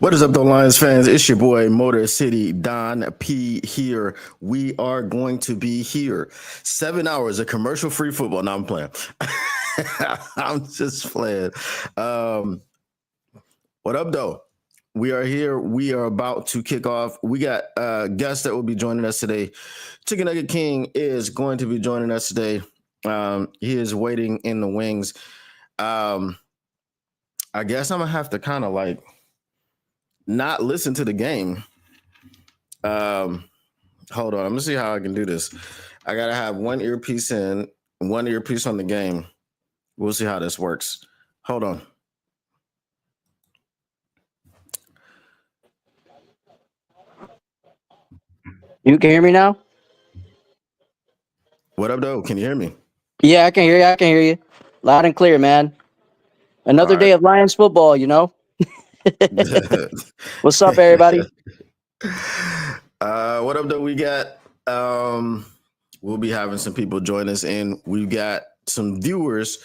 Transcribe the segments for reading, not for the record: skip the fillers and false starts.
What is up, though, Lions fans? It's your boy, Motor City Don P here. We are going to be here 7 hours of commercial-free football. Now I'm playing. I'm just playing. What up, though? We are here. We are about to kick off. We got guests that will be joining us today. Chicken Nugget King is going to be joining us today. He is waiting in the wings. I guess I'm going to have to kind of like not listen to the game. Hold on. I'm gonna see how I can do this. I gotta have one earpiece in, one earpiece on the game. We'll see how this works. Hold on. You can hear me now? What up, though? Can you hear me? Yeah, I can hear you. I can hear you. Loud and clear, man. Another All day right. of Lions football, you know? What's up, everybody? What up, though? We got we'll be having some people join us, and we've got some viewers.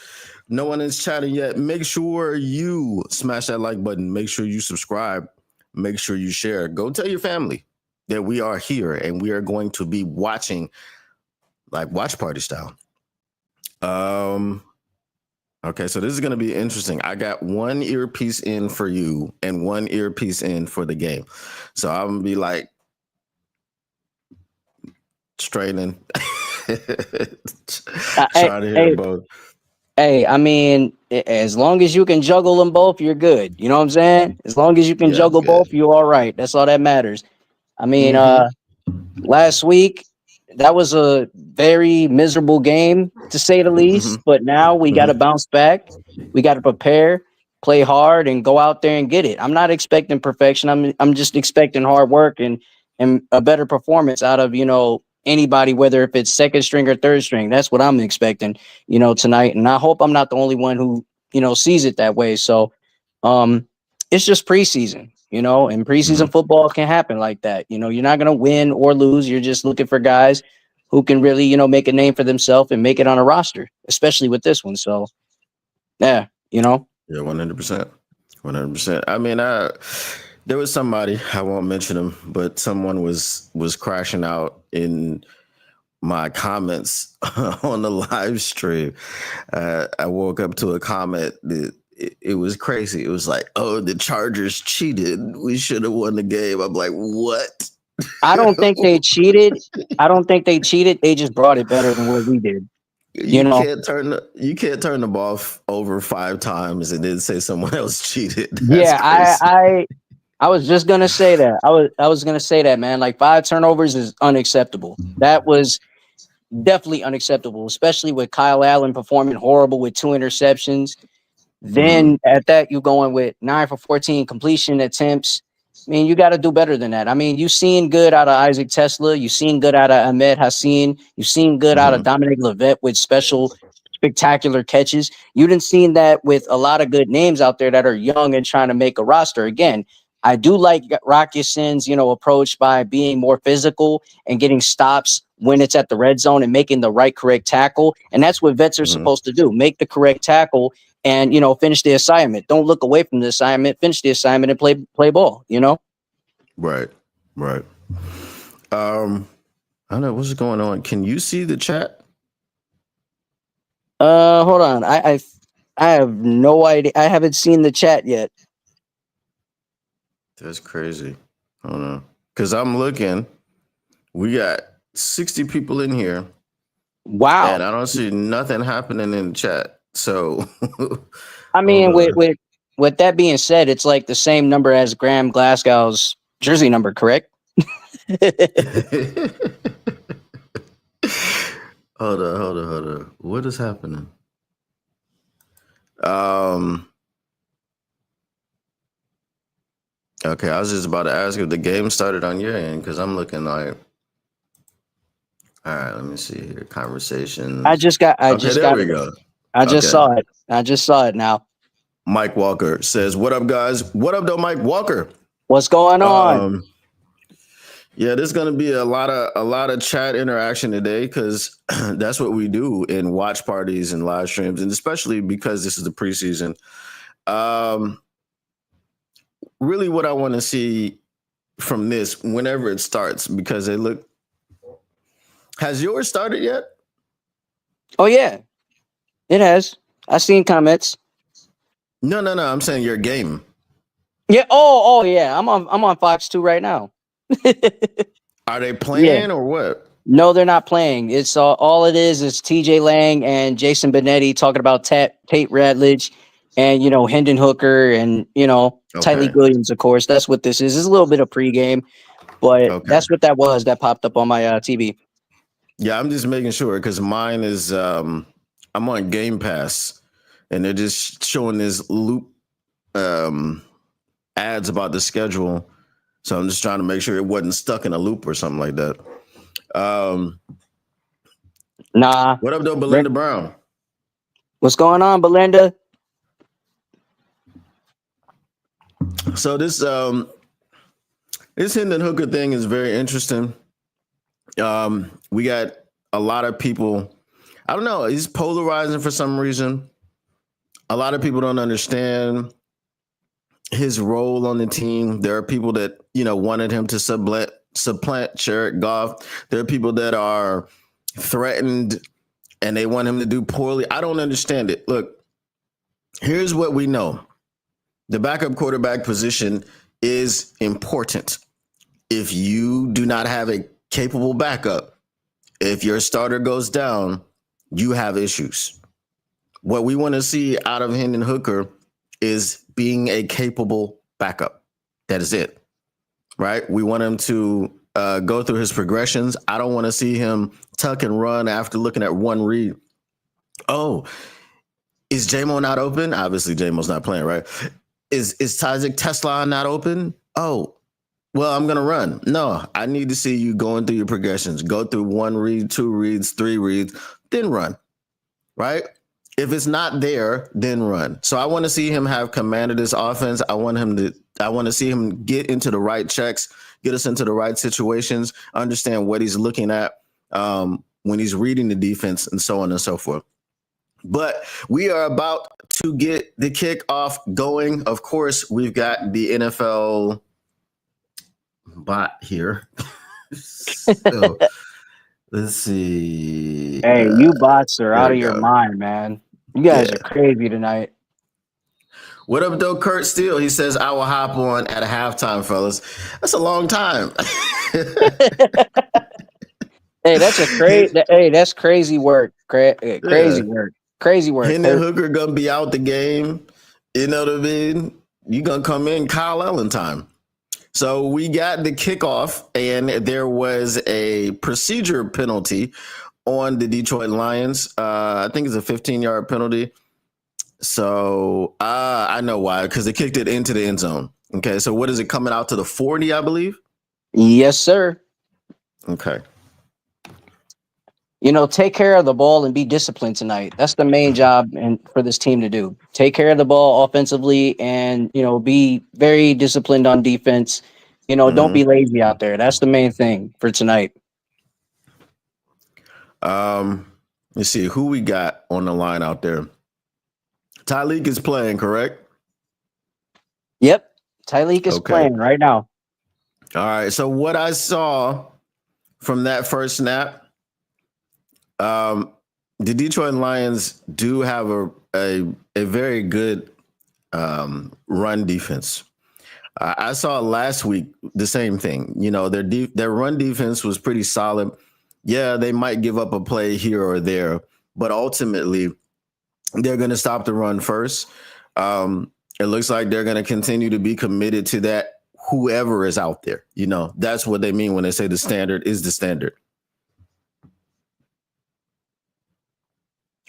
No one is chatting yet. Make sure you smash that like button. Make sure you subscribe. Make sure you share. Go tell your family that we are here and we are going to be watching like watch party style. Okay, so this is going to be interesting. I got one earpiece in for you and one earpiece in for the game. So I'm going to be like straining. Trying to hear both. Hey, I mean, as long as you can juggle them both, you're good. You know what I'm saying? As long as you can juggle both, you're all right. That's all that matters. I mean, last week, that was a very miserable game, to say the least. But now we got to bounce back. We got to prepare, play hard, and go out there and get it. I'm not expecting perfection. I'm just expecting hard work and a better performance out of, anybody, whether if it's second string or third string. That's what I'm expecting, tonight. And I hope I'm not the only one who, sees it that way. So it's just preseason. And preseason football can happen like that. You're not going to win or lose. You're just looking for guys who can really, make a name for themselves and make it on a roster, especially with this one. So, yeah, Yeah, 100%. 100%. I mean, there was somebody, I won't mention him, but someone was crashing out in my comments on the live stream. I woke up to a comment that it was crazy. It was like, oh, the Chargers cheated. We should have won the game. I'm like, what? I don't think they cheated. They just brought it better than what we did. You can't turn the ball over 5 times and then say someone else cheated. That's crazy. I was just gonna say that. I was gonna say that, man. Like 5 turnovers is unacceptable. That was definitely unacceptable, especially with Kyle Allen performing horrible with 2 interceptions. Then at that, you're going with 9 for 14 completion attempts. I mean, you got to do better than that. I mean, you've seen good out of Isaac Tesla. You've seen good out of Ahmed Hassan. You've seen good out of Dominic Levitt with spectacular catches. You didn't see that with a lot of good names out there that are young and trying to make a roster. Again, I do like Rock Ya-Sin's, approach by being more physical and getting stops when it's at the red zone and making the right correct tackle. And that's what vets are supposed to do. Make the correct tackle and, finish the assignment. Don't look away from the assignment. Finish the assignment and play ball, Right. I don't know what's going on. Can you see the chat? Hold on. I have no idea. I haven't seen the chat yet. That's crazy. I don't know. Because I'm looking. We got 60 people in here. Wow. And I don't see nothing happening in the chat. So I mean, with that being said, it's like the same number as Graham Glasgow's jersey number, correct? Hold on. What is happening? Okay, I was just about to ask if the game started on your end because I'm looking like. All right, let me see here. Conversations. I just got we go. I just saw it. I just saw it now. Mike Walker says, "What up, guys? What up, though, Mike Walker? What's going on?" Yeah, there's gonna be a lot of chat interaction today because that's what we do in watch parties and live streams, and especially because this is the preseason. really what I want to see from this whenever it starts, because they look. Has yours started yet? Oh yeah, it has. I seen comments. No. I'm saying your game. Yeah. Oh yeah. I'm on Fox 2 right now. Are they Yeah. playing or what? No, they're not playing. It's all it is TJ Lang and Jason Benetti talking about Tate Ratledge and, Hendon Hooker and, Tyleek Williams, of course. That's what this is. It's a little bit of pregame, but that's what that was that popped up on my TV. Yeah, I'm just making sure because mine is I'm on Game Pass and they're just showing this loop ads about the schedule. So I'm just trying to make sure it wasn't stuck in a loop or something like that. Nah. What up, though, Belinda Brown? What's going on, Belinda? So this Hendon Hooker thing is very interesting. We got a lot of people. I don't know. He's polarizing for some reason. A lot of people don't understand his role on the team. There are people that, wanted him to supplant Jared Goff. There are people that are threatened and they want him to do poorly. I don't understand it. Look, here's what we know. The backup quarterback position is important. If you do not have a capable backup, if your starter goes down, you have issues. What we want to see out of Hendon Hooker is being a capable backup. That is it, right? We want him to go through his progressions. I don't want to see him tuck and run after looking at one read. Oh, is J-Mo not open? Obviously, J-Mo's not playing, right? Is Tyzik Tesla not open? Oh, well, I'm going to run. No, I need to see you going through your progressions. Go through one read, two reads, three reads, then run, right? If it's not there, then run. So I want to see him have command of this offense. I want to see him get into the right checks, get us into the right situations, understand what he's looking at when he's reading the defense and so on and so forth. But we are about to get the kickoff going. Of course, we've got the NFL bot here. So let's see. Hey, you bots are out of your mind, man. You guys are crazy tonight. What up, though, Kurt Steele? He says, I will hop on at a halftime, fellas. That's a long time. Hey, that's crazy work. Crazy work. Crazy work. Hendon Hooker gonna be out the game. You know what I mean? You gonna come in Kyle Allen time. So we got the kickoff, and there was a procedure penalty on the Detroit Lions. I think it's a 15-yard penalty. So I know why, because they kicked it into the end zone. Okay, so what is it, coming out to the 40, I believe? Yes, sir. Okay. Take care of the ball and be disciplined tonight. That's the main job for this team to do. Take care of the ball offensively and, be very disciplined on defense. Don't be lazy out there. That's the main thing for tonight. Let's see who we got on the line out there. Tyleek is playing, correct? Yep. Tyleek is playing right now. All right. So what I saw from that first snap, the Detroit Lions do have a very good run defense. I saw last week the same thing. Their run defense was pretty solid. Yeah, they might give up a play here or there, but ultimately they're going to stop the run first. It looks like they're going to continue to be committed to that, whoever is out there. That's what they mean when they say the standard is the standard.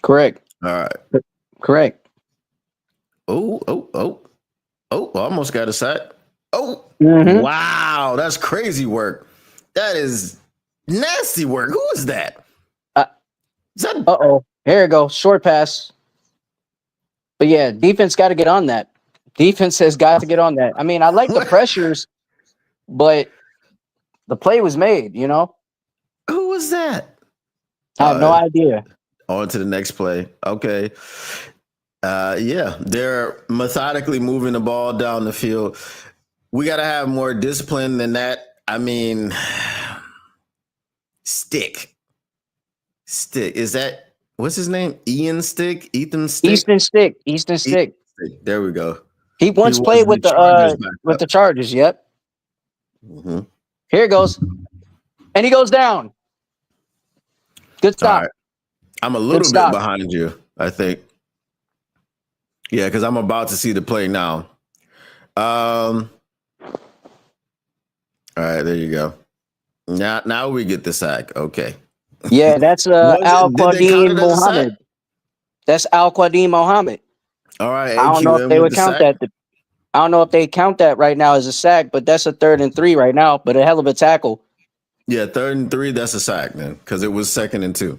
Correct. All right. Correct. Oh, almost got a sack. Oh, Wow. That's crazy work. That is nasty work. Who is that? Here we go. Short pass. But yeah, defense got to get on that. Defense has got to get on that. I mean, I like the pressures, but the play was made, Who was that? I have no idea. On to the next play. Okay. Yeah, they're methodically moving the ball down the field. we got to have more discipline than that. I mean, Stick. Is that what's his name? Ethan Stick. Easton Stick. Easton Stick. There we go. He once was played with the Chargers. Yep. Mm-hmm. Here it goes, and he goes down. Good stop. All right. I'm a little bit behind you, I think. Yeah, because I'm about to see the play now. All right, there you go. Now we get the sack. Okay. Yeah, that's Al-Qadim Muhammad. That's Al-Qadim Muhammad. All right. I don't know if they would count that. I don't know if they count that right now as a sack, but that's a 3rd and 3 right now. But a hell of a tackle. Yeah, 3rd and 3. That's a sack, man, because it was 2nd and 2.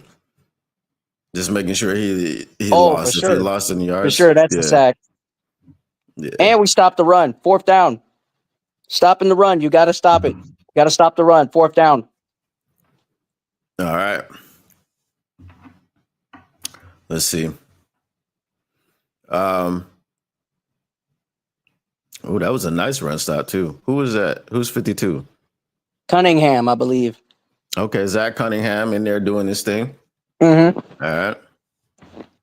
Just making sure he lost. For sure. If he lost in the yards, for sure, that's a sack. Yeah. And we stopped the run. 4th down. Stopping the run. You got to stop it. Got to stop the run. 4th down. All right. Let's see. Oh, that was a nice run stop too. Who was that? Who's 52? Cunningham, I believe. Okay, Zach Cunningham in there doing this thing. Mm-hmm. All right.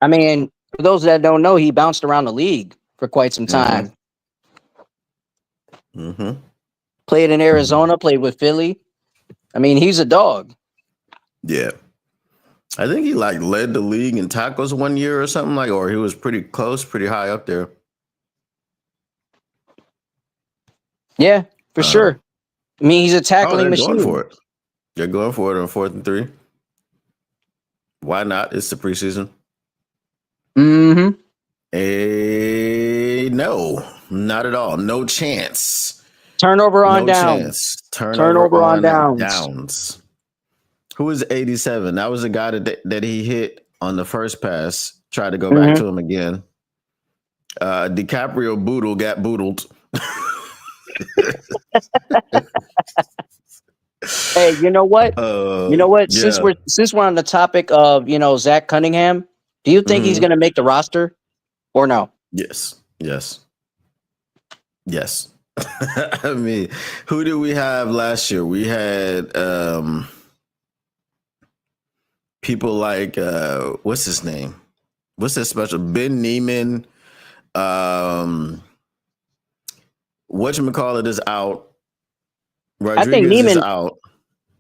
I mean, for those that don't know, he bounced around the league for quite some time. Mm-hmm. Played in Arizona, played with Philly. I mean, he's a dog. Yeah. I think he led the league in tackles one year or something or he was pretty close, pretty high up there. Yeah, for sure. I mean, he's a tackling machine. Going for it. They're going for it on 4th and 3. Why not? It's the preseason. Mm-hmm. No, not at all. No chance. Turnover on downs. Turnover on downs. Who is 87? That was a guy that he hit on the first pass. Tried to go back to him again. DiCaprio Boodle got boodled. Hey, you know what? Yeah. Since we're on the topic of Zach Cunningham, do you think he's going to make the roster or no? Yes. I mean, who did we have last year? We had people like what's his name? What's that special? Ben Neiman. Whatchamacallit is out. Rodriguez is out.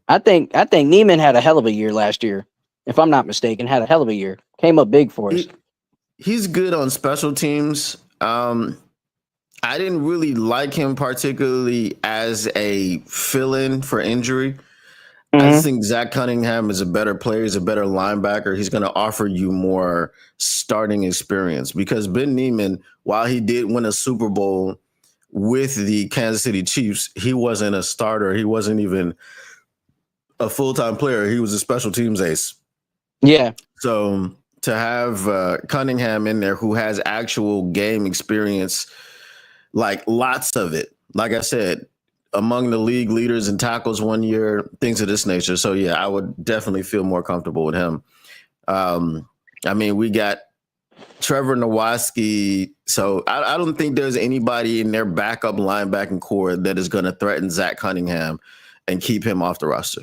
I think Neiman had a hell of a year last year, if I'm not mistaken. Had a hell of a year. Came up big for us. He's good on special teams. I didn't really like him particularly as a fill-in for injury. I just think Zach Cunningham is a better player. He's a better linebacker. He's going to offer you more starting experience because Ben Neiman, while he did win a Super Bowl with the Kansas City Chiefs, he wasn't a starter. He wasn't even a full-time player. He was a special teams ace. Yeah. So to have Cunningham in there who has actual game experience, lots of it, like I said, among the league leaders in tackles one year, things of this nature. So, yeah, I would definitely feel more comfortable with him. I mean, we got Trevor Nowatzki. So I don't think there's anybody in their backup linebacking core that is going to threaten Zach Cunningham and keep him off the roster.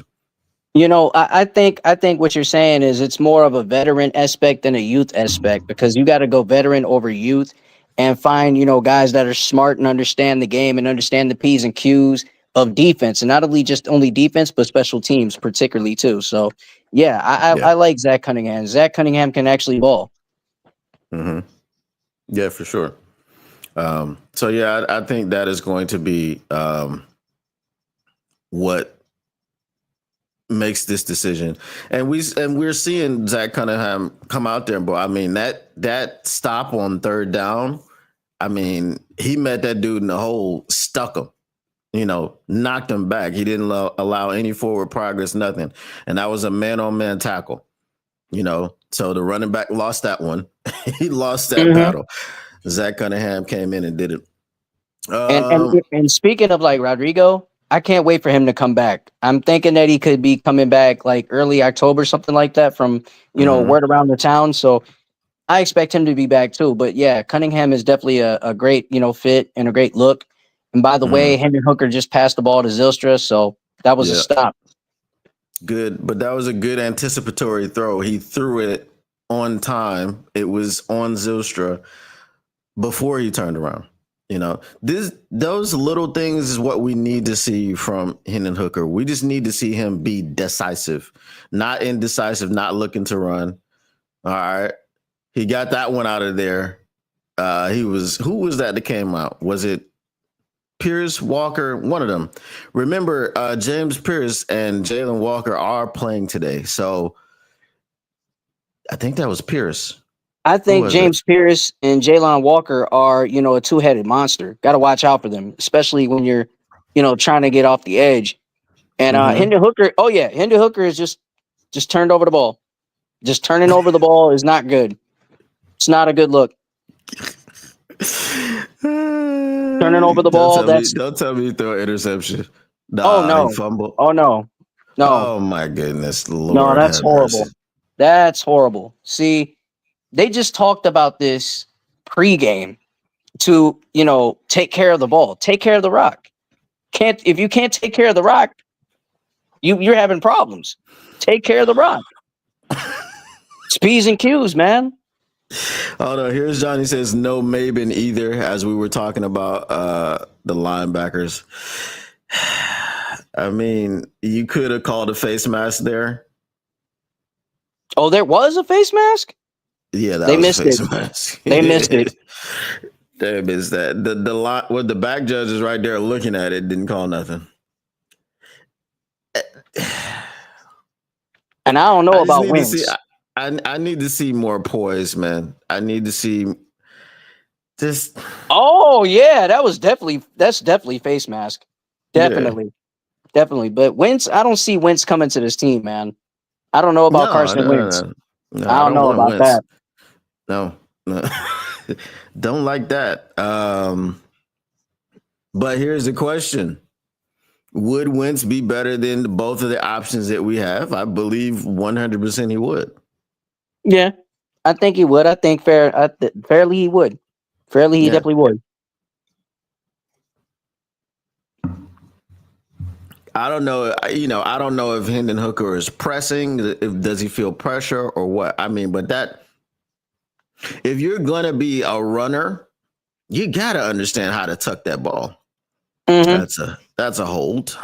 I think what you're saying is it's more of a veteran aspect than a youth aspect because you got to go veteran over youth and find, guys that are smart and understand the game and understand the P's and Q's of defense and not only defense, but special teams particularly too. So, yeah, I like Zach Cunningham. Zach Cunningham can actually ball. Mm-hmm. Yeah, for sure. So, yeah, I think that is going to be what makes this decision. And we're seeing Zach Cunningham come out there, but I mean that stop on 3rd down, I mean, he met that dude in the hole, stuck him, knocked him back. He didn't allow any forward progress, nothing. And that was a man-on-man tackle, So the running back lost that one. He lost that battle. Zach Cunningham came in and did it. And speaking of Rodrigo, I can't wait for him to come back. I'm thinking that he could be coming back early October, something like that from, word around the town. So I expect him to be back too. But yeah, Cunningham is definitely a great, fit and a great look. And by the way, Hendon Hooker just passed the ball to Zylstra, so that was a stop. Good, but that was a good anticipatory throw. He threw it on time. It was on Zylstra before he turned around. Those little things is what we need to see from Hendon Hooker. We just need to see him be decisive, not indecisive, not looking to run. All right. He got that one out of there. Who was that came out? Was it Pierce, Walker, one of them? Remember, James Pierce and Jalen Walker are playing today. So I think that was Pierce. I think James Pierce and Jalen Walker are, a two-headed monster. Got to watch out for them, especially when you're, trying to get off the edge. And Hendon Hooker, Hendon Hooker is just turned over the ball. Just turning over the ball is not good. It's not a good look. Turning over the ball. Don't tell me you throw an interception. Nah, no. He fumbled. Oh no. Oh my goodness, Lord. No, that's horrible. Mercy. That's horrible. See, they just talked about this pregame to, take care of the ball, take care of the rock. If you can't take care of the rock, you're having problems. Take care of the rock. It's P's and Q's, man. Oh no, here's Johnny says no Maben either, as we were talking about the linebackers. I mean, you could have called a face mask there. Oh, there was a face mask? Yeah, they missed it. Mask. They missed it. They missed that. The back judge is right there looking at it, didn't call nothing. And I don't know about Wentz. I need to see more poise, man. I need to see this. Oh yeah, that's definitely face mask. Definitely. But Wentz, I don't see Wentz coming to this team, man. I don't know about Carson Wentz. No, I don't know about that. No. Don't like that. But here's the question. Would Wentz be better than both of the options that we have? I believe 100% he would. Yeah, I think he would. I think fairly he would. Fairly he definitely would. I don't know. I don't know if Hendon Hooker is pressing. Does he feel pressure or what? I mean, but if you're going to be a runner, you got to understand how to tuck that ball. Mm-hmm. That's a hold.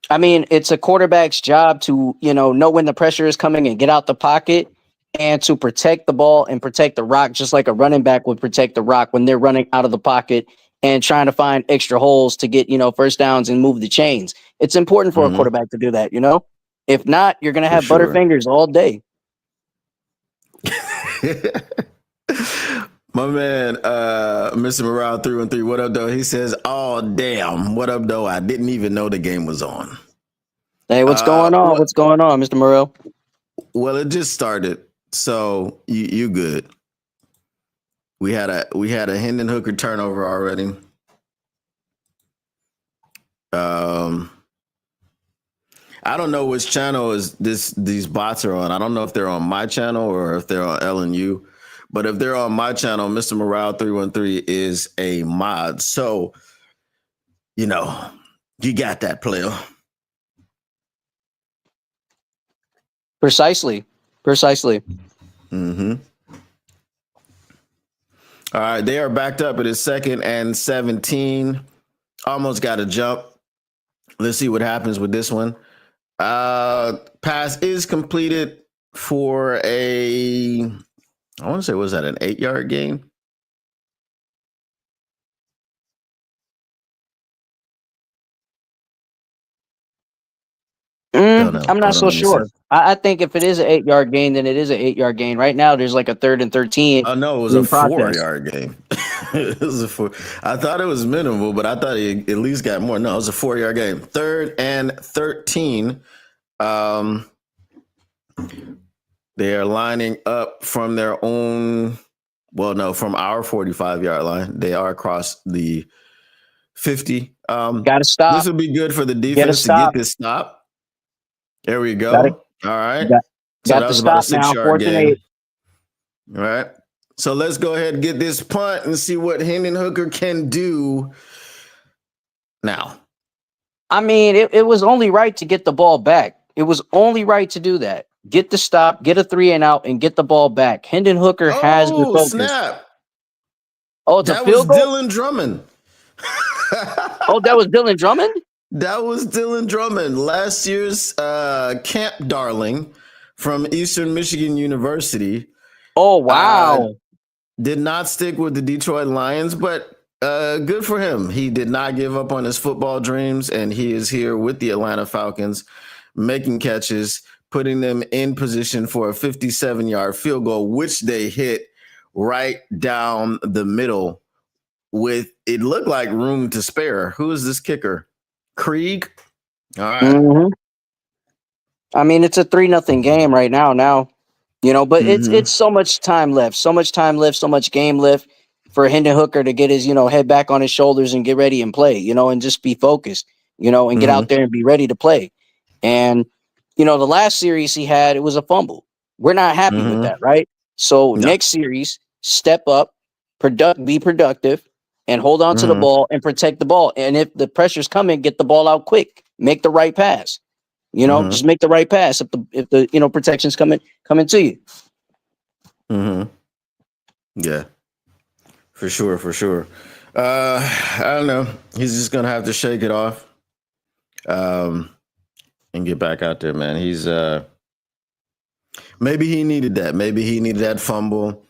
I mean, it's a quarterback's job to, know when the pressure is coming and get out the pocket and to protect the ball and protect the rock, just like a running back would protect the rock when they're running out of the pocket and trying to find extra holes to get, first downs and move the chains. It's important for a quarterback to do that, If not, you're going to have butterfingers all day. My man, Mr. Morale 313, what up, though? He says, oh, damn. What up, though? I didn't even know the game was on. Hey, what's going on? What's going on, Mr. Morale? Well, it just started, so you good. We had a Hendon Hooker turnover already. I don't know which channel these bots are on. I don't know if they're on my channel or if they're on LNU. But if they're on my channel, Mr. Morale 313 is a mod. So, you got that, player. Precisely. Mm-hmm. All right, they are backed up. It is 2nd and 17. Almost got a jump. Let's see what happens with this one. Pass is completed for I want to say, was that an 8-yard gain? I'm not so sure. I think if it is an 8-yard gain, then it is an 8-yard gain. Right now, there's like a 3rd and 13. Oh no, it was a 4-yard gain. It was a 4. I thought it was minimal, but I thought he at least got more. No, it was a 4-yard game. 3rd and 13. They are lining up from their own. Well, no, from our 45-yard line. They are across the 50. Got to stop. This would be good for the defense to get this stop. There we go. All right. So that was about a 6-yard gain. All right. So let's go ahead and get this punt and see what Hendon Hooker can do. now. I mean, it was only right to get the ball back. It was only right to do that. Get the stop, get a 3 and out, and get the ball back. Hendon Hooker has been Oh, focused. snap. Oh, it's a That was field goal? Dylan Drummond. Oh, that was Dylan Drummond? That was Dylan Drummond, last year's camp darling from Eastern Michigan University. Oh, wow. Did not stick with the Detroit Lions, but good for him. He did not give up on his football dreams, and he is here with the Atlanta Falcons, making catches, putting them in position for a 57-yard field goal, which they hit right down the middle with, it looked like, room to spare. Who is this kicker? Krieg? All right. Mm-hmm. I mean, it's a 3-0 game right now, but it's so much time left, so much game left for Hendon Hooker to get his, head back on his shoulders and get ready and play, and just be focused, and get out there and be ready to play. And, the last series he had, it was a fumble. We're not happy with that, right? So next series, step up, be productive, and hold on to the ball and protect the ball. And if the pressure's coming, get the ball out quick, make the right pass. Just make the right pass if the protection's coming to you. Yeah, for sure. I don't know. He's just gonna have to shake it off, and get back out there, man. He's maybe he needed that. Maybe he needed that fumble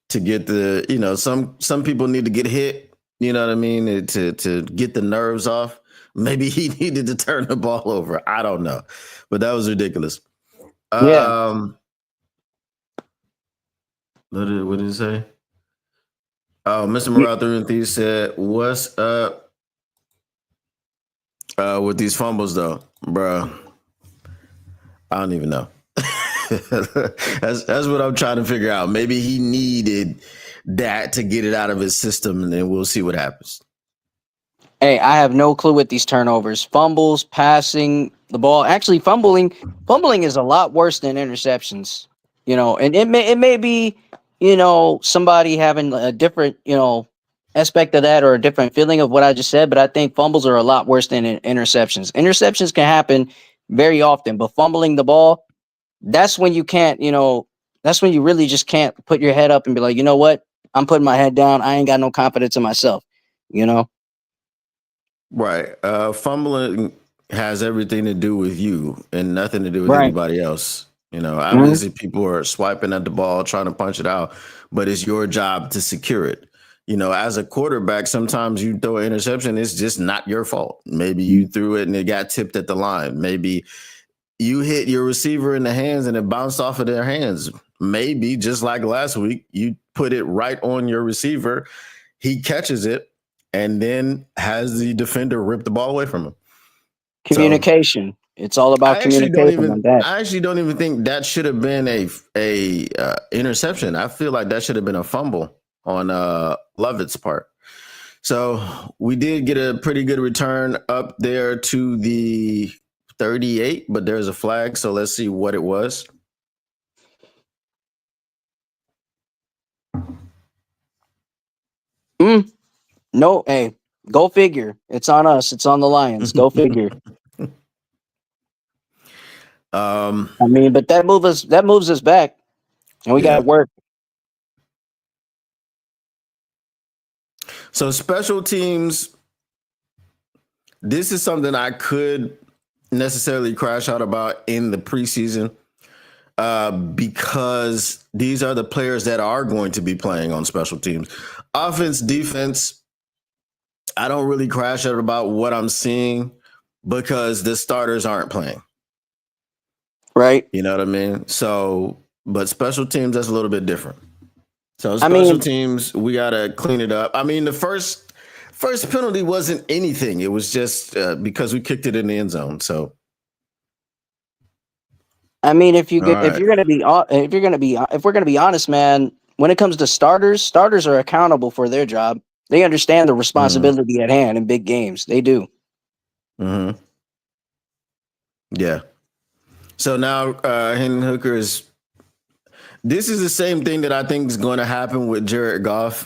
to get the. Some people need to get hit. You know what I mean? To get the nerves off. Maybe he needed to turn the ball over. I don't know, but that was ridiculous. Yeah. What did it say? Oh, Mr. Morale through Thief said, "What's up with these fumbles, though, bro? I don't even know." That's what I'm trying to figure out. Maybe he needed that to get it out of his system, and then we'll see what happens. Hey, I have no clue with these turnovers, fumbles, passing the ball. Actually, fumbling is a lot worse than interceptions. And it may be, somebody having a different, aspect of that or a different feeling of what I just said. But I think fumbles are a lot worse than interceptions. Interceptions can happen very often, but fumbling the ball, that's when you can't, that's when you really just can't put your head up and be like, you know what? I'm putting my head down. I ain't got no confidence in myself, Right. Fumbling has everything to do with you and nothing to do with anybody else. Obviously people are swiping at the ball, trying to punch it out, but it's your job to secure it. As a quarterback, sometimes you throw an interception, it's just not your fault. Maybe you threw it and it got tipped at the line. Maybe you hit your receiver in the hands and it bounced off of their hands. Maybe, just like last week, you put it right on your receiver. He catches it and then has the defender rip the ball away from him. Communication. So, it's all about communication. I actually don't even think that should have been a interception. I feel like that should have been a fumble on Lovett's part. So we did get a pretty good return up there to the 38, but there's a flag. So let's see what it was. No, hey, go figure. It's on us. It's on the Lions. Go figure. I mean, but that moves us back, and we got work. So special teams, this is something I could necessarily crash out about in the preseason because these are the players that are going to be playing on special teams. Offense, defense, I don't really crash out about what I'm seeing because the starters aren't playing. Right. You know what I mean? So, but special teams, that's a little bit different. So special teams, we got to clean it up. I mean, the first penalty wasn't anything. It was just because we kicked it in the end zone. So, I mean, if we're gonna be honest, man, when it comes to starters are accountable for their job. They understand the responsibility at hand in big games. They do. Mm-hmm. Yeah. So now Hendon Hooker is. This is the same thing that I think is going to happen with Jared Goff.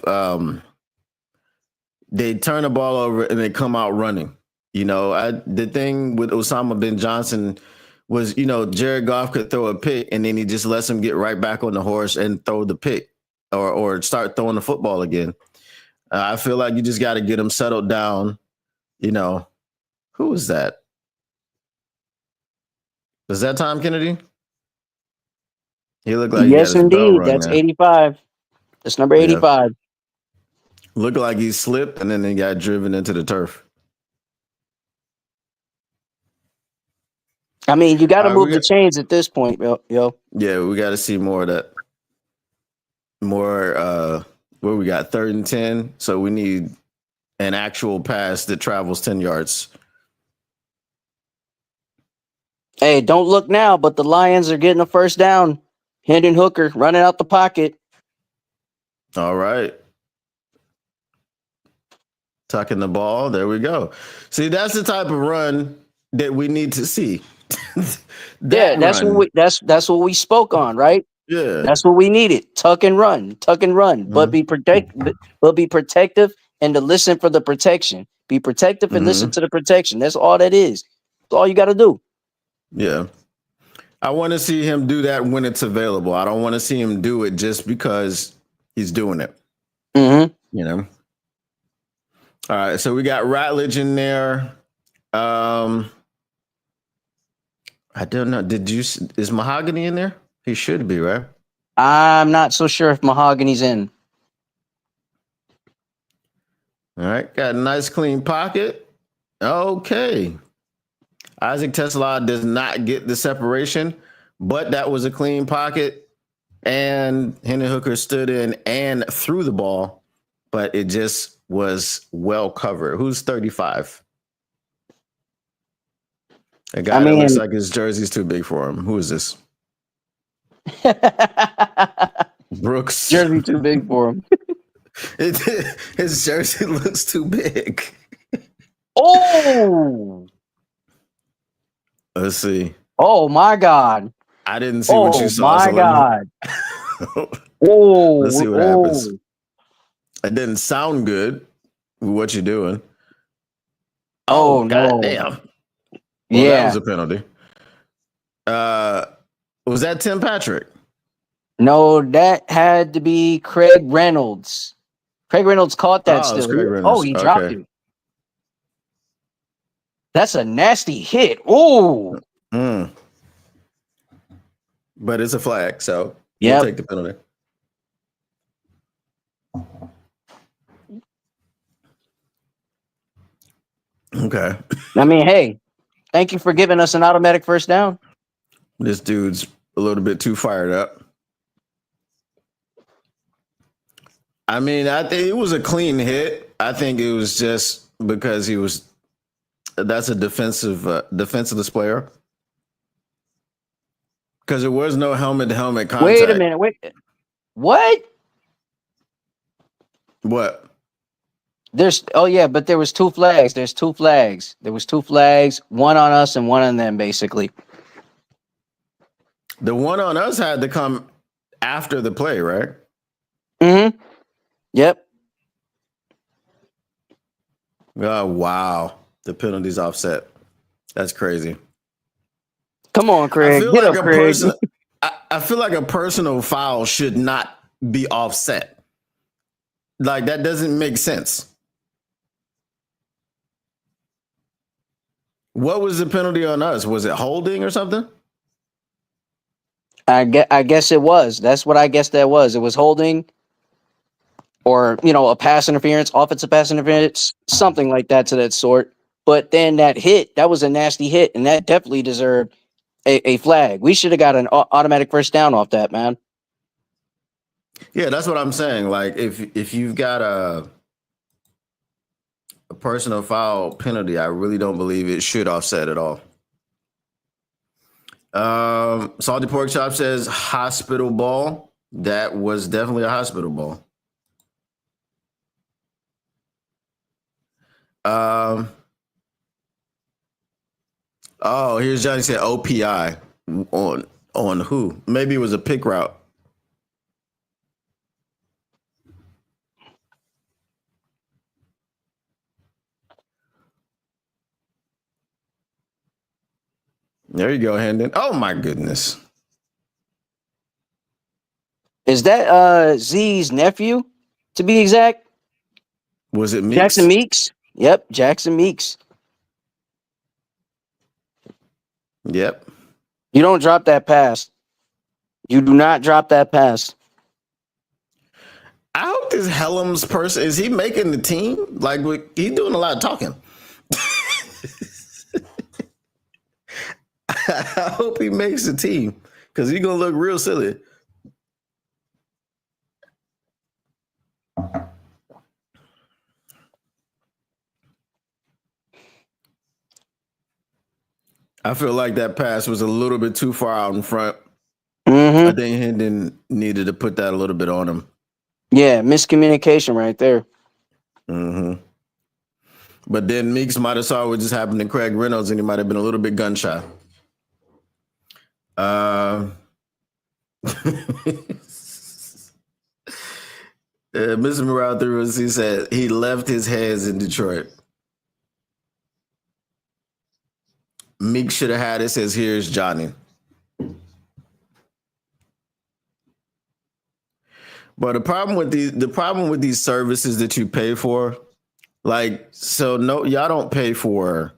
They turn the ball over and they come out running. The thing with Osama bin Johnson was, Jared Goff could throw a pick and then he just lets him get right back on the horse and throw the pick or start throwing the football again. I feel like you just got to get him settled down. Who is that? Is that Tom Kennedy? He looked like he got Yes, his bell indeed. rung That's there. 85. That's number 85. Looked like he slipped and then he got driven into the turf. I mean, you got to move the chains at this point, yo. Yeah, we got to see more of that. More, where we got 3rd and 10. So we need an actual pass that travels 10 yards. Hey, don't look now, but the Lions are getting a first down. Hendon Hooker running out the pocket. All right. Tucking the ball. There we go. See, that's the type of run that we need to see. That's what we spoke on, right? Yeah. That's what we needed. Tuck and run, mm-hmm. but be protective and to listen for the protection. Be protective and listen to the protection. That's all that is. That's all you got to do. Yeah. I want to see him do that when it's available. I don't want to see him do it just because he's doing it. Mm-hmm. All right. So we got Ratledge in there. I don't know. Is Mahogany in there? He should be, right? I'm not so sure if Mahogany's in. All right. Got a nice clean pocket. Okay. Isaac Tesla does not get the separation, but that was a clean pocket. And Hendon Hooker stood in and threw the ball, but it just was well covered. Who's 35? A guy that looks like his jersey's too big for him. Who is this? Brooks. Jersey too big for him. His jersey looks too big. Oh. Let's see. Oh my God. I didn't see what you saw. Oh my God. Let's see what happens. It didn't sound good with what you're doing. Oh God no. damn. Well, that was a penalty. Was that Tim Patrick? No, that had to be Craig Reynolds. Craig Reynolds caught that still. He dropped it. That's a nasty hit. Oh. But it's a flag, so we'll take the penalty. Okay. I mean, hey, thank you for giving us an automatic first down. This dude's a little bit too fired up. I mean, I think it was a clean hit. I think it was just because that's a defenseless player. Because there was no helmet-to-helmet contact. Wait a minute. What? What? But there was 2 flags. There's 2 flags. There was 2 flags, one on us and one on them, basically. The one on us had to come after the play, right? Mm-hmm. Yep. Oh, wow. The penalty's offset. That's crazy. Come on, Craig. Get up, Craig. I feel like a personal foul should not be offset. Like, that doesn't make sense. What was the penalty on us? Was it holding or something? I guess it was. That's what I guess that was. It was holding or, a pass interference, offensive pass interference, something like that to that sort. But then that was a nasty hit, and that definitely deserved a flag. We should have got an automatic first down off that, man. Yeah, that's what I'm saying. Like, if you've got a personal foul penalty, I really don't believe it should offset at all. Salty Pork Chop says hospital ball. That was definitely a hospital ball. Here's Johnny said OPI on who? Maybe it was a pick route. There you go, Hendon. Oh my goodness. Is that Z's nephew, to be exact? Was it Meeks? Jackson Meeks? Yep, Jackson Meeks. Yep. You don't drop that pass. You do not drop that pass. I hope this Helms person, is he making the team? Like, he's doing a lot of talking. I hope he makes the team because he's going to look real silly. I feel like that pass was a little bit too far out in front. I think Hendon needed to put that a little bit on him. Yeah, miscommunication right there. But then Meeks might have saw what just happened to Craig Reynolds, and he might have been a little bit gun shy. Mr. Morale threw us. He said he left his hands in Detroit. Meeks should have had it. Says here's Johnny. But the problem with these services that you pay for, like, so no, y'all don't pay for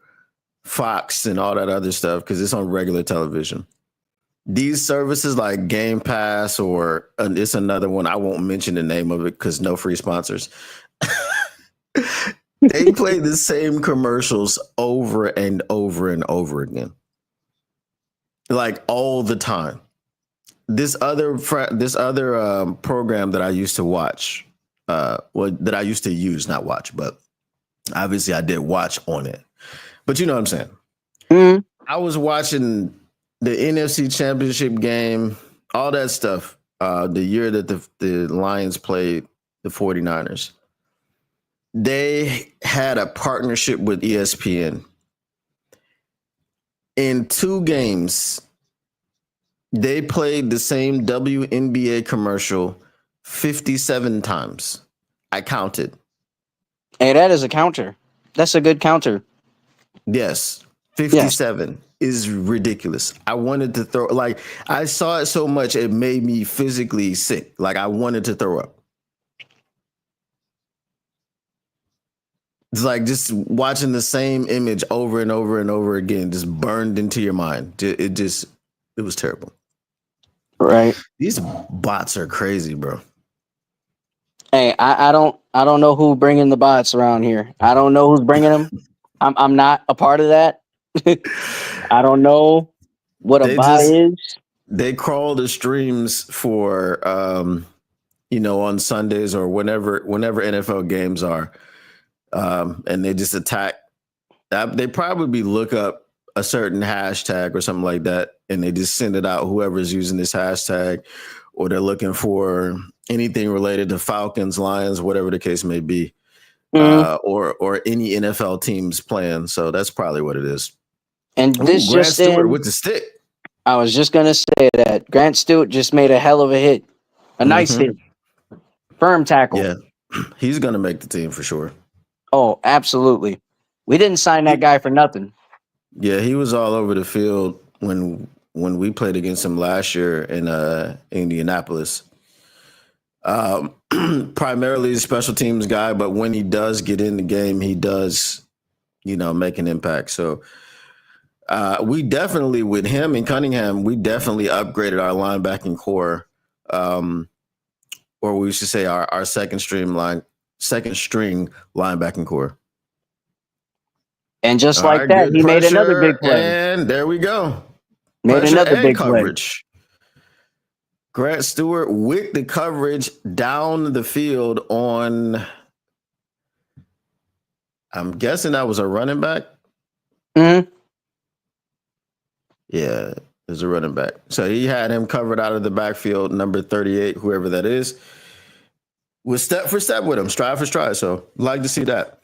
Fox and all that other stuff because it's on regular television. These services like Game Pass or it's another one. I won't mention the name of it because no free sponsors. They play the same commercials over and over and over again, like all the time. This other program that I used to watch, that I used to use, not watch, but obviously I did watch on it. But you know what I'm saying? Mm-hmm. I was watching the NFC Championship game, all that stuff, the year that the Lions played the 49ers. They had a partnership with ESPN. In 2 games, they played the same WNBA commercial 57 times. I counted. Hey, that is a counter. That's a good counter. Yes. 57 is ridiculous. I wanted to throw, like, I saw it so much, it made me physically sick. Like, I wanted to throw up. It's like just watching the same image over and over and over again, just burned into your mind. It was terrible. Right. These bots are crazy, bro. Hey, I don't know who bringing the bots around here. I don't know who's bringing them. I'm not a part of that. I don't know what a bot is. They crawl the streams for on Sundays or whenever NFL games are, and they just attack. They probably look up a certain hashtag or something like that, and they just send it out whoever's using this hashtag, or they're looking for anything related to Falcons, Lions, whatever the case may be, or any NFL teams playing. So that's probably what it is. And this Grant Stewart with the stick. I was just gonna say that Grant Stewart just made a hell of a hit, a nice hit, firm tackle. Yeah, he's gonna make the team for sure. Oh, absolutely. We didn't sign that guy for nothing. Yeah, he was all over the field when we played against him last year in Indianapolis. Primarily a special teams guy, but when he does get in the game, he does, make an impact. So we definitely, with him and Cunningham, we definitely upgraded our linebacking core, or we should say our second string linebacking core. And just like that, he made another big play. And there we go. Made another big coverage. Grant Stewart with the coverage down the field on, I'm guessing that was a running back. Mm-hmm. Yeah, it was a running back. So he had him covered out of the backfield, number 38, whoever that is, was step for step with him, stride for stride. So like to see that.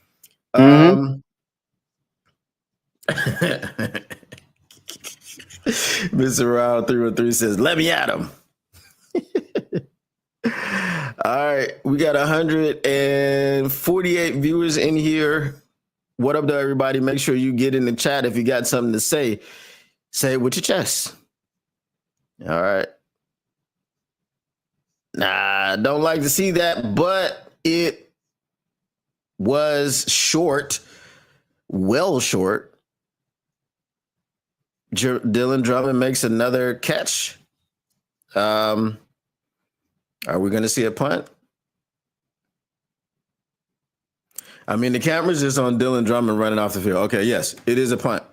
Mr. Round 313 says, let me at him. All right, we got 148 viewers in here. What up, though, everybody? Make sure you get in the chat if you got something to say. Say it with your chest. All right. Nah, don't like to see that, but it was short, well short. Dylan Drummond makes another catch. Are we going to see a punt? I mean, the camera's just on Dylan Drummond running off the field. Okay, yes, it is a punt.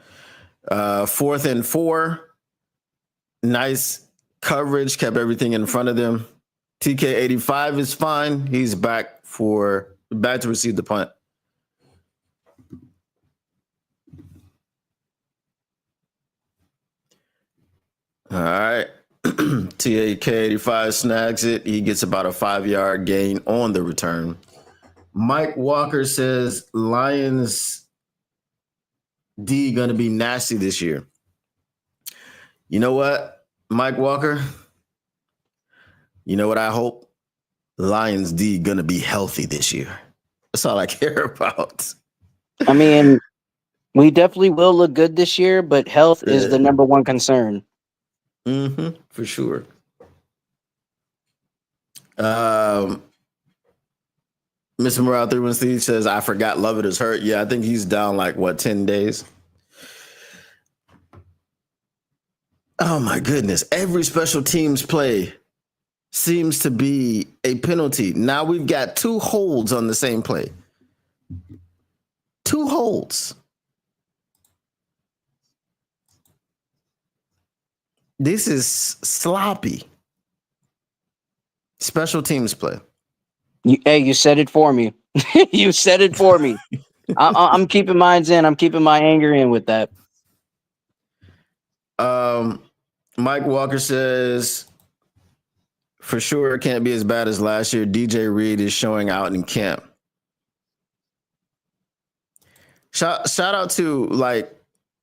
4th and 4. Nice coverage, kept everything in front of them. TK85 is fine. He's back to receive the punt. All right. TK85 snags it. He gets about a 5-yard gain on the return. Mike Walker says Lions D going to be nasty this year. You know what, Mike Walker? You know what I hope? Lions D going to be healthy this year. That's all I care about. I mean, we definitely will look good this year, but health is the number one concern. For sure. Mr. Morale 313 says, I forgot Lovett is hurt. Yeah, I think he's down 10 days. Oh my goodness. Every special teams play seems to be a penalty. Now we've got 2 holds on the same play. 2 holds. This is sloppy. Special teams play. You said it for me. You said it for me. I'm keeping mine in. I'm keeping my anger in with that. Mike Walker says, for sure, it can't be as bad as last year. DJ Reed is showing out in camp. Shout out to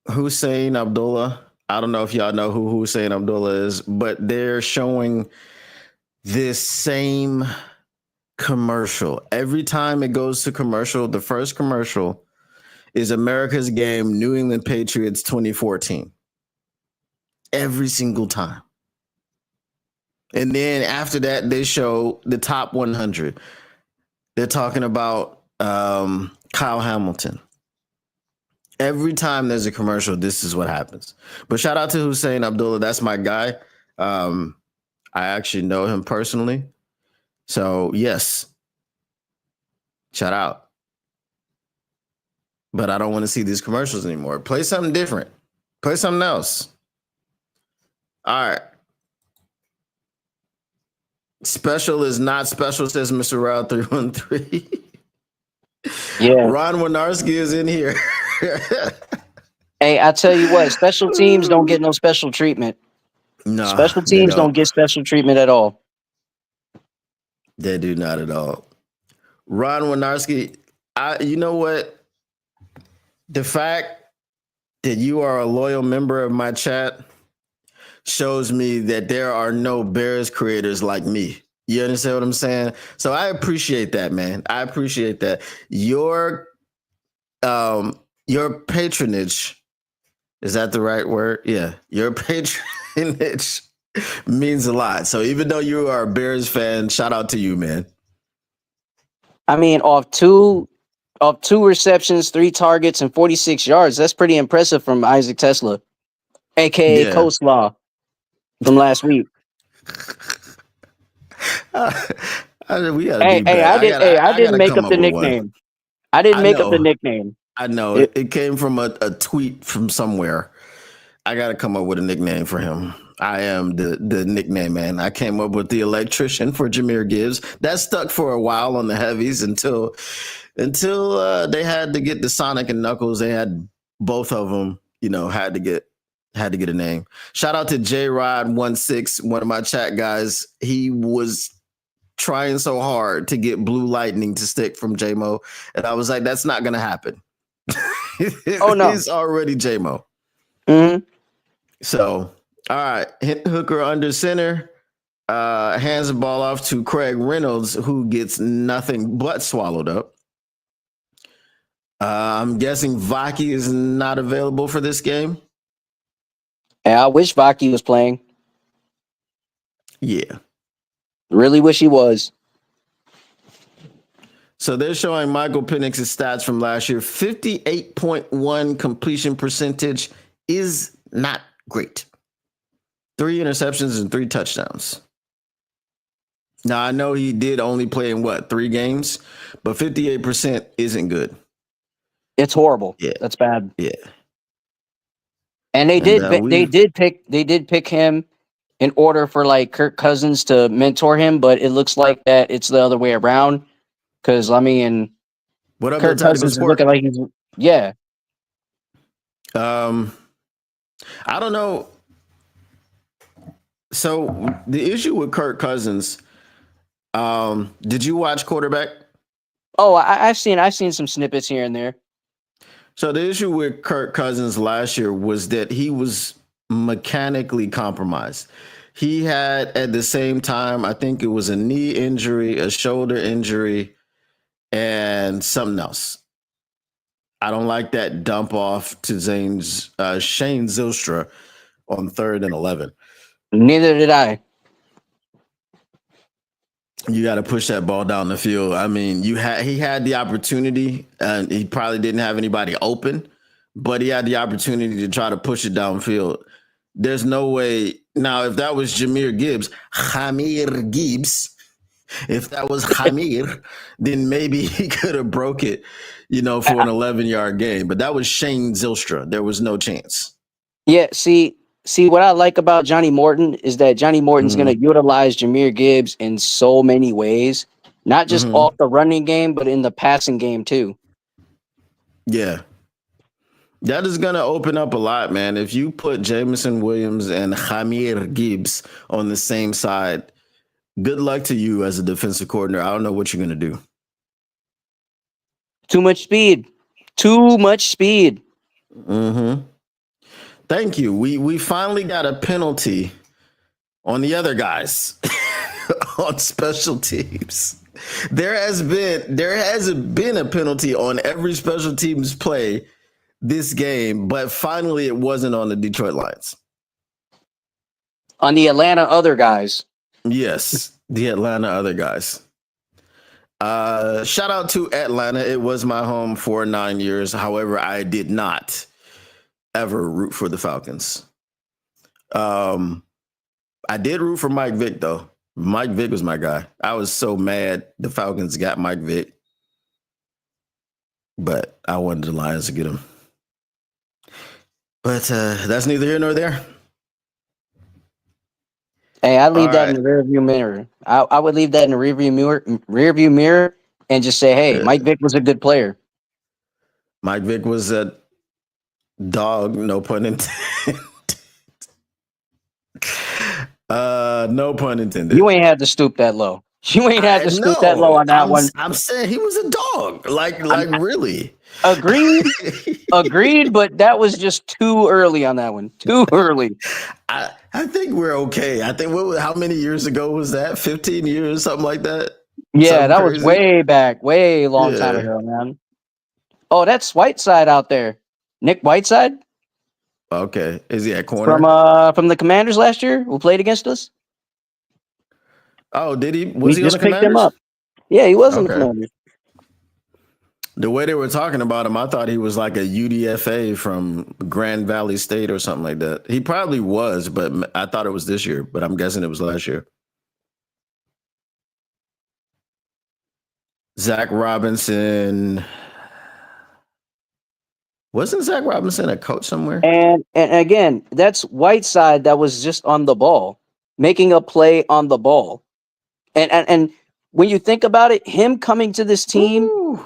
Hussein Abdullah. I don't know if y'all know who Hussein Abdullah is, but they're showing this same commercial. Every time it goes to commercial, the first commercial is America's Game, New England Patriots 2014. Every single time. And then after that, they show the top 100. They're talking about Kyle Hamilton. Every time there's a commercial, this is what happens. But shout out to Hussein Abdullah. That's my guy. I actually know him personally. So, yes. Shout out. But I don't want to see these commercials anymore. Play something different. Play something else. All right. Special is not special, says Mr. Route 313. Yeah. Ron Winarski is in here. Hey, I tell you what, special teams don't get no special treatment. No. Special teams don't get special treatment at all. They do not at all. Ron Winarski, you know what? The fact that you are a loyal member of my chat shows me that there are no Bears creators like me. You understand what I'm saying? So I appreciate that, man. I appreciate that. Your patronage, is that the right word? Yeah. Your patronage means a lot. So even though you are a Bears fan, shout out to you, man. I mean, off two receptions, 3 targets, and 46 yards. That's pretty impressive from Isaac Tesla, aka Coleslaw, from last week. I didn't make up the nickname. I didn't make up the nickname. I know it came from a tweet from somewhere. I got to come up with a nickname for him. I am the nickname man. I came up with the electrician for Jahmyr Gibbs. That stuck for a while on the heavies until they had to get the Sonic and Knuckles. They had both of them, had to get a name. Shout out to JRod16, one of my chat guys. He was trying so hard to get Blue Lightning to stick from JMO, and I was like, that's not gonna happen. Oh no, he's already JMO. Mm-hmm. So, all right, hit hooker under center, hands the ball off to Craig Reynolds, who gets nothing but swallowed up. I'm guessing Vaki is not available for this game. Hey, I wish Vaki was playing. Yeah. Really wish he was. So they're showing Michael Penix's stats from last year. 58.1 completion percentage is not great. 3 interceptions and 3 touchdowns. Now, I know he did only play in 3 games, but 58% isn't good. It's horrible. Yeah. That's bad. Yeah. And they did pick him in order for like Kirk Cousins to mentor him, but it looks like that it's the other way around. Because I mean, What up, Kirk Tactical Cousins is Sport? looking like he's I don't know. So the issue with Kirk Cousins, did you watch quarterback? Oh, I've seen some snippets here and there. So the issue with Kirk Cousins last year was that he was mechanically compromised. He had at the same time, I think it was a knee injury, a shoulder injury, and something else. I don't like that dump off to Shane Zylstra on 3rd and 11. Neither did I. You got to push that ball down the field. I mean, he had the opportunity, and he probably didn't have anybody open, but he had the opportunity to try to push it downfield. There's no way. Now, if that was Jahmyr Gibbs, if that was Hamir, then maybe he could have broke it, for an 11-yard game. But that was Shane Zylstra. There was no chance. Yeah, see what I like about Johnny Morton is that Johnny Morton's going to utilize Jahmyr Gibbs in so many ways, not just off the running game, but in the passing game too. Yeah. That is going to open up a lot, man. If you put Jameson Williams and Hamir Gibbs on the same side, good luck to you as a defensive coordinator. I don't know what you're going to do. Too much speed. Mm-hmm. Thank you. We finally got a penalty on the other guys on special teams. There hasn't been a penalty on every special teams play this game, but finally it wasn't on the Detroit Lions. On the Atlanta other guys. Yes, the Atlanta other guys. Shout out to Atlanta. It was my home for 9 years. However, I did not ever root for the Falcons. I did root for Mike Vick, though. Mike Vick was my guy. I was so mad the Falcons got Mike Vick, but I wanted the Lions to get him. But that's neither here nor there. Hey, I leave that in the rearview mirror. I would leave that in the rearview mirror, and just say, "Hey, Mike Vick was a good player." Mike Vick was a dog, no pun intended. No pun intended. You ain't had to stoop that low. You ain't had to stoop that low on that one. I'm saying he was a dog. Like really. Agreed, but that was just too early on that one. Too early. I think we're okay. I think how many years ago was that? 15 years, something like that? Yeah, that was way back, way long time ago, man. Oh, that's Whiteside out there. Nick Whiteside? Okay. Is he at corner? From the Commanders last year who played against us? Oh, did he? Was he on the Commanders? Picked him up. Yeah, he was on the Commanders. The way they were talking about him, I thought he was like a UDFA from Grand Valley State or something like that. He probably was, but I thought it was this year, but I'm guessing it was last year. Zach Robinson. Wasn't Zach Robinson a coach somewhere? And again, that's Whiteside that was just on the ball, making a play on the ball. And when you think about it, him coming to this team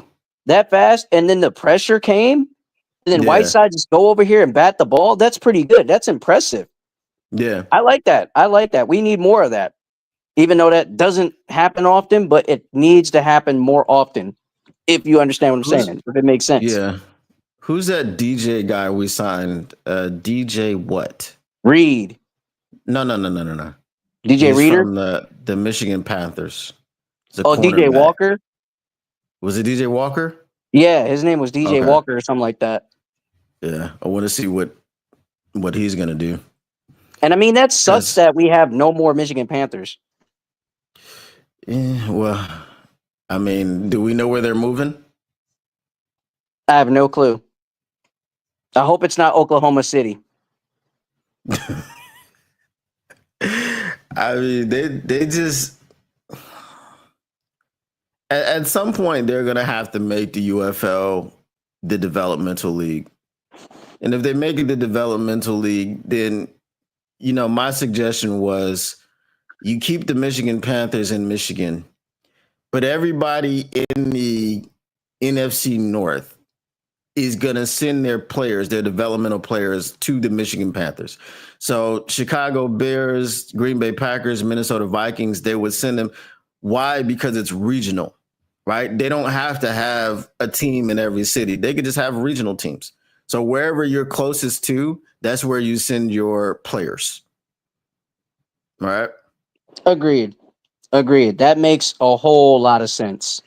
that fast, and then the pressure came, and then Whiteside just go over here and bat the ball, that's pretty good. That's impressive. Yeah. I like that. We need more of that. Even though that doesn't happen often, but it needs to happen more often, if you understand what I'm saying, if it makes sense. Yeah. Who's that DJ guy we signed? DJ what? Reed. No. DJ He's Reader? from the Michigan Panthers. DJ Walker? Was it DJ Walker? Yeah, his name was DJ Walker or something like that. Yeah, I want to see what he's going to do. And I mean, that sucks that we have no more Michigan Panthers. Yeah, well, I mean, do we know where they're moving? I have no clue. I hope it's not Oklahoma City. I mean, they just at some point they're gonna have to make the UFL the developmental league. And if they make it the developmental league, then my suggestion was you keep the Michigan Panthers in Michigan, but everybody in the NFC North is going to send their players, their developmental players, to the Michigan Panthers. So Chicago Bears, Green Bay Packers, Minnesota Vikings, they would send them. Why? Because it's regional, right? They don't have to have a team in every city. They could just have regional teams. So wherever you're closest to, that's where you send your players. All right? Agreed. That makes a whole lot of sense.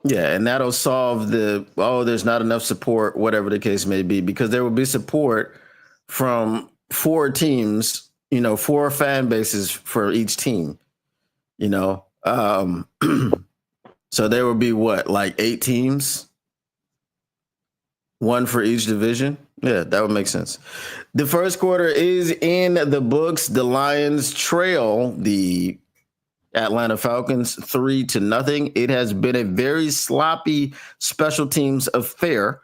Yeah, and that'll solve there's not enough support, whatever the case may be, because there will be support from 4 teams, 4 fan bases for each team, so there will be like 8 teams, 1 for each division. Yeah, that would make sense. The first quarter is in the books. The Lions trail the Atlanta Falcons 3-0. It has been a very sloppy special teams affair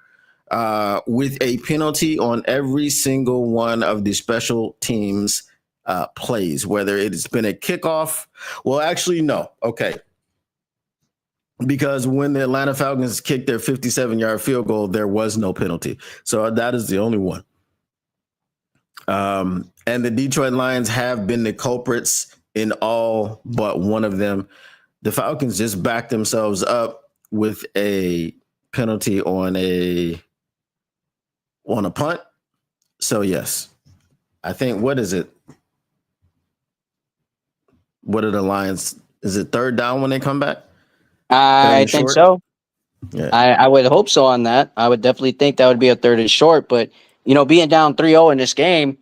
with a penalty on every single one of the special teams plays, whether it's been a kickoff. Well, actually, no. Okay. Because when the Atlanta Falcons kicked their 57-yard field goal, there was no penalty. So that is the only one. And the Detroit Lions have been the culprits in all but one of them. The Falcons just backed themselves up with a penalty on a punt. So yes, I think, what is it? What are the Lions? Is it 3rd down when they come back? I think so. Yeah. I would hope so on that. I would definitely think that would be a 3rd and short, but being down 3-0 in this game,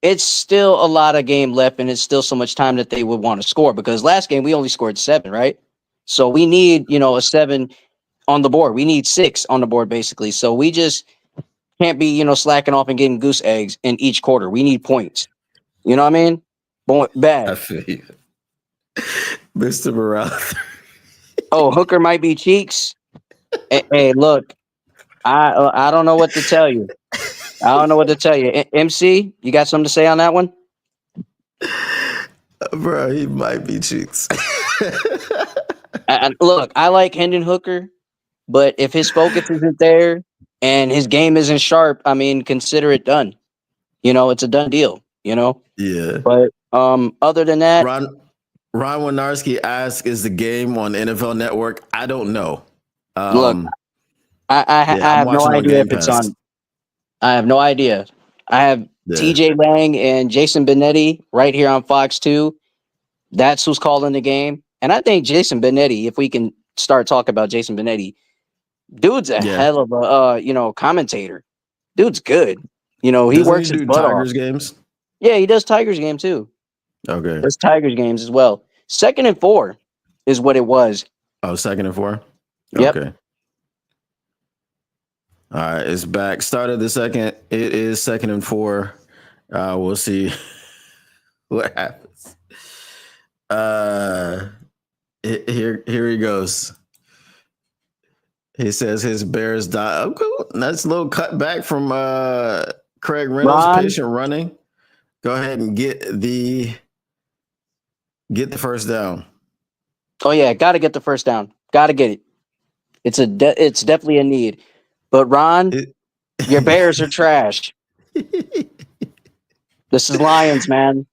it's still a lot of game left, and it's still so much time that they would want to score, because last game we only scored 7, right? So we need, a 7 on the board. We need 6 on the board, basically. So we just can't be, slacking off and getting goose eggs in each quarter. We need points. You know what I mean? Bad. I feel you. Mr. Morales. Oh, Hooker might be cheeks. Hey, look, I don't know what to tell you. MC, you got something to say on that one? Bro, he might be cheeks. Look, I like Hendon Hooker, but if his focus isn't there and his game isn't sharp, I mean, consider it done. It's a done deal, Yeah. But other than that, Ron Winarski asked, is the game on NFL Network? I don't know. Look, I have no idea if it's on. I have no idea. I have TJ Lang and Jason Benetti right here on Fox 2. That's who's calling the game. And I think Jason Benetti, if we can start talking about Jason Benetti, dude's a hell of a commentator. Dude's good. He works his butt Tigers off. games? Yeah, he does Tigers game too. Okay. Does Tigers games as well. 2nd and 4 is what it was. Oh, 2nd and 4? Yep. Okay. All right, it's back. Start of the second. It is 2nd and 4. We'll see what happens. Here he goes. He says his Bears die. Oh, cool. Nice little cut back from Craig Reynolds, patient running. Go ahead and get the first down. Oh yeah, got to get the first down. Got to get it. It's definitely a need. But Ron, your Bears are trash. This is Lions, man.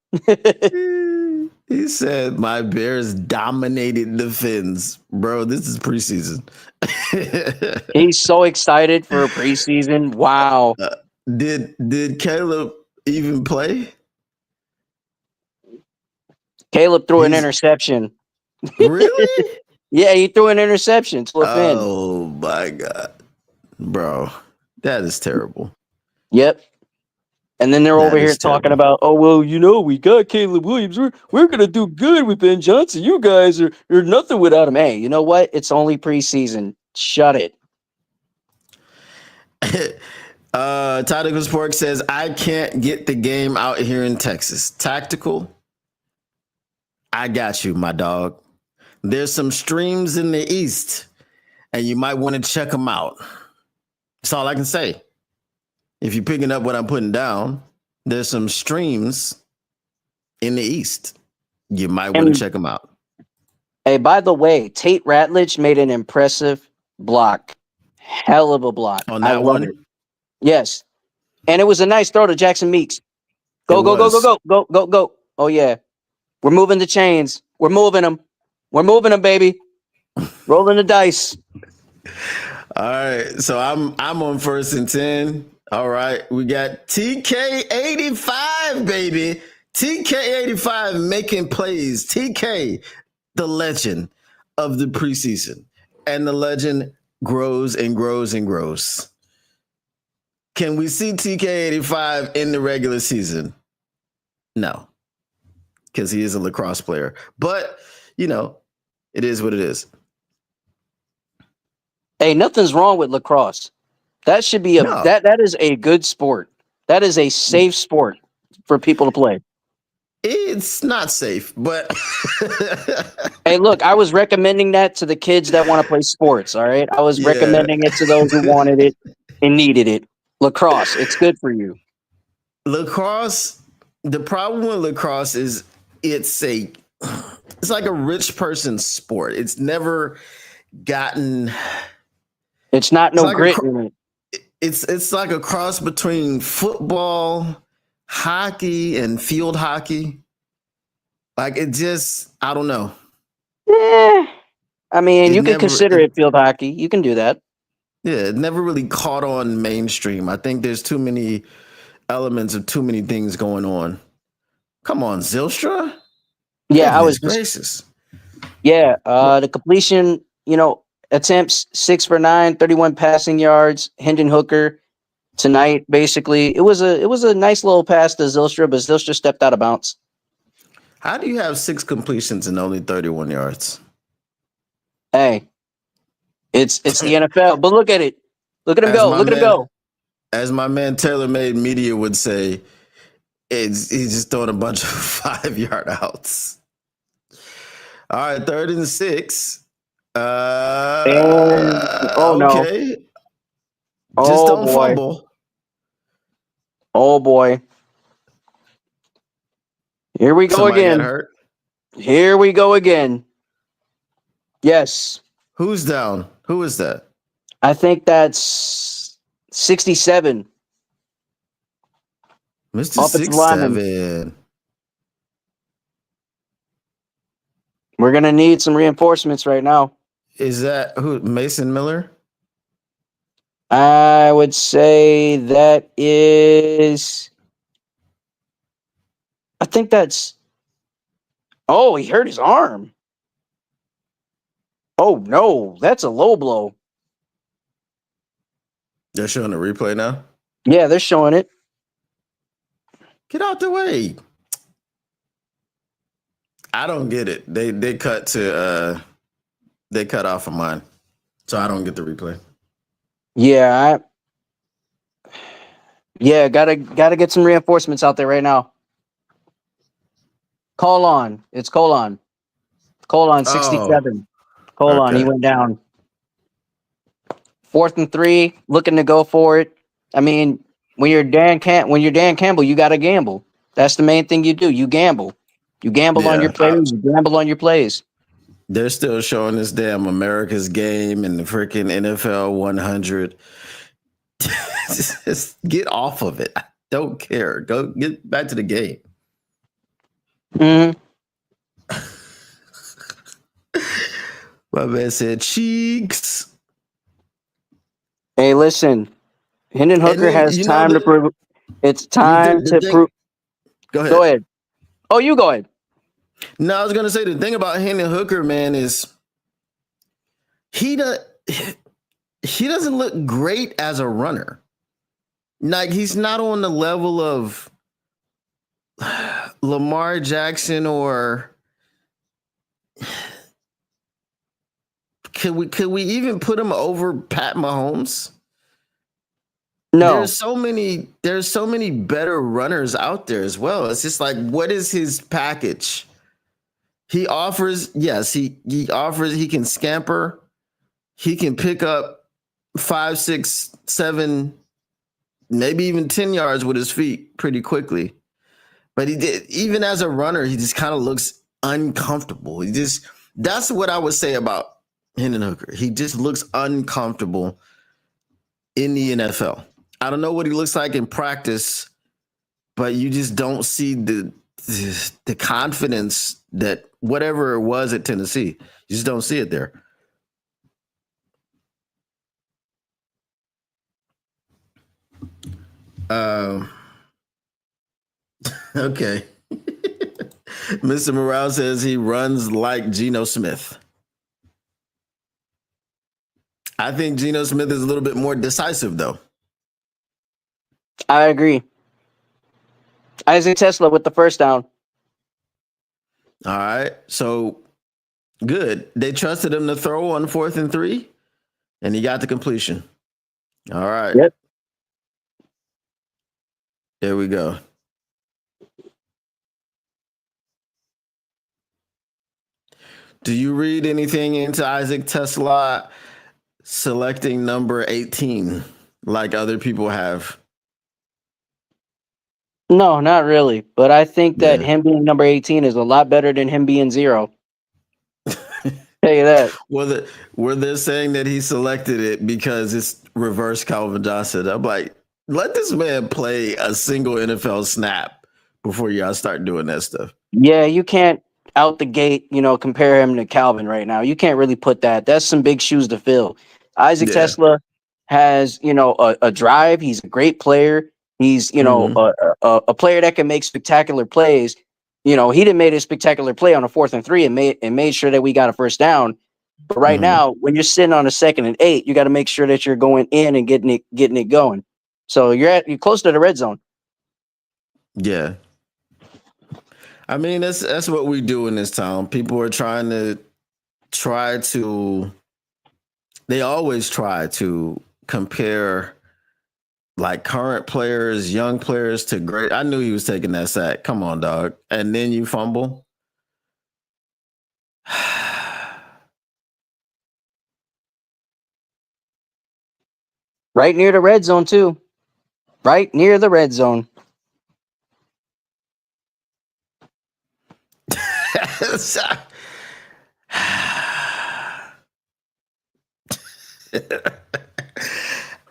He said, my Bears dominated the Finns. Bro, this is preseason. He's so excited for a preseason. Wow. Did Caleb even play? Caleb threw an interception. Really? Yeah, he threw an interception to a Finn. Oh, my God. Bro, that is terrible. Yep. And then they're That over here is talking terrible. about, oh, well, we got Caleb Williams. We're going to do good with Ben Johnson. You guys are nothing without him. Hey, you know what? It's only preseason. Shut it. Tactical Spork says, I can't get the game out here in Texas. Tactical, I got you, my dog. There's some streams in the East, and you might want to check them out. That's all I can say. If you're picking up what I'm putting down, there's some streams in the East. You might want to check them out. Hey, by the way, Tate Ratledge made an impressive block. Hell of a block. On I that love one? it. Yes. And it was a nice throw to Jackson Meeks. Go, It go, go, go, was. go, go, go, go. Oh, yeah. We're moving the chains. We're moving them. We're moving them, baby. Rolling the dice. All right. So I'm on 1st and 10. All right. We got TK85, baby. TK85 making plays. TK, the legend of the preseason. And the legend grows and grows and grows. Can we see TK85 in the regular season? No, because he is a lacrosse player. But, it is what it is. Hey, nothing's wrong with lacrosse. That should be that is a good sport. That is a safe sport for people to play. It's not safe, but hey, look, I was recommending that to the kids that want to play sports. All right. I was recommending it to those who wanted it and needed it. Lacrosse, it's good for you. Lacrosse, the problem with lacrosse is it's like a rich person's sport. It's never gotten. It's not no grit in it. It's like a cross between football, hockey, and field hockey. Like it just, I don't know. I mean, you can consider it field hockey. You can do that. Yeah, it never really caught on mainstream. I think there's too many elements of too many things going on. Come on, Zylstra. Yeah, I was gracious. Yeah, the completion, attempts 6 for 9, 31 passing yards. Hendon Hooker tonight, basically, it was a nice little pass to Zylstra, but Zylstra stepped out of bounds. How do you have 6 completions and only 31 yards? Hey, it's the NFL, but look at it. Look at him go. Look at him go. As my man Taylor Made Media would say, he's just throwing a bunch of 5-yard outs. All right, 3rd and 6. No. Okay. Just don't fumble. Oh boy. Here we go Somebody again. got hurt. Here we go again. Yes. Who's down? Who is that? I think that's 67. Mr. 67. We're going to need some reinforcements right now. Is that who? Mason Miller? I would say that is. I think that's. Oh, he hurt his arm. Oh, no. That's a low blow. They're showing the replay now? Yeah, they're showing it. Get out the way. I don't get it. They cut off of mine. So I don't get the replay. Yeah, gotta get some reinforcements out there right now. It's Colon 67. Okay. He went down. 4th and 3, looking to go for it. I mean, when you're Dan Campbell, you gotta gamble. That's the main thing you do. You gamble. You gamble on your players. You gamble on your plays. They're still showing this damn America's Game and the freaking NFL 100. Just get off of it. I don't care. Go get back to the game. Mm-hmm. My man said cheeks. Hey, listen. Hendon Hooker has time to prove. It's time to prove. Go ahead. Go ahead. Oh, you go ahead. No, I was gonna say the thing about Hendon Hooker, man, is he doesn't look great as a runner. Like he's not on the level of Lamar Jackson or could we even put him over Pat Mahomes? No. There's so many better runners out there as well. It's just like, what is his package? He offers, yes, he offers, he can scamper, he can pick up 5, 6, 7, maybe even 10 yards with his feet pretty quickly. But even as a runner, he just kind of looks uncomfortable. That's what I would say about Hendon Hooker. He just looks uncomfortable in the NFL. I don't know what he looks like in practice, but you just don't see the confidence that whatever it was at Tennessee, you just don't see it there. Okay. Mr. Morale says he runs like Geno Smith. I think Geno Smith is a little bit more decisive, though. I agree. Isaac Tesla with the first down. All right. So good. They trusted him to throw on 4th and 3, and he got the completion. All right. Yep. There we go. Do you read anything into Isaac Tesla selecting number 18 like other people have? No, not really. But I think that him being number 18 is a lot better than him being 0. Tell you that. Were they saying that he selected it because it's reverse Calvin Johnson? I'm like, let this man play a single NFL snap before y'all start doing that stuff. Yeah, you can't out the gate, compare him to Calvin right now. You can't really put that. That's some big shoes to fill. Isaac Tesla has, a drive. He's a great player. He's, a player that can make spectacular plays. He didn't make a spectacular play on a 4th and 3 and made sure that we got a first down. But right now, when you're sitting on a 2nd and 8, you got to make sure that you're going in and getting it going. So you're close to the red zone. Yeah. I mean, that's what we do in this town. People are they always try to compare like current players, young players to great. I knew he was taking that sack. Come on, dog. And then you fumble. Right near the red zone, too. Right near the red zone.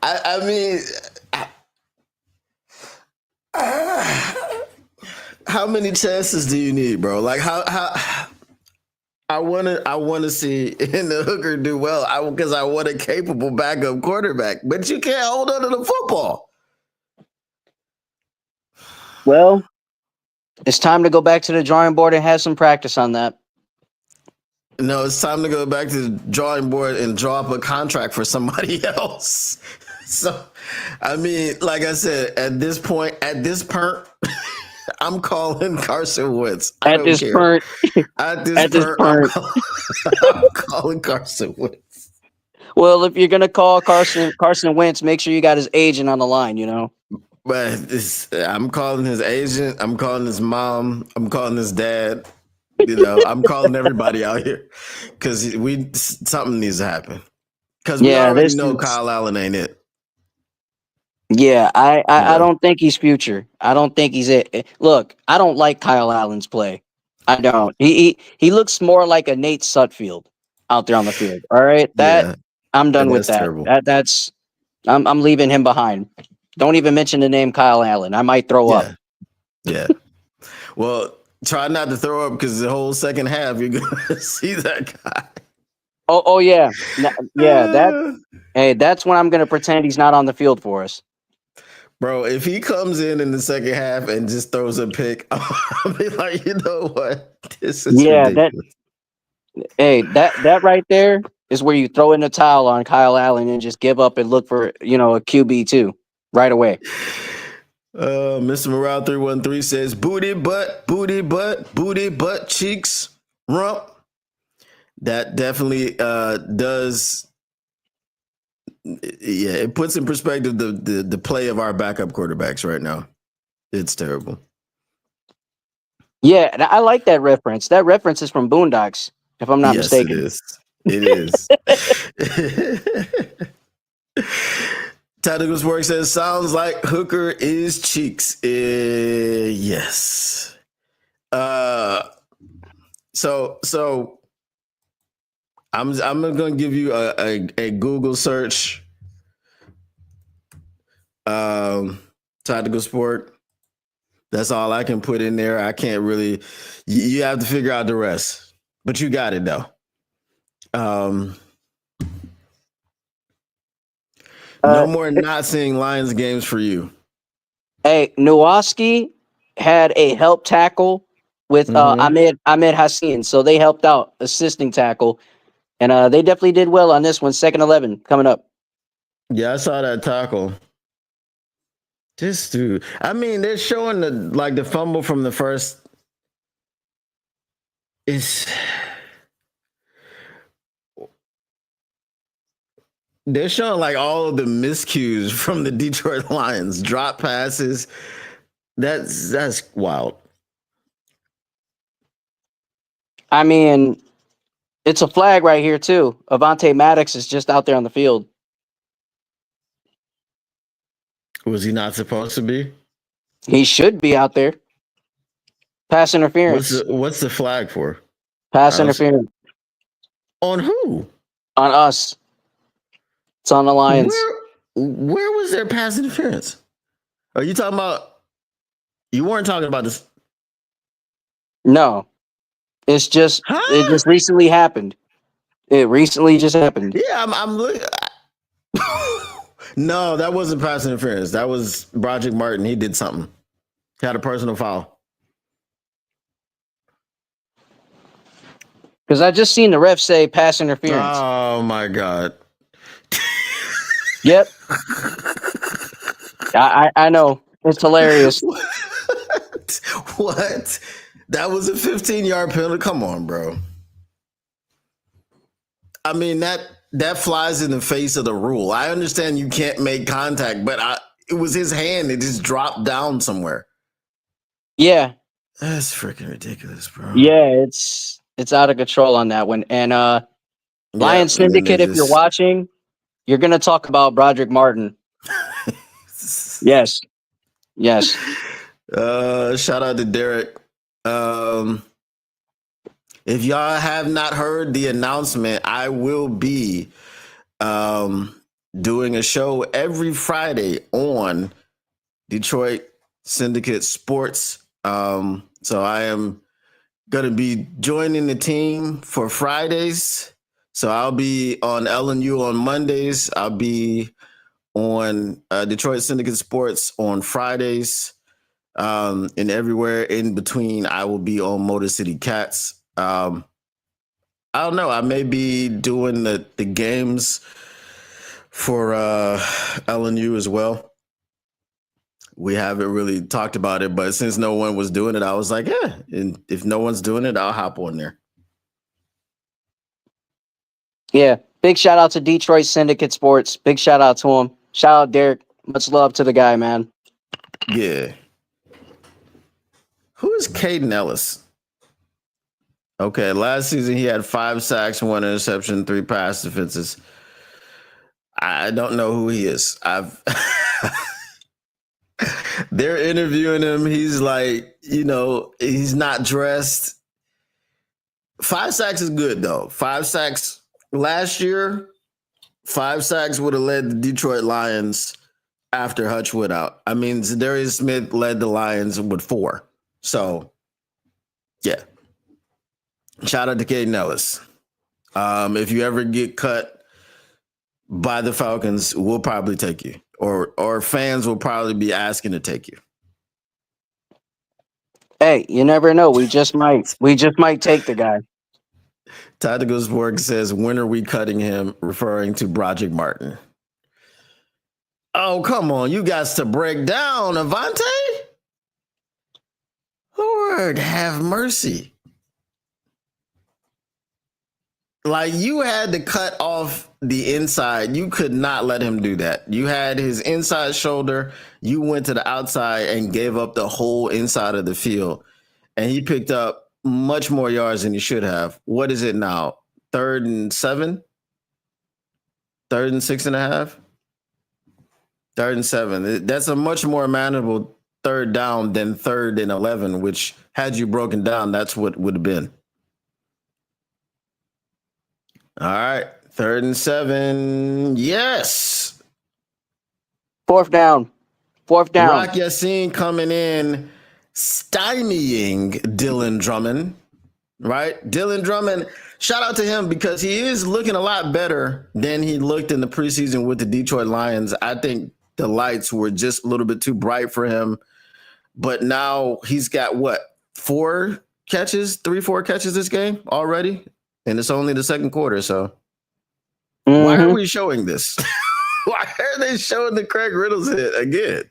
I mean, how many chances do you need, bro? Like how I want to see the Hooker do well because I want a capable backup quarterback, but you can't hold on to the football. Well, it's time to go back to the drawing board and have some practice on that. No, it's time to go back to the drawing board and draw up a contract for somebody else. So, I mean, like I said, at this point, I'm calling Carson Wentz. At this point, I'm calling Carson Wentz. Well, if you're gonna call Carson Wentz, make sure you got his agent on the line. But I'm calling his agent. I'm calling his mom. I'm calling his dad. I'm calling everybody out here because something needs to happen. Because we already know Kyle Allen ain't it. Yeah, I don't think he's future. I don't think he's it. Look, I don't like Kyle Allen's play. I don't. He looks more like a Nate Sutfield out there on the field. All right, I'm done with that. Terrible. I'm leaving him behind. Don't even mention the name Kyle Allen. I might throw up. Yeah. Well, try not to throw up because the whole second half you're gonna see that guy. Oh yeah, yeah. That's when I'm gonna pretend he's not on the field for us. Bro, if he comes in the second half and just throws a pick, I'll be like, you know what? This is ridiculous. That right there is where you throw in the towel on Kyle Allen and just give up and look for a QB too. right away. Mr. Morale 313 says booty butt, cheeks, rump. That definitely does. Yeah, it puts in perspective the play of our backup quarterbacks right now. It's terrible. Yeah, and I like that reference. That reference is from Boondocks, if I'm not mistaken. It is. Tactical Work says sounds like Hooker is cheeks. Yes. So I'm gonna give you a Google search. Tactical Sport. That's all I can put in there. I can't really. You have to figure out the rest, but you got it though. No more not seeing Lions games for you. Hey, Nowoski had a help tackle with Ahmed Hassan, so they helped out assisting tackle, and they definitely did well on this one. Second 11 coming up. Yeah, I saw that tackle. This dude. I mean, they're showing the fumble from the first. They're showing like all of the miscues from the Detroit Lions, drop passes. That's wild. I mean, it's a flag right here too. Avonte Maddox is just out there on the field. Was he not supposed to be? He should be out there. Pass interference. What's the flag for? Pass interference. On who? On us. It's on the Lions. Where was their pass interference? Are you talking about? You weren't talking about this. No, it's just it just recently happened. It recently just happened. Yeah, I'm looking. No, that wasn't pass interference. That was Broderick Martin. He did something. He had a personal foul. Because I just seen the ref say pass interference. Oh my god. Yep. I know. It's hilarious. What? That was a 15-yard penalty. Come on, bro. I mean, that flies in the face of the rule. I understand you can't make contact, but it was his hand. It just dropped down somewhere. Yeah. That's freaking ridiculous, bro. Yeah, it's out of control on that one. And Lions Syndicate, if you're watching, you're going to talk about Broderick Martin. Yes. Yes. Shout out to Derek. If y'all have not heard the announcement, I will be doing a show every Friday on Detroit Syndicate Sports. So I am going to be joining the team for Fridays. So I'll be on LNU on Mondays. I'll be on Detroit Syndicate Sports on Fridays. And everywhere in between, I will be on Motor City Cats. I don't know. I may be doing the games for LNU as well. We haven't really talked about it, but since no one was doing it, I was like, yeah, and if no one's doing it, I'll hop on there. Yeah. Big shout out to Detroit Syndicate Sports. Big shout out to him. Shout out Derek. Much love to the guy, man. Yeah. Who is Caden Ellis? Okay, last season he had 5 sacks, 1 interception, 3 pass defenses. I don't know who he is. They're interviewing him. He's like, he's not dressed. 5 sacks is good though. 5 sacks last year. 5 sacks would have led the Detroit Lions after Hutch went out. I mean, Zadarius Smith led the Lions with 4. So, yeah. Shout out to Caden Ellis. If you ever get cut by the Falcons, we'll probably take you. Or fans will probably be asking to take you. Hey, you never know. We just might take the guy. Tactical's work says, when are we cutting him? Referring to Broderick Martin. Oh, come on. You got to break down, Avante. Lord have mercy. Like, you had to cut off the inside. You could not let him do that. You had his inside shoulder. You went to the outside and gave up the whole inside of the field. And he picked up much more yards than he should have. What is it now? 3rd and 7? 3rd and 6.5? 3rd and 7. That's a much more manageable third down than 3rd and 11, which, had you broken down, that's what would have been. All right. 3rd and 7. Yes. 4th down. Rock Yassin coming in, stymieing Dylan Drummond. Right? Dylan Drummond, shout out to him because he is looking a lot better than he looked in the preseason with the Detroit Lions. I think the lights were just a little bit too bright for him. But now he's got what? 4 catches this game already? And it's only the second quarter, so why are we showing this? Why are they showing the Craig Riddles hit again?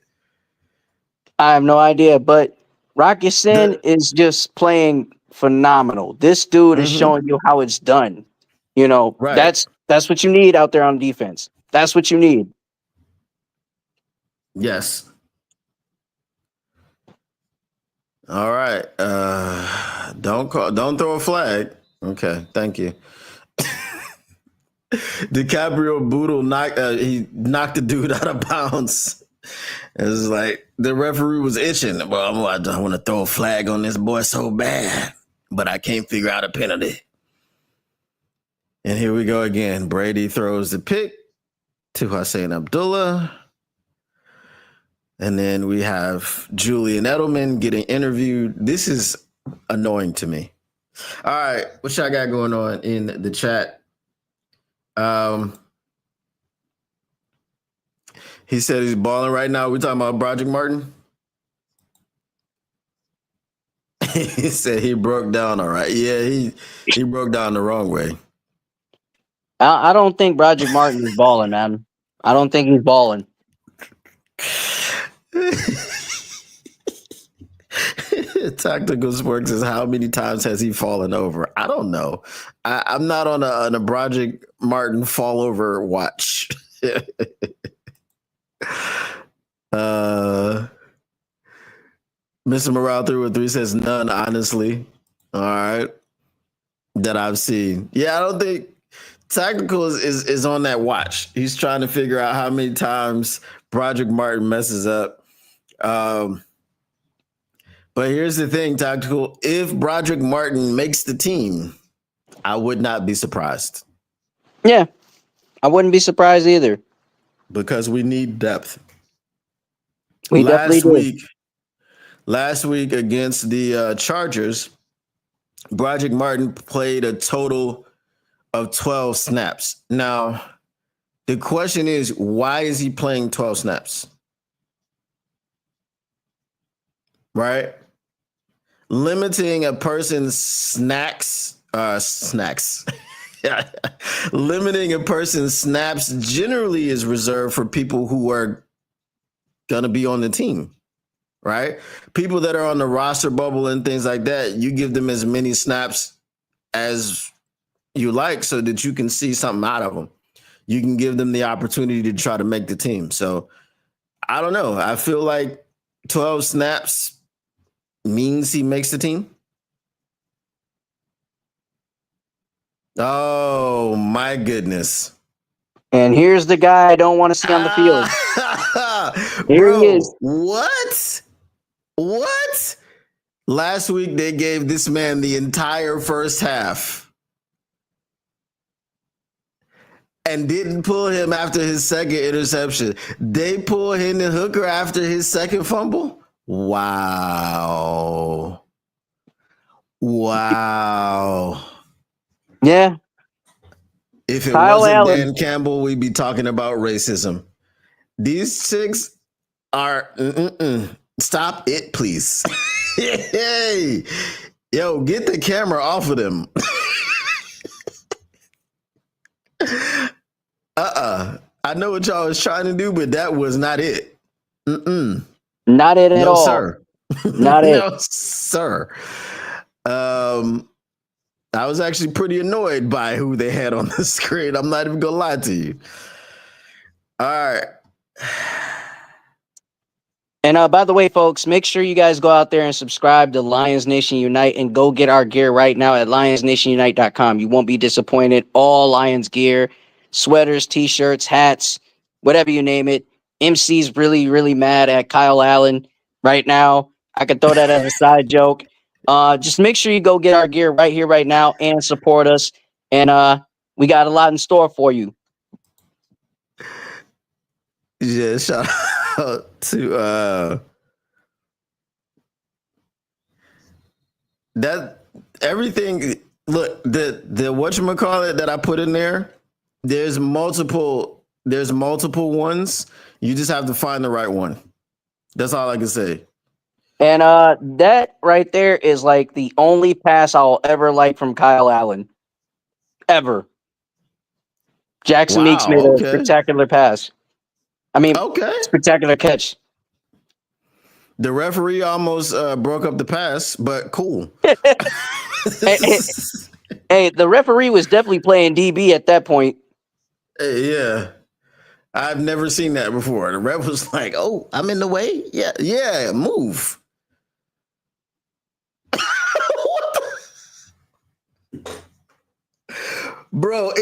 I have no idea, but Rock Ya-Sin is just playing phenomenal. This dude is showing you how it's done. You know, that's what you need out there on defense. That's what you need. Yes. All right. Don't throw a flag. Okay, thank you. DiCaprio Boodle knocked the dude out of bounds. It was like the referee was itching. Well, I want to throw a flag on this boy so bad, but I can't figure out a penalty. And here we go again. Brady throws the pick to Hussein Abdullah. And then we have Julian Edelman getting interviewed. This is annoying to me. All right, what y'all got going on in the chat? He said he's balling right now. We're talking about Broderick Martin. He said he broke down all right. Yeah, he broke down the wrong way. I don't think Broderick Martin is balling, man. I don't think he's balling. Tactical Sports says, how many times has he fallen over? I don't know. I'm not on a Broderick Martin fall over watch. Mr. Morale 313 says none, honestly. All right. That I've seen. Yeah, I don't think Tactical is on that watch. He's trying to figure out how many times Broderick Martin messes up. But here's the thing, Tactical. If Broderick Martin makes the team, I would not be surprised. Yeah, I wouldn't be surprised either. Because we need depth. We definitely do. Last week against the Chargers, Broderick Martin played a total of 12 snaps. Now, the question is, why is he playing 12 snaps? Right? Limiting a person's snacks. Limiting a person's snaps generally is reserved for people who are going to be on the team, right? People that are on the roster bubble and things like that, you give them as many snaps as you like so that you can see something out of them. You can give them the opportunity to try to make the team. So I don't know. I feel like 12 snaps means he makes the team. Oh, my goodness. And here's the guy I don't want to see on the field. Here he is. What? Last week, they gave this man the entire first half and didn't pull him after his second interception. They pull Hendon Hooker after his second fumble? Wow. Yeah. If it wasn't Dan Campbell, we'd be talking about racism. These chicks are stop it, please. Hey, yo, get the camera off of them. I I know what y'all was trying to do, but that was not it. Mm-mm. Not it at No, all. sir. Not it. No, sir. I was actually pretty annoyed by who they had on the screen. I'm not even gonna lie to you. All right. And by the way, folks, make sure you guys go out there and subscribe to Lions Nation Unite and go get our gear right now at lionsnationunite.com. You won't be disappointed. All Lions gear, sweaters, t-shirts, hats, whatever you name it. MC's really, really mad at Kyle Allen right now. I could throw that as a side joke. Just make sure you go get our gear right here, right now, and support us. And we got a lot in store for you. Yeah, shout out to that everything. Look, the whatchamacallit that I put in there, there's multiple ones. You just have to find the right one. That's all I can say. And that right there is like the only pass I'll ever like from Kyle Allen. Ever. Jackson Meeks made a spectacular pass. I mean, spectacular catch. The referee almost broke up the pass, but cool. Hey, the referee was definitely playing DB at that point. Yeah. I've never seen that before. The ref was like, "Oh, I'm in the way. Yeah, move." Bro,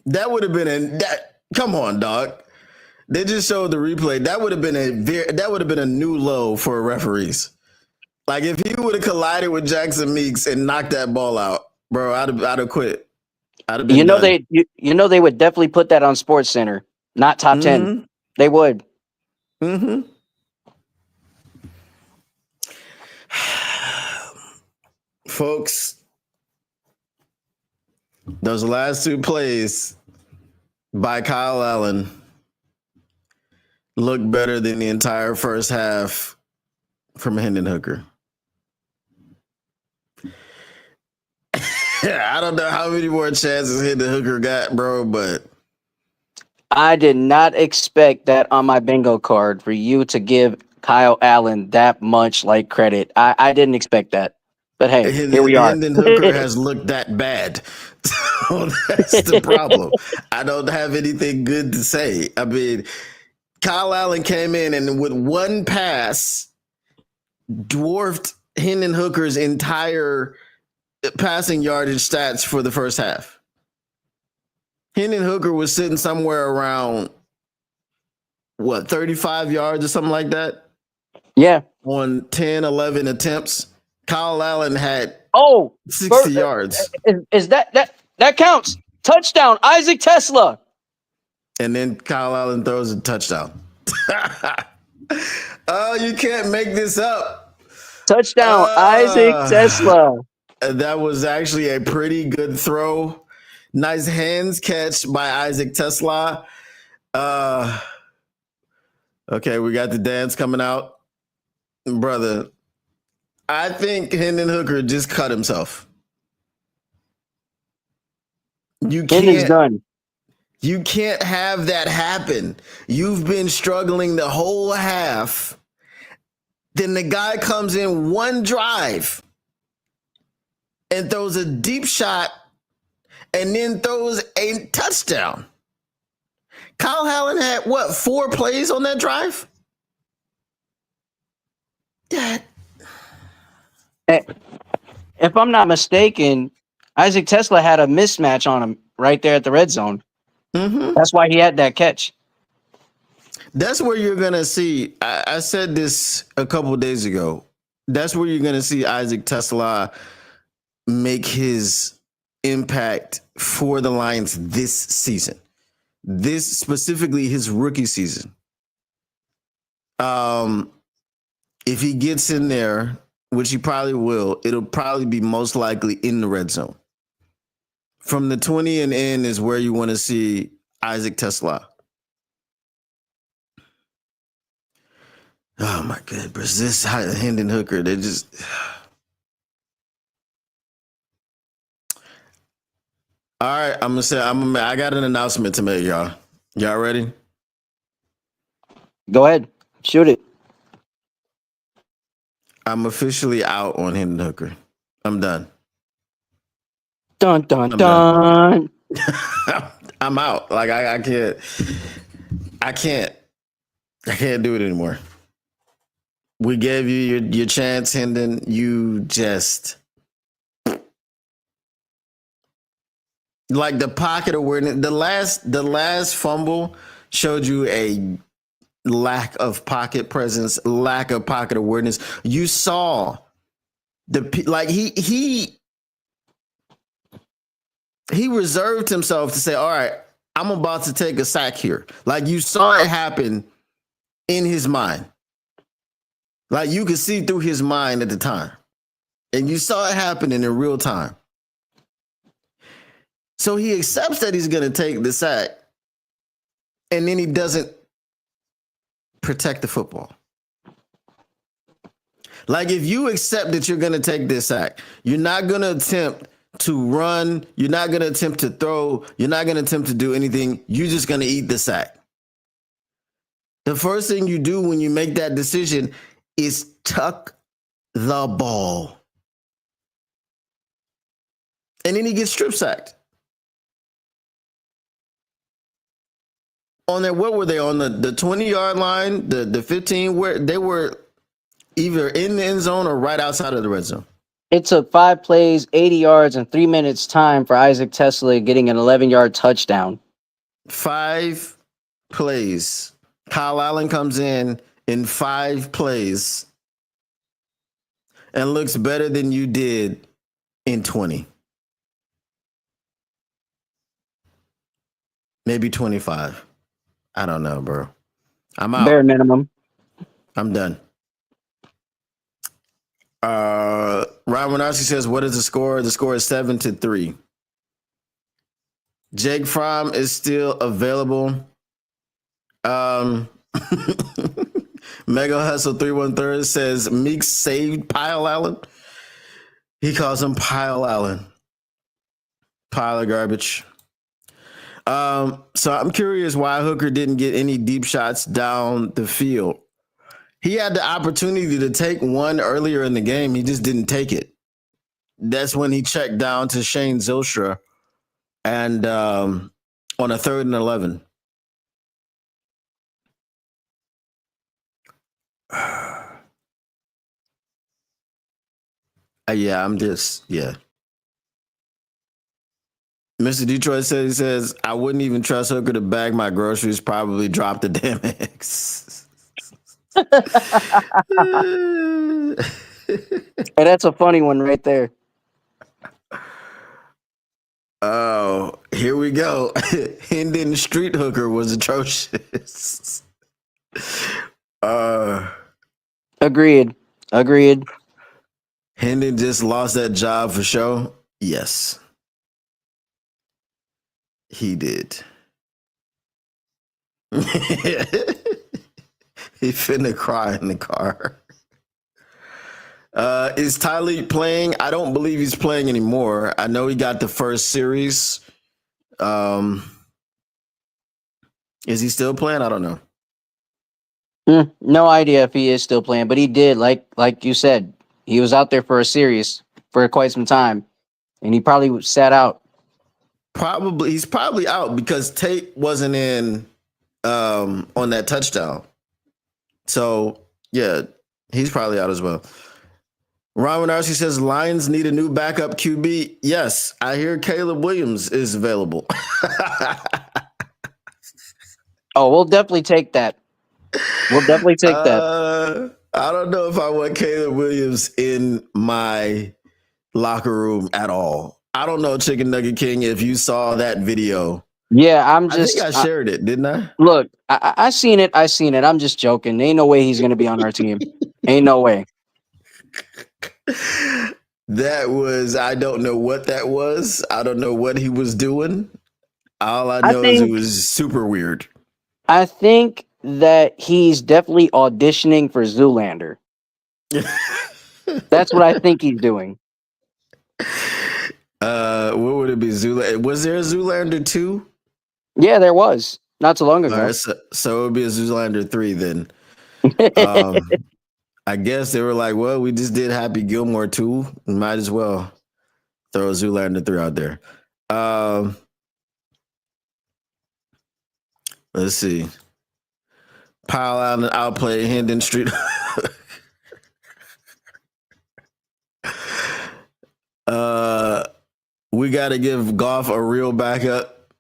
that would have been come on, dog. They just showed the replay. That would have been a new low for referees. Like if he would have collided with Jackson Meeks and knocked that ball out, bro, I'd have quit. I'd have been done. They would definitely put that on Sports Center, not top 10. They would. Mm-hmm. Folks, those last two plays by Kyle Allen look better than the entire first half from Hendon Hooker. I don't know how many more chances Hendon Hooker got, bro, but I did not expect that on my bingo card for you to give Kyle Allen that much like credit. I didn't expect that. But hey, here we are. Hendon Hooker has looked that bad. So that's the problem. I don't have anything good to say. I mean, Kyle Allen came in and with one pass dwarfed Hendon Hooker's entire passing yardage stats for the first half. Hendon Hooker was sitting somewhere around 35 yards or something like that? Yeah. On 10, 11 attempts. Kyle Allen had 60 yards. Is that counts? Touchdown, Isaac Tesla. And then Kyle Allen throws a touchdown. Oh, you can't make this up. Touchdown, Isaac Tesla. That was actually a pretty good throw. Nice hands catch by Isaac Tesla. Okay, we got the dance coming out. Brother, I think Hendon Hooker just cut himself. Hendon's done. You can't have that happen. You've been struggling the whole half. Then the guy comes in one drive and throws a deep shot and then throws a touchdown. Kyle Allen had 4 plays on that drive? If I'm not mistaken, Isaac Tesla had a mismatch on him right there at the red zone. Mm-hmm. That's why he had that catch. That's where you're going to see, I said this a couple of days ago, that's where you're going to see Isaac Tesla make his impact for the Lions this season. This specifically his rookie season. If he gets in there, which he probably will, it'll probably be most likely in the red zone. From the 20 and in is where you want to see Isaac Tesla. Oh my goodness, this Hendon Hooker, they just. All right, I'm gonna say I got an announcement to make, y'all. Y'all ready? Go ahead, shoot it. I'm officially out on Hendon Hooker. I'm done. Dun dun I'm done. dun. I'm out. Like I can't. I can't. I can't do it anymore. We gave you your chance, Hendon. You just like the pocket awareness. The last fumble showed you a lack of pocket presence, lack of pocket awareness. You saw like he reserved himself to say, "All right, I'm about to take a sack here." Like you saw it happen in his mind. Like you could see through his mind at the time. And you saw it happening in real time. So he accepts that he's going to take the sack, and then he doesn't protect the football. Like if you accept that you're going to take this sack, you're not going to attempt to run, you're not going to attempt to throw, you're not going to attempt to do anything. You're just going to eat the sack. The first thing you do when you make that decision is tuck the ball. And then he gets strip sacked. On there, what were they on the 20-yard line, the 15, where they were either in the end zone or right outside of the red zone? It took 5 plays, 80 yards, and 3 minutes time for Isaac Tesla getting an 11-yard touchdown. 5 plays. Kyle Allen comes in 5 plays and looks better than you did in 20. Maybe 25. I don't know, bro. I'm out. Bare minimum. I'm done. Ryan Winarski says, what is the score? The score is 7-3. Jake Fromm is still available. Mega Hustle 313 says Meeks saved Pile Allen. He calls him Pile Allen. Pile of garbage. So I'm curious why Hooker didn't get any deep shots down the field. He had the opportunity to take one earlier in the game. He just didn't take it. That's when he checked down to Shane Zylstra and on a 3rd and 11. Yeah, I'm just, yeah. Mr. Detroit says, I wouldn't even trust Hooker to bag my groceries, probably drop the damn eggs. Hey, that's a funny one right there. Oh, here we go. Hendon Street Hooker was atrocious. Agreed. Hendon just lost that job for show. Yes. He did. He finna cry in the car. Is Tyleek playing? I don't believe he's playing anymore. I know he got the first series. Is he still playing? I don't know. No idea if he is still playing, but he did, like you said, he was out there for a series for quite some time, and he probably sat out. He's probably out because Tate wasn't in on that touchdown. So yeah, he's probably out as well. Ron Winarski says Lions need a new backup QB. Yes, I hear Caleb Williams is available. Oh, we'll definitely take that. I don't know if I want Caleb Williams in my locker room at all. I don't know, Chicken Nugget King, if you saw that video. Yeah, I think I shared it, didn't I? Look, I seen it. I'm just joking. Ain't no way he's going to be on our team. Ain't no way. That was, I don't know what that was. I don't know what he was doing. All I know is it was super weird. I think that he's definitely auditioning for Zoolander. That's what I think he's doing. What would it be? Zoolander? Was there a Zoolander 2? Yeah, there was not too long All ago. right, so it would be a Zoolander 3 then. I guess they were like, well, we just did Happy Gilmore 2. We might as well throw a Zoolander 3 out there. Let's see. Pile Island outplayed Hendon Street. We got to give Goff a real backup.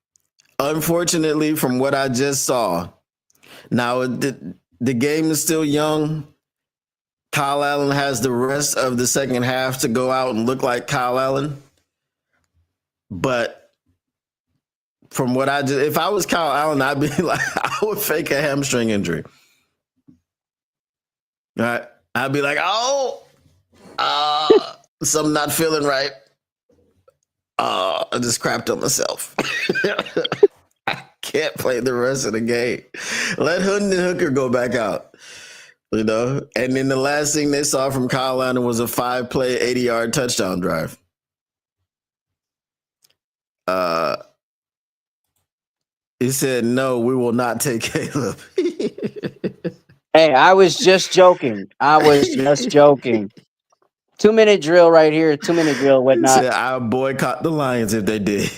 Unfortunately, from what I just saw, now the game is still young. Kyle Allen has the rest of the second half to go out and look like Kyle Allen. But from what if I was Kyle Allen, I'd be like, I would fake a hamstring injury. All right. I'd be like, something not feeling right. I just crapped on myself. I can't play the rest of the game. Let Hendon Hooker go back out. You know, and then the last thing they saw from Kyle Allen was a 5-play, 80-yard touchdown drive. He said, "No, we will not take Caleb." Hey, I was just joking. 2-minute drill right here. 2-minute drill, whatnot. He said, "I'll boycott the Lions if they did."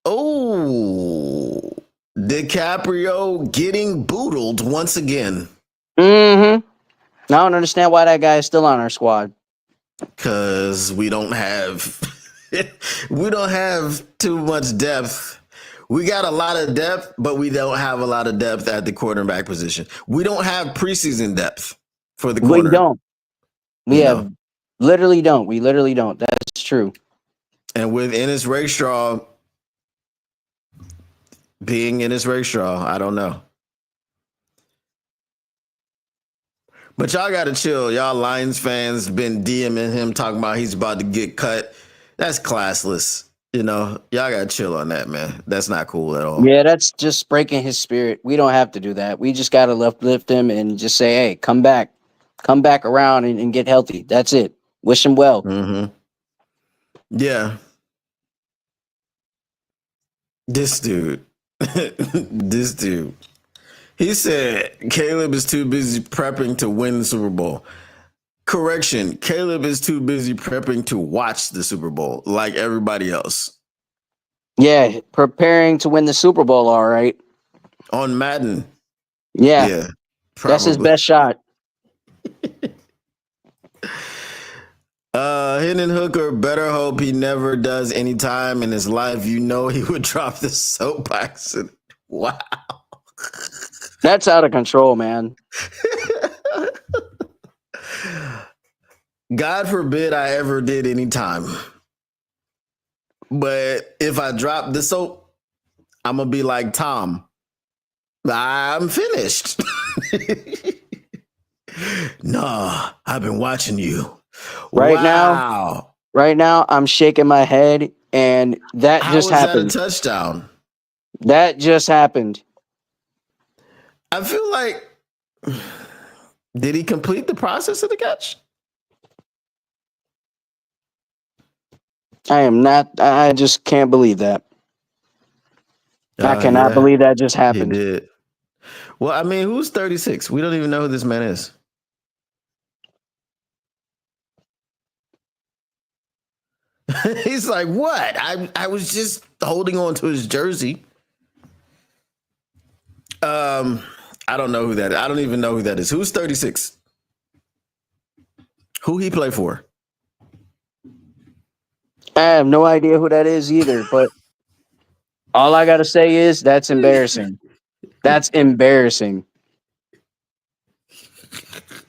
Oh, DiCaprio getting boodled once again. I don't understand why that guy is still on our squad. Because we don't have too much depth. We got a lot of depth, but we don't have a lot of depth at the quarterback position. We don't have preseason depth for the corner. We don't. We literally don't. We literally don't. That's true. And with Ennis Rakestraw being Ennis Rakestraw, I don't know. But y'all got to chill. Y'all Lions fans been DMing him talking about he's about to get cut. That's classless. You know, y'all got to chill on that, man. That's not cool at all. Yeah, that's just breaking his spirit. We don't have to do that. We just got to lift him and just say, hey, come back around and get healthy. That's it. Wish him well. Mm-hmm. Yeah. This dude. He said Caleb is too busy prepping to win the Super Bowl. Correction, Caleb is too busy prepping to watch the Super Bowl like everybody else. Yeah, preparing to win the Super Bowl, all right. On Madden. Yeah. That's his best shot. Hendon Hooker better hope he never does any time in his life. You know he would drop the soapbox. Wow. That's out of control, man. God forbid I ever did any time. But if I drop the soap, I'm going to be like Tom. I'm finished. Nah, I've been watching you. Right now, I'm shaking my head, and that How just happened. That a touchdown? That just happened. I feel like, did he complete the process of the catch? I just can't believe that. I cannot believe that just happened. He did. Well, I mean, who's 36? We don't even know who this man is. He's like, what? I was just holding on to his jersey. I don't know who that is. I don't even know who that is. Who's 36? Who he play for? I have no idea who that is either, but all I got to say is that's embarrassing. That's embarrassing.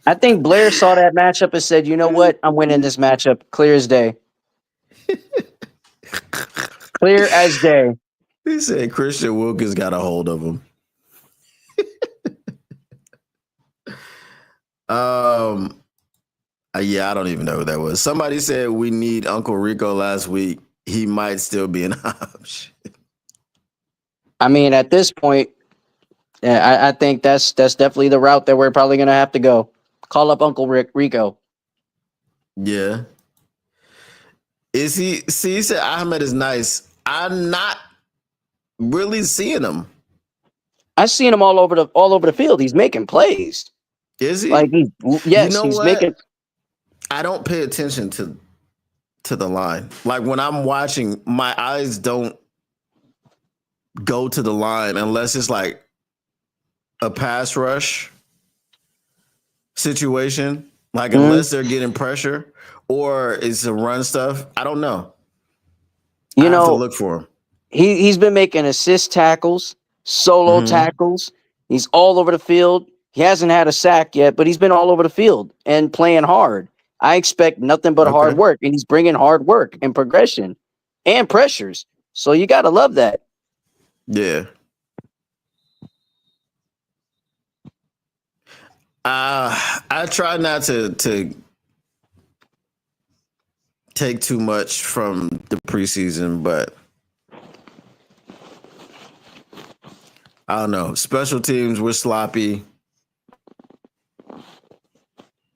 I think Blair saw that matchup and said, you know what? I'm winning this matchup clear as day. Clear as day. He said Christian Wilkins got a hold of him. Yeah, I don't even know who that was. Somebody said we need Uncle Rico last week. He might still be an option. I mean, at this point, yeah, I think that's definitely the route that we're probably going to have to go. Call up Uncle Rico. Yeah. Is he? See, he said Ahmed is nice. I'm not really seeing him. I've seen him all over the field. He's making plays. Is he? Like You yes, know he's what? making. I don't pay attention to the line. Like when I'm watching, my eyes don't go to the line unless it's like a pass rush situation. Like unless they're getting pressure or it's a run stuff. I don't know. I You have to know, look for him. he's been making assist tackles, solo Mm-hmm. tackles. He's all over the field. He hasn't had a sack yet, but he's been all over the field and playing hard. I expect nothing but hard Okay. work, and he's bringing hard work and progression and pressures. So you got to love that. Yeah. I try not to take too much from the preseason, but I don't know. Special teams were sloppy.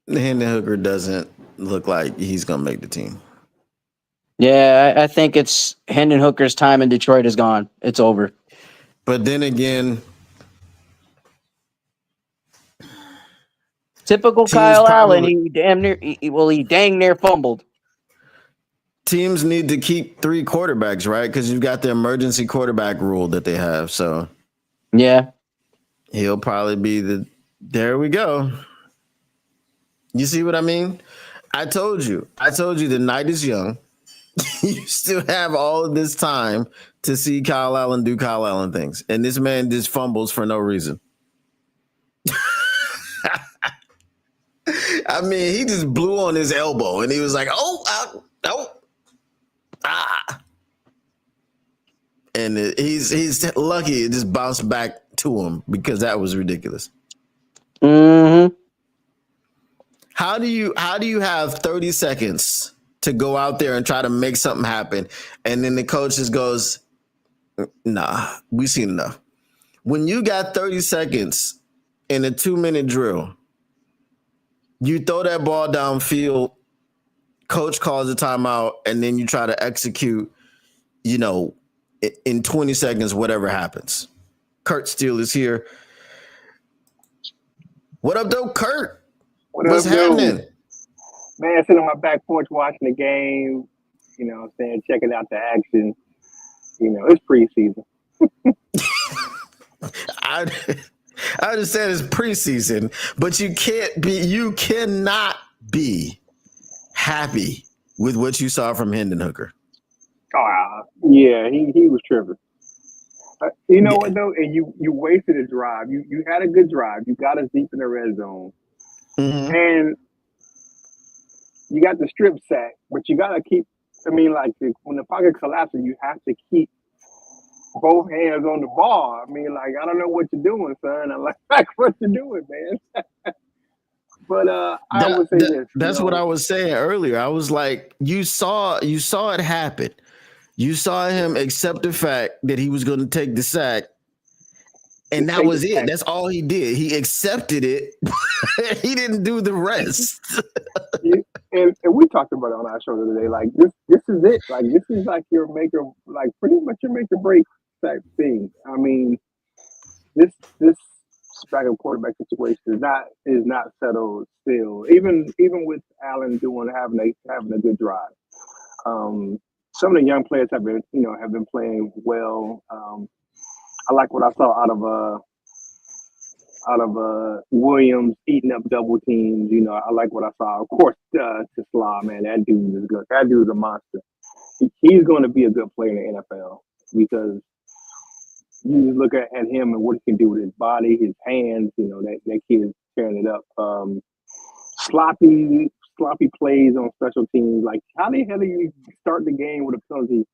Hendon Hooker doesn't look like he's gonna make the team. Yeah, I think it's Hendon Hooker's time in Detroit is gone. It's over. But then again, Typical teams Kyle Allen. probably He dang near fumbled. teams need to keep 3 quarterbacks, right? Because you've got the emergency quarterback rule that they have. So Yeah. he'll probably be the. There we go. You see what I mean? I told you. The night is young. You still have all of this time to see Kyle Allen do Kyle Allen things. And this man just fumbles for no reason. I mean, he just blew on his elbow and he was like, oh. And he's lucky it just bounced back to him because that was ridiculous. Mm-hmm. How do you have 30 seconds to go out there and try to make something happen? And then the coach just goes, nah, we've seen enough. When you got 30 seconds in a 2-minute drill, you throw that ball downfield, coach calls a timeout, and then you try to execute, in 20 seconds, whatever happens. Kurt Steele is here. What up, though, Kurt? What's happening? Dude? Man, sitting on my back porch watching the game, checking out the action. It's preseason. I understand it's preseason, but you cannot be happy with what you saw from Hendon Hooker. Oh, yeah, he was tripping. You know what though? And you wasted a drive. You had a good drive. You got us deep in the red zone, and you got the strip sack. But you got to keep. I mean, like when the pocket collapses, you have to keep both hands on the ball. I mean, like I don't know what you're doing, son. I like what you're doing, man. But I would say this. That's what I was saying earlier. I was like, you saw it happen. You saw him accept the fact that he was going to take the sack, and that was it. That's all he did. He accepted it. He didn't do the rest. And we talked about it on our show the other day. Like this is it. Like this is like your make or like pretty much your make or break type thing. I mean, this backup quarterback situation is not settled still. Even with Allen having a good drive. Some of the young players have been playing well. I like what I saw out of Williams eating up double teams. I like what I saw. Of course, Tesla, man, that dude is good. That dude's a monster. He's going to be a good player in the NFL because you look at him and what he can do with his body, his hands. That kid is tearing it up. Sloppy plays on special teams. Like, how the hell do you start the game with a penalty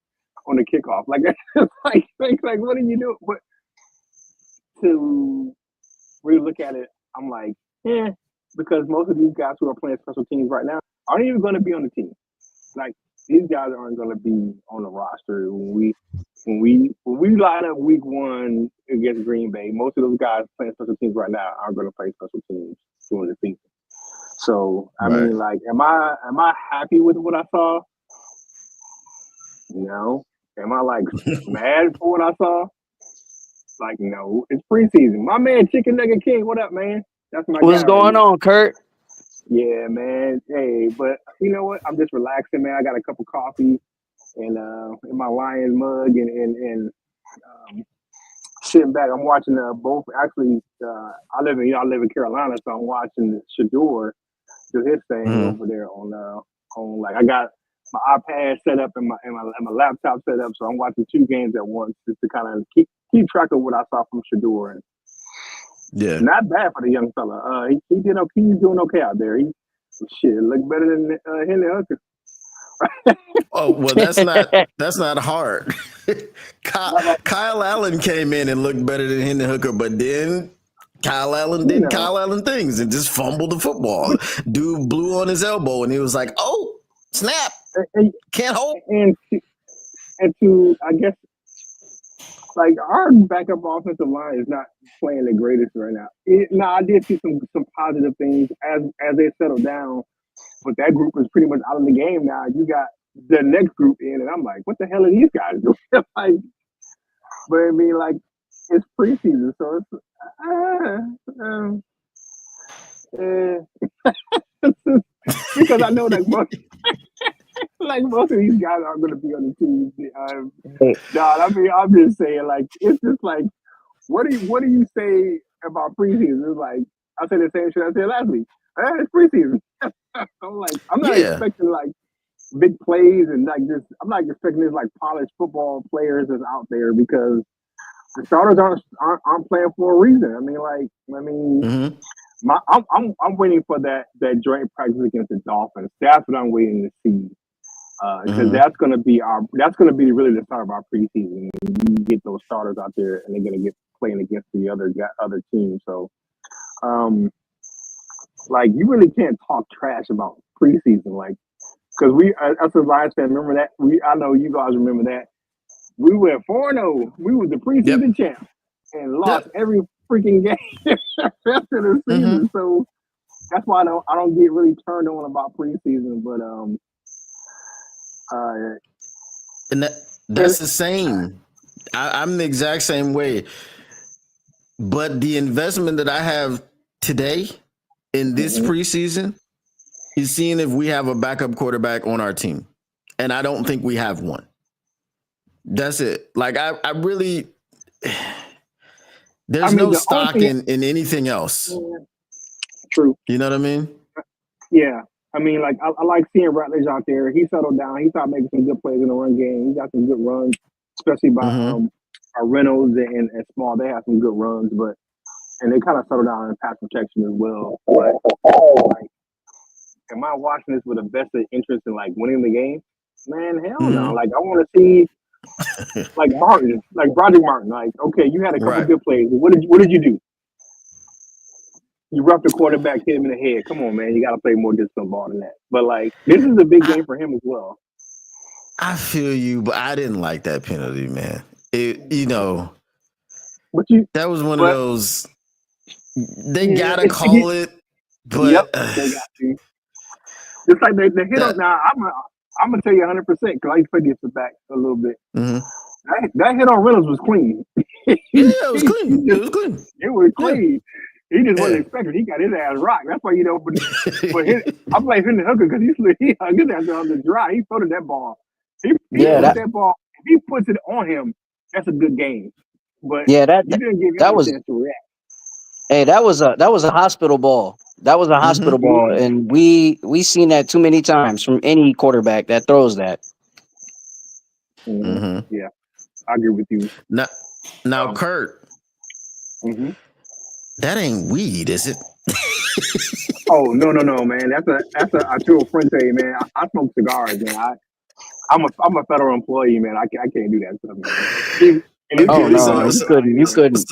on the kickoff? Like, like what are you doing? But to really look at it, I'm like, because most of these guys who are playing special teams right now aren't even going to be on the team. Like, these guys aren't going to be on the roster when we line up week 1 against Green Bay. Most of those guys playing special teams right now aren't going to play special teams during the season. So I mean, like, am I happy with what I saw? You know, am I like mad for what I saw? Like, no, it's preseason. My man, Chicken Nugget King, what up, man? That's my What's guy right going there. on, Kurt? Yeah, man. Hey, but you know what? I'm just relaxing, man. I got a cup of coffee and in my Lions mug and sitting back. I'm watching both. Actually, I live in Carolina, so I'm watching Shador do his thing over there on like I got my iPad set up and my laptop set up, so I'm watching two games at once just to kind of keep track of what I saw from Shador. And not bad for the young fella. He did okay. He's doing okay out there. He look better than Henry Hooker. Oh well, that's not hard. Kyle Allen came in and looked better than Hendon Hooker, but then Kyle Allen did Kyle Allen things and just fumbled the football. Dude blew on his elbow and he was like, "Oh, snap! Can't hold." And to I guess like our backup offensive line is not playing the greatest right now. I did see some positive things as they settle down, but that group is pretty much out of the game now. You got the next group in, and I'm like, what the hell are these guys doing? Like, but I mean, like, it's preseason, so it's because I know that most of these guys aren't going to be on the team. I mean, I'm just saying, like, it's just like, what do you say about preseason? It's like I said the same shit I said last week. It's preseason. I'm like, I'm not expecting like big plays and like this. I'm not expecting this like polished football players that's out there because the starters aren't playing for a reason. I'm waiting for that joint practice against the Dolphins. That's what I'm waiting to see. Because that's gonna be really the start of our preseason. You get those starters out there, and they're gonna get playing against the other teams. So, like you really can't talk trash about preseason, like because we as a Lions fan remember that I know you guys remember that we went 4-0. We was the preseason champ and lost every freaking game rest of the season. So that's why I don't get really turned on about preseason, but and that's the same. I'm the exact same way. But the investment that I have today in this preseason is seeing if we have a backup quarterback on our team. And I don't think we have one. That's it. Like I really there's no stock in anything else. True. You know what I mean? Yeah. I mean, like I like seeing Rutledge out there. He settled down. He started making some good plays in the run game. He got some good runs, especially by our Reynolds and Small. They have some good runs, and they kind of settled down in pass protection as well. But like, am I watching this with a vested interest in like winning the game? Man, hell no. Like I want to see like Martin, like Broderick Martin. Like, okay, you had a couple good plays. What did you do? You roughed the quarterback, hit him in the head. Come on, man. You got to play more disciplined ball than that. But, like, this is a big game for him as well. I feel you, but I didn't like that penalty, man. That was one of those. They got to call it, but. They got to. Just like the hit on. Now, I'm going to tell you 100% because I used to play this back a little bit. That hit on Reynolds was clean. It was clean. It was clean. He just wasn't expecting. He got his ass rocked. That's why, I play Hendon Hooker because he hung his ass on the dry. He floated that ball. He that ball. If he puts it on him, that's a good game. But you didn't give him a chance to react. Hey, that was a hospital ball. That was a hospital ball, and we seen that too many times from any quarterback that throws that. Yeah, I agree with you. Now, Kurt. That ain't weed, is it? Oh no, man. That's a Arturo Fuente, man. I smoke cigars, man. I'm a federal employee, man. I can't do that stuff, man. You couldn't.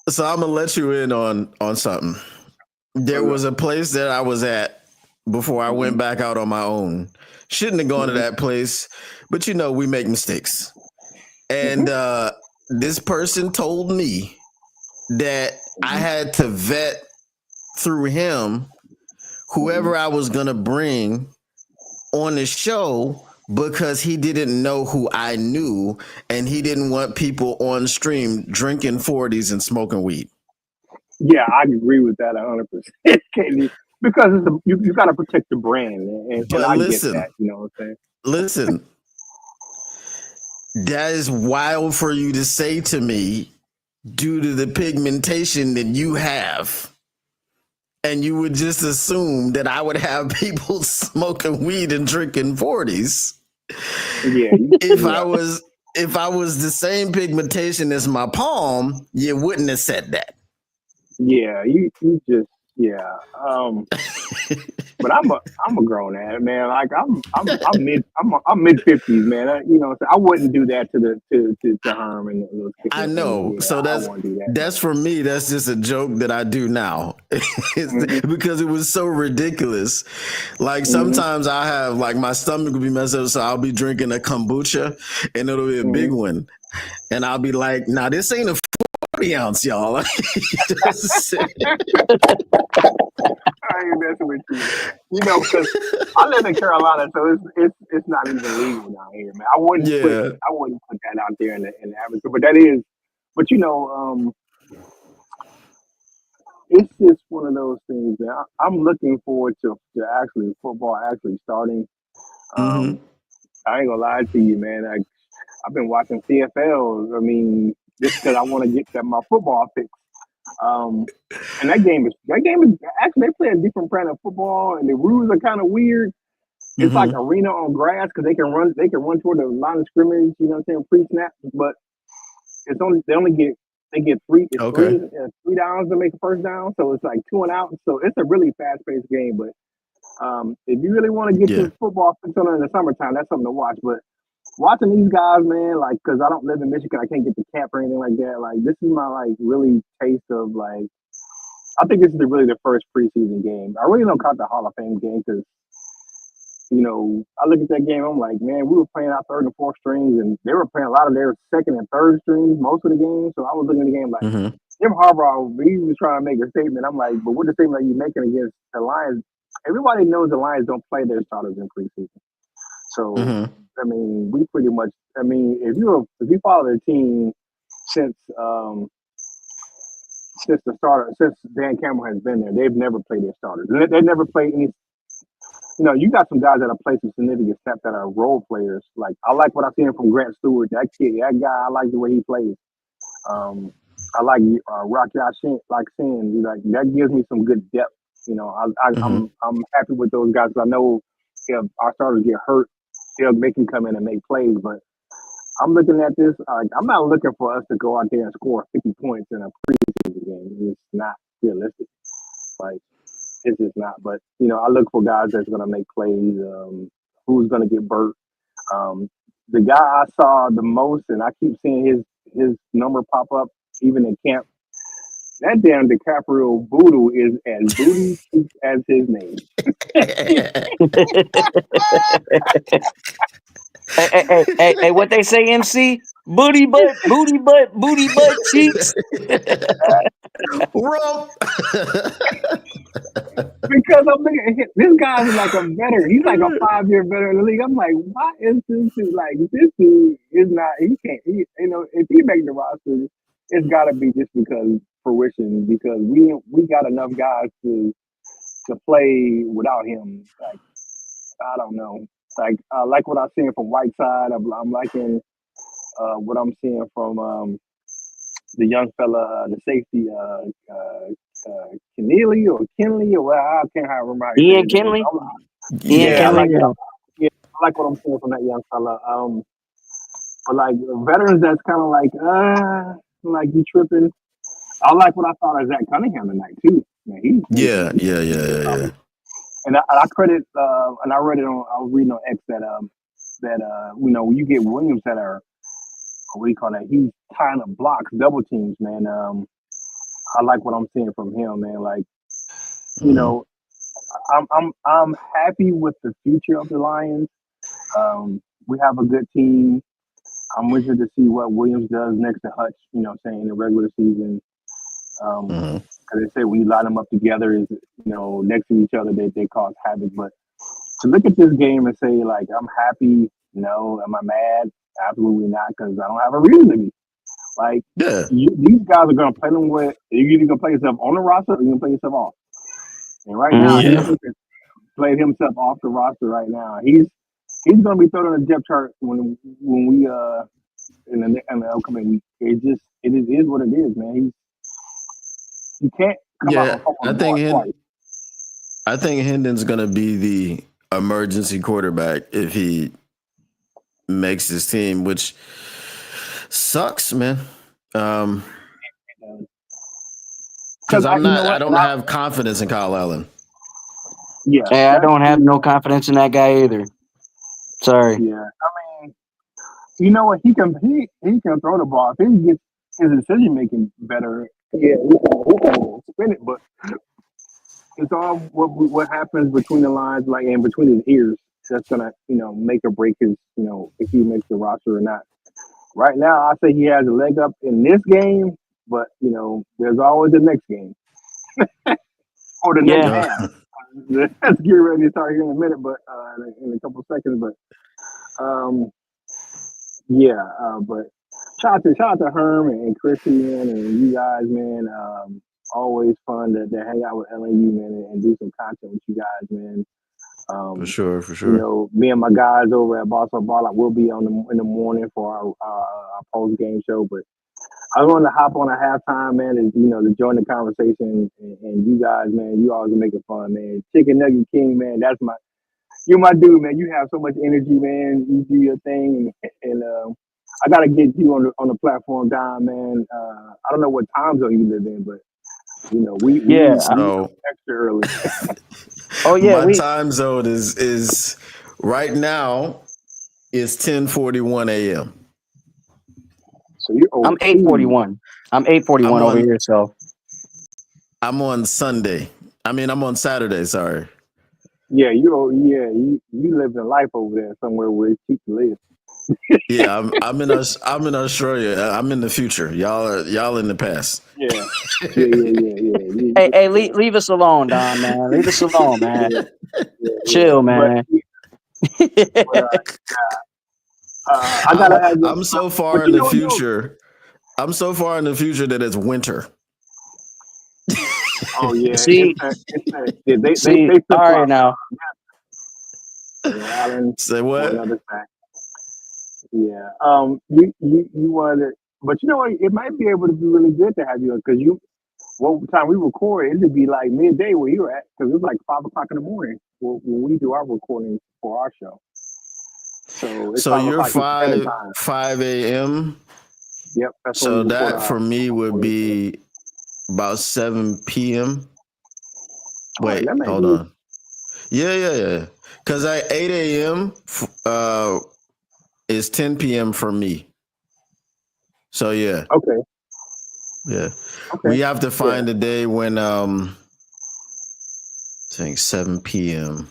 So I'm gonna let you in on something. There was a place that I was at before I went back out on my own. Shouldn't have gone to that place, but we make mistakes. And this person told me that I had to vet through him whoever I was going to bring on the show because he didn't know who I knew, and he didn't want people on stream drinking 40s and smoking weed. Yeah, I agree with that 100%. Because you got to protect the brand, and I get that. You know what I'm saying? Listen, that is wild for you to say to me due to the pigmentation that you have. And you would just assume that I would have people smoking weed and drinking 40s. Yeah. If I was the same pigmentation as my palm, you wouldn't have said that. Yeah, you just but I'm a grown ass man. Like I'm mid 50s, man. I wouldn't do that to Herm and those kids. I know. Yeah, so that's for me. That's just a joke that I do now, because it was so ridiculous. Like sometimes I have like my stomach will be messed up, so I'll be drinking a kombucha, and it'll be a big one, and I'll be like, "Nah, this ain't a 40 ounce, y'all." I ain't messing with you, because I live in Carolina, so it's not even legal down here, man. I wouldn't put that out there in the atmosphere, but that is, it's just one of those things that I'm looking forward to actually football actually starting. I ain't gonna lie to you, man. I've been watching CFL. I mean, just because I want to get my football fix. And that game is actually, they play a different brand of football, and the rules are kind of weird. It's like arena on grass because they can run toward the line of scrimmage. You know what I'm saying? Pre-snap, but they get three downs to make a first down, so it's like 2 and out. So it's a really fast-paced game. But if you really want to get your football fix on in the summertime, that's something to watch. But watching these guys, man, like, because I don't live in Michigan, I can't get the camp or anything like that. Like, this is my like really taste of like. I think this is really the first preseason game. I really don't count the Hall of Fame game because, I look at that game, I'm like, man, we were playing our third and fourth strings, and they were playing a lot of their second and third strings most of the game. So I was looking at the game like, Jim Harbaugh, he was trying to make a statement. I'm like, but what the statement are you making against the Lions? Everybody knows the Lions don't play their starters in preseason. So, I mean, we pretty much, if you follow their team since Dan Campbell has been there, they've never played their starters. They never played any. You got some guys that have played some significant snaps that are role players. Like, I like what I've seen from Grant Stewart. That kid, that guy, I like the way he plays. I like Rocky Shin, like saying, like, that gives me some good depth. I'm happy with those guys. I know if our starters get hurt, they can come in and make plays. But I'm looking at this. I'm not looking for us to go out there and score 50 points in a preseason game. It's not realistic. Like, it's just not. But I look for guys that's going to make plays. Who's going to get burnt? The guy I saw the most, and I keep seeing his number pop up even in camp. That damn DiCaprio Voodoo is as booty as his name. Hey, what they say, MC? Booty butt cheeks. Because I'm thinking, this guy's like a veteran. He's like a 5-year veteran in the league. I'm like, why is this dude like, this dude is not, he can't, if he makes the roster, it's got to be just because fruition, because we got enough guys to play without him. Like, I don't know. Like, I like what I'm seeing from Whiteside. I'm liking what I'm seeing from the young fella, the safety, Kenley or I can't remember. Ian Kenley. I like what I'm seeing from that young fella. But like veterans, that's kind of like you tripping. I like what I thought of Zach Cunningham tonight too. Man, yeah. And I credit, and I read it on. I was reading on X that when you get Williams that are, what do you call that? He's tying up blocks, double teams, man. I like what I'm seeing from him, man. Like, I'm happy with the future of the Lions. We have a good team. I'm interested to see what Williams does next to Hutch, in the regular season. Because they say when you line them up together, next to each other, they cause havoc. But to look at this game and say, like, I'm happy No. Am I mad? Absolutely not, because I don't have a reason to be. Like, Yeah. These guys are going to play them with. You're either going to play yourself on the roster or you're going to play yourself off. And right now, Yeah. he's played himself off the roster right now. He's going to be thrown on the depth chart when we in the upcoming week. It is what it is, man. You can't come out and I think Hendon's going to be the emergency quarterback if he makes his team, which sucks, man. Because I don't have confidence in Kyle Allen. Yeah, I don't have no confidence in that guy either. Sorry. Yeah, I mean, you know what? He can throw the ball. If he gets his decision making better, yeah, he can spin it. But it's all what happens between the lines, like and between his ears. That's gonna make or break his if he makes the roster or not. Right now, I say he has a leg up in this game, but there's always the next game or the next half. Let's get ready to start here in a minute, but in a couple of seconds. But but shout out to Herm and Christian and you guys, man. Always fun to hang out with LAU, man, and do some content with you guys, man. For sure. Me and my guys over at Boss Up Ball, I will be in the morning for our post game show. But I wanted to hop on a halftime, man, and to join the conversation. And you guys, man, you always make it fun, man. Chicken Nugget King, man, you're my dude, man. You have so much energy, man. You do your thing, and I gotta get you on the platform, Don, man. I don't know what time zone you live in, but we extra early. Oh yeah, my time zone is right now is 10:41 a.m. So you're I'm 8:41. I'm 8:41 over here. So I'm on Sunday. I'm on Saturday. Sorry. Yeah, you live in life over there somewhere where it's cheap to live. Yeah, I'm in Australia. I'm in the future. Y'all in the past. Yeah. Hey, leave us alone, Don, man. Leave us alone, man. Chill, man. I gotta have. I'm so far in the future. I'm so far in the future that it's winter. Oh yeah. See, they all right now. Alan, say what? Yeah. You wanted, but you know what? It might be able to be really good to have you because what time we record, it'd be like midday where you're at because it's like 5 o'clock in the morning when we do our recording for our show. So it's you're 5 a.m. Yep. So that for me would be about 7 p.m. Wait, hold on. Yeah. Because at 8 a.m. Is 10 p.m. for me. So yeah. Okay. Yeah. Okay. We have to find a day when I think 7 p.m.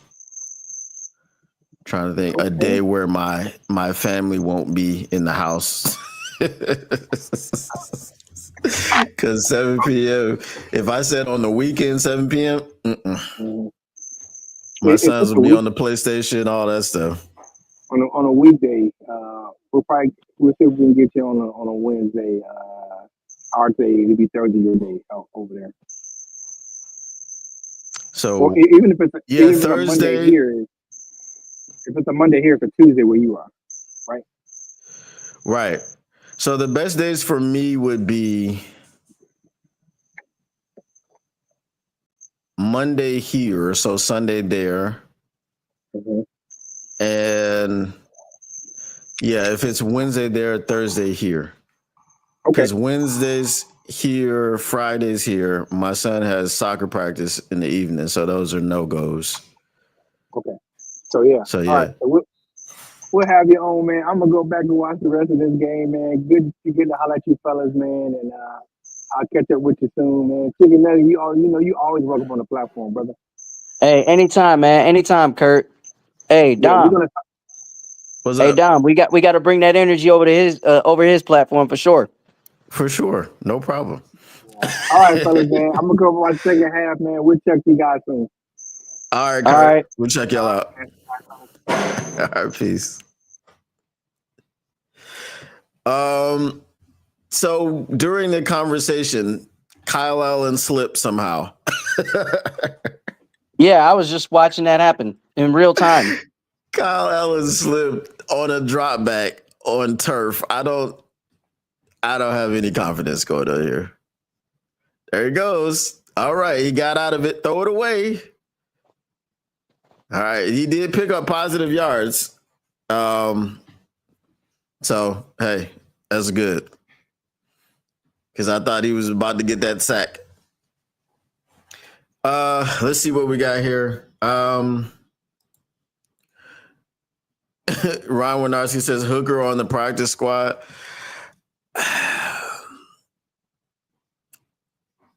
Trying to think a day where my family won't be in the house. Because 7 p.m. If I said on the weekend 7 p.m. My sons will be on the PlayStation, all that stuff. On a weekday, we'll see if we can get you on a Wednesday. Our day, it'll be Thursday your day over there. So even if it's Thursday a Monday here, if it's a Monday here, it's a Tuesday where you are, right? Right. So the best days for me would be Monday here, so Sunday there. Mm-hmm. And if it's Wednesday there, Thursday here. Because Wednesdays here, Fridays here. My son has soccer practice in the evening, so those are no-goes. Okay. So yeah. All right. So we'll have you on, man. I'm gonna go back and watch the rest of this game, man. Good to holler at you fellas, man, and I'll catch up with you soon, man. Chicken Nugget, you always welcome on the platform, brother. Hey, anytime, man. Anytime, Kurt. Hey, Dom. Hey, Dom. We got to bring that energy over to his platform for sure. For sure, no problem. All right, fellas, man. I'm gonna go watch the second half, man. We'll check you guys soon. All right, Kurt. We'll check y'all out. All right, peace. So during the conversation, Kyle Allen slipped somehow. Yeah, I was just watching that happen in real time. Kyle Allen slipped on a drop back on turf. I don't have any confidence going on here. There he goes. All right, he got out of it. Throw it away. All right, he did pick up positive yards. So hey, that's good. Because I thought he was about to get that sack. Let's see what we got here. Ron Winarski says Hooker on the practice squad.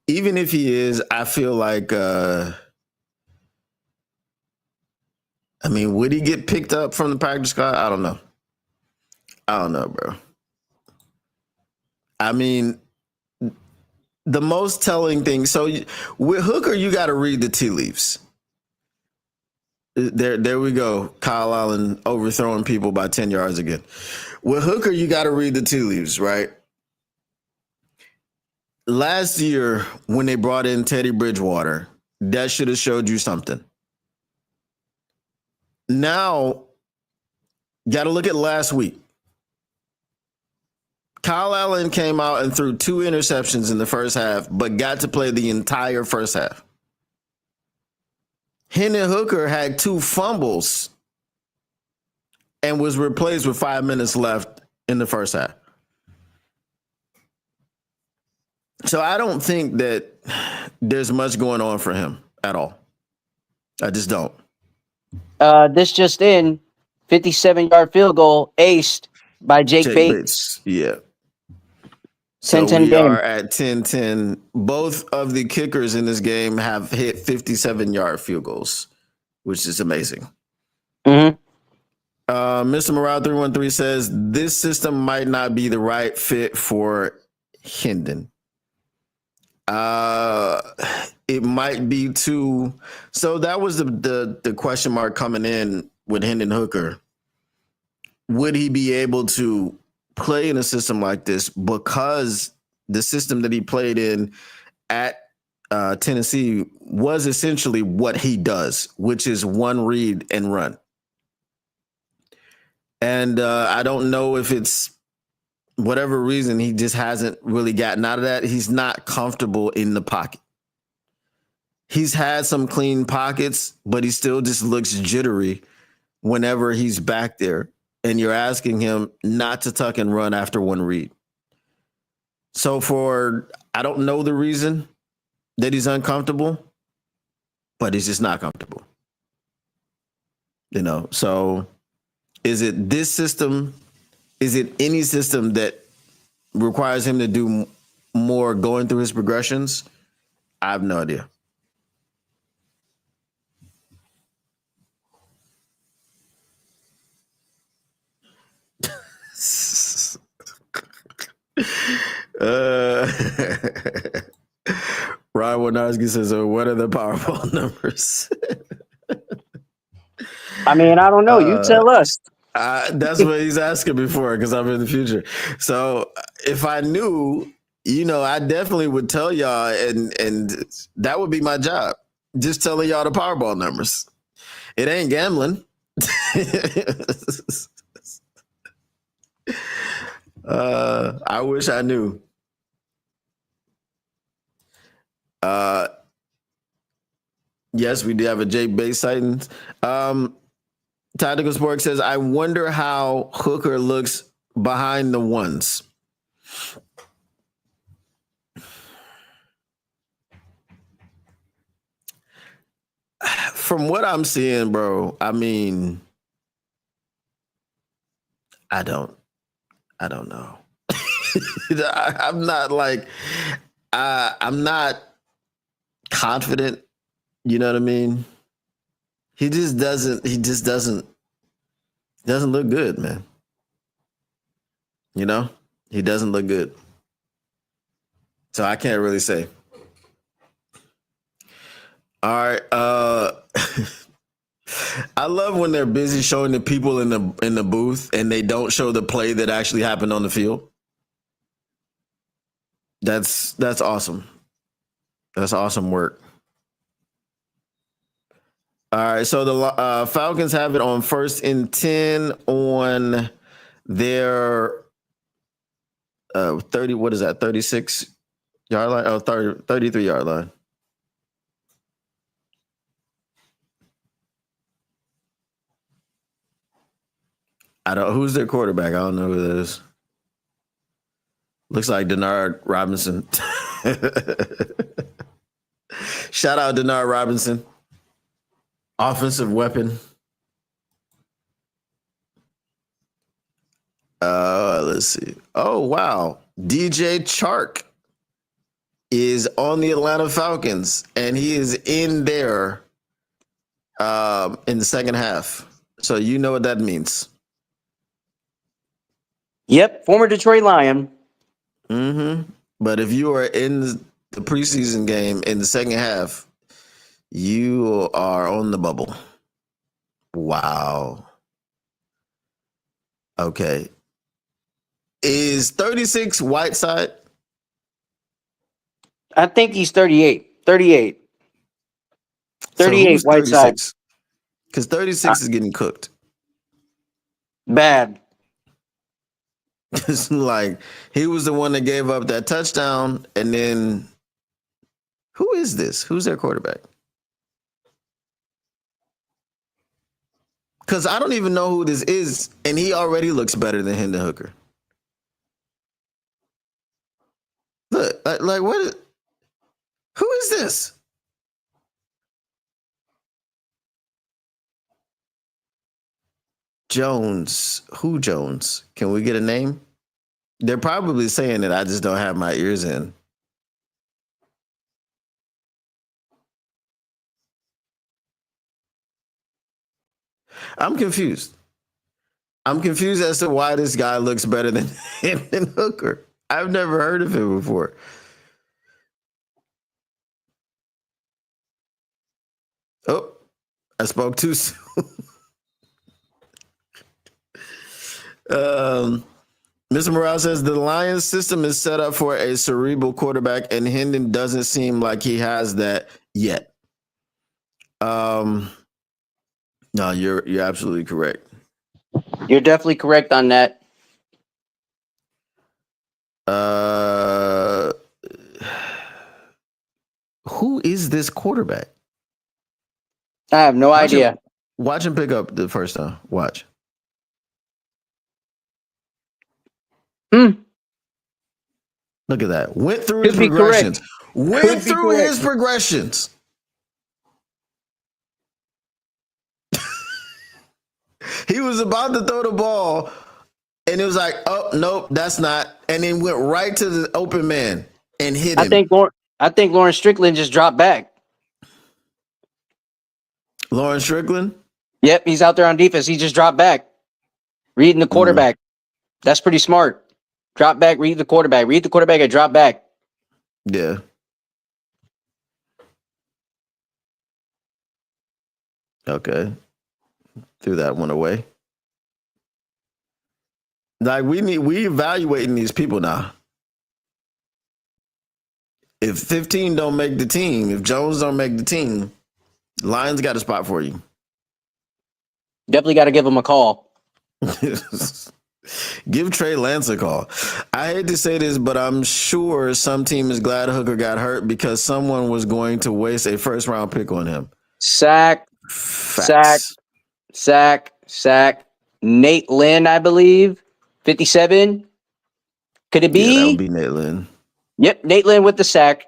Even if he is, I feel like would he get picked up from the practice squad? I don't know, bro. I mean, the most telling thing. So with Hooker, you got to read the tea leaves. There we go. Kyle Allen overthrowing people by 10 yards again. With Hooker, you got to read the tea leaves, right? Last year, when they brought in Teddy Bridgewater, that should have showed you something. Now, got to look at last week. Kyle Allen came out and threw 2 interceptions in the first half, but got to play the entire first half. Hendon Hooker had 2 fumbles and was replaced with 5 minutes left in the first half. So I don't think that there's much going on for him at all. I just don't. This just in, 57-yard field goal aced by Jake Bates. Yeah. So 10-10 we game. are at 10-10. Both of the kickers in this game have hit 57-yard field goals, which is amazing. Mm-hmm. Mr. Morale 313 says this system might not be the right fit for Hendon. It might be too. So that was the question mark coming in with Hendon Hooker. Would he be able to play in a system like this? Because the system that he played in at Tennessee was essentially what he does, which is one read and run. And I don't know if it's whatever reason, he just hasn't really gotten out of that. He's not comfortable in the pocket. He's had some clean pockets, but he still just looks jittery whenever he's back there. And you're asking him not to tuck and run after one read. So I don't know the reason that he's uncomfortable, but he's just not comfortable. So is it this system? Is it any system that requires him to do more going through his progressions? I have no idea. Ryan Winarski says, what are the Powerball numbers? I don't know. You tell us. That's what he's asking before, because I'm in the future. So if I knew, I definitely would tell y'all, and that would be my job. Just telling y'all the Powerball numbers. It ain't gambling. I wish I knew. Yes, we do have a Jake Bates sightings. Tactical Sport says, I wonder how Hooker looks behind the ones. From what I'm seeing, bro, I don't know. I'm not confident. You know what I mean? He just doesn't look good, man. He doesn't look good. So I can't really say. All right. I love when they're busy showing the people in the booth and they don't show the play that actually happened on the field. That's awesome. That's awesome work. All right, so the Falcons have it on 1st and 10 on their 30. What is that? 36-yard line? Oh, 33-yard line. I don't. Who's their quarterback? I don't know who that is. Looks like Denard Robinson. Shout out Denard Robinson. Offensive weapon. Let's see. Oh, wow. DJ Chark is on the Atlanta Falcons, and he is in there in the second half. So you know what that means. Yep, former Detroit Lion. Mm-hmm. But if you are in the preseason game in the second half, you are on the bubble. Wow. Okay. Is 36 Whiteside? I think he's 38. 38. 38 so Whiteside. Because 36 is getting cooked. Bad. It's like he was the one that gave up that touchdown, and then who is this? Who's their quarterback? Because I don't even know who this is, and he already looks better than Hendon Hooker. Look, like what? Who is this? Jones. Who Jones? Can we get a name? They're probably saying it. I just don't have my ears in. I'm confused. I'm confused as to why this guy looks better than Hooker. I've never heard of him before. Oh, I spoke too soon. Mr. Morales says the Lions system is set up for a cerebral quarterback, and Hendon doesn't seem like he has that yet. No, you're absolutely correct. You're definitely correct on that. Who is this quarterback? I have no idea. Watch him pick up the first time. Watch. Look at that. Went through his progressions. Went through his progressions. He was about to throw the ball, and it was like, oh, nope, that's not. And then went right to the open man and hit him. I think Lawrence Strickland just dropped back. Lawrence Strickland? Yep, he's out there on defense. He just dropped back. Reading the quarterback. That's pretty smart. Drop back, read the quarterback. Read the quarterback and drop back. Yeah. Okay. Threw that one away. Like we evaluating these people now. If 15 don't make the team, if Jones don't make the team, Lions got a spot for you. Definitely got to give him a call. Give Trey Lance a call. I hate to say this, but I'm sure some team is glad Hooker got hurt because someone was going to waste a first-round pick on him. Sack. Facts. Sack. Nate Lynn, I believe. 57. Could it be? Yeah, that would be Nate Lynn. Yep, Nate Lynn with the sack.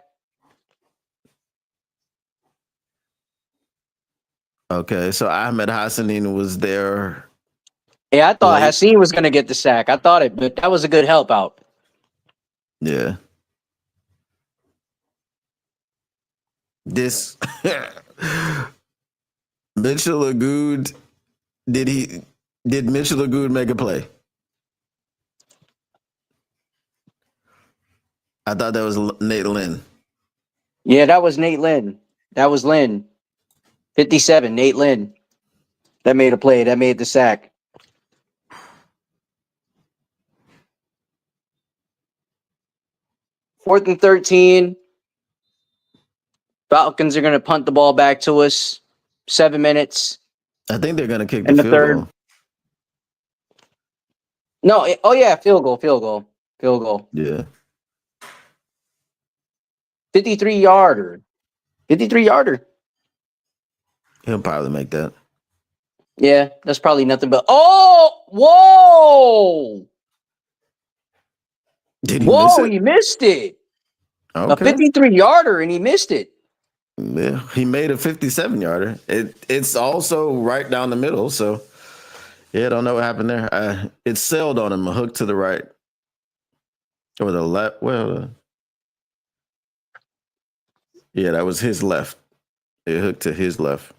Okay, so Ahmed Hassanin was there. Yeah, I thought Hassan was going to get the sack. I thought it, but that was a good help out. Yeah. This Mitchell Agood, did Mitchell Agood make a play? I thought that was Nate Lynn. Yeah, that was Nate Lynn. That was Lynn. 57, Nate Lynn. that made a play, that made the sack. Fourth and 13. Falcons are going to punt the ball back to us. 7 minutes. I think they're going to kick in the the field third. goal. No, field goal. Yeah. 53-yarder. He'll probably make that. Yeah, that's probably nothing but. Oh, whoa! Did he miss it? He missed it. Okay. A 53-yarder, and he missed it. Yeah, he made a 57-yarder. It's also right down the middle. So, yeah, I don't know what happened there. It sailed on him, a hook to the right. Or the left. Well, yeah, that was his left. It hooked to his left.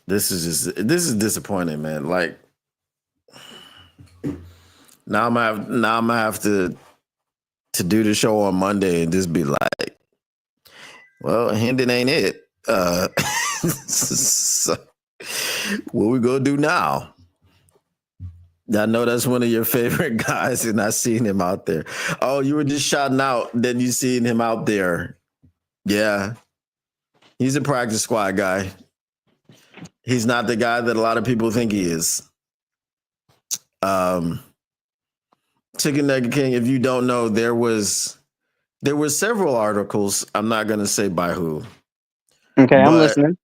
This is disappointing, man. Like, now I'm gonna have to do the show on Monday and just be like, well, Hendon ain't it. So, what we gonna do now? I know that's one of your favorite guys, and I seen him out there. Oh, you were just shouting out, then you seen him out there. Yeah, he's a practice squad guy. He's not the guy that a lot of people think he is. Chicken Nugget King, if you don't know, there were several articles. I'm not going to say by who. Okay, I'm listening.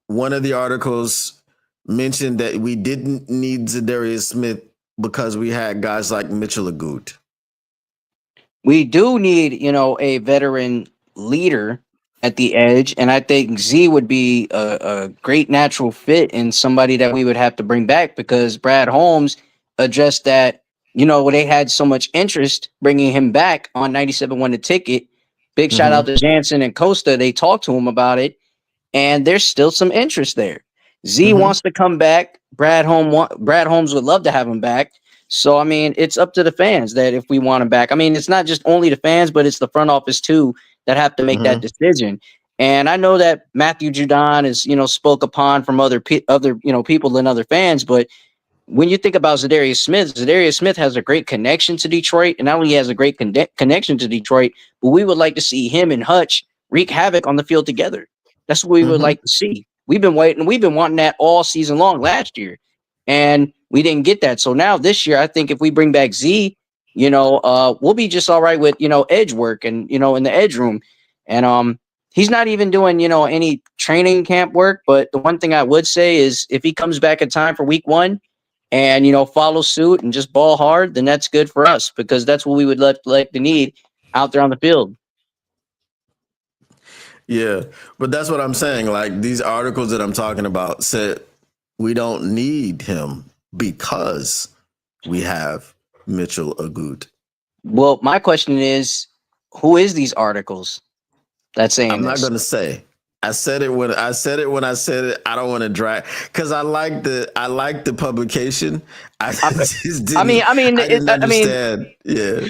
One of the articles mentioned that we didn't need Zadarius Smith because we had guys like Mitchell Agut. We do need, a veteran leader at the edge, and I think Z would be a great natural fit and somebody that we would have to bring back because Brad Holmes addressed that, they had so much interest bringing him back on 97-1 The Ticket. Big shout out to Jansen and Costa. They talked to him about it, and there's still some interest there. Z wants to come back. Brad Holmes would love to have him back. So, I mean, it's up to the fans that if we want him back. I mean, it's not just only the fans, but it's the front office too that have to make that decision. And I know that Matthew Judon is, spoke upon from other people than other fans. But when you think about Zadarius Smith has a great connection to Detroit, and not only has a great connection to Detroit, but we would like to see him and Hutch wreak havoc on the field together. That's what we would like to see. We've been waiting. We've been wanting that all season long last year, and we didn't get that. So now this year, I think if we bring back Z, we'll be just all right with, edge work and, in the edge room. And he's not even doing, any training camp work. But the one thing I would say is if he comes back in time for week 1 and, follow suit and just ball hard, then that's good for us because that's what we would like to need out there on the field. Yeah, but that's what I'm saying. Like these articles that I'm talking about said we don't need him because we have Mitchell Agut. Well, my question is, who is these articles that's saying I'm this? not going to say. I said it when I said it. I don't want to drag because I like the publication. I just didn't. I didn't understand. Yeah.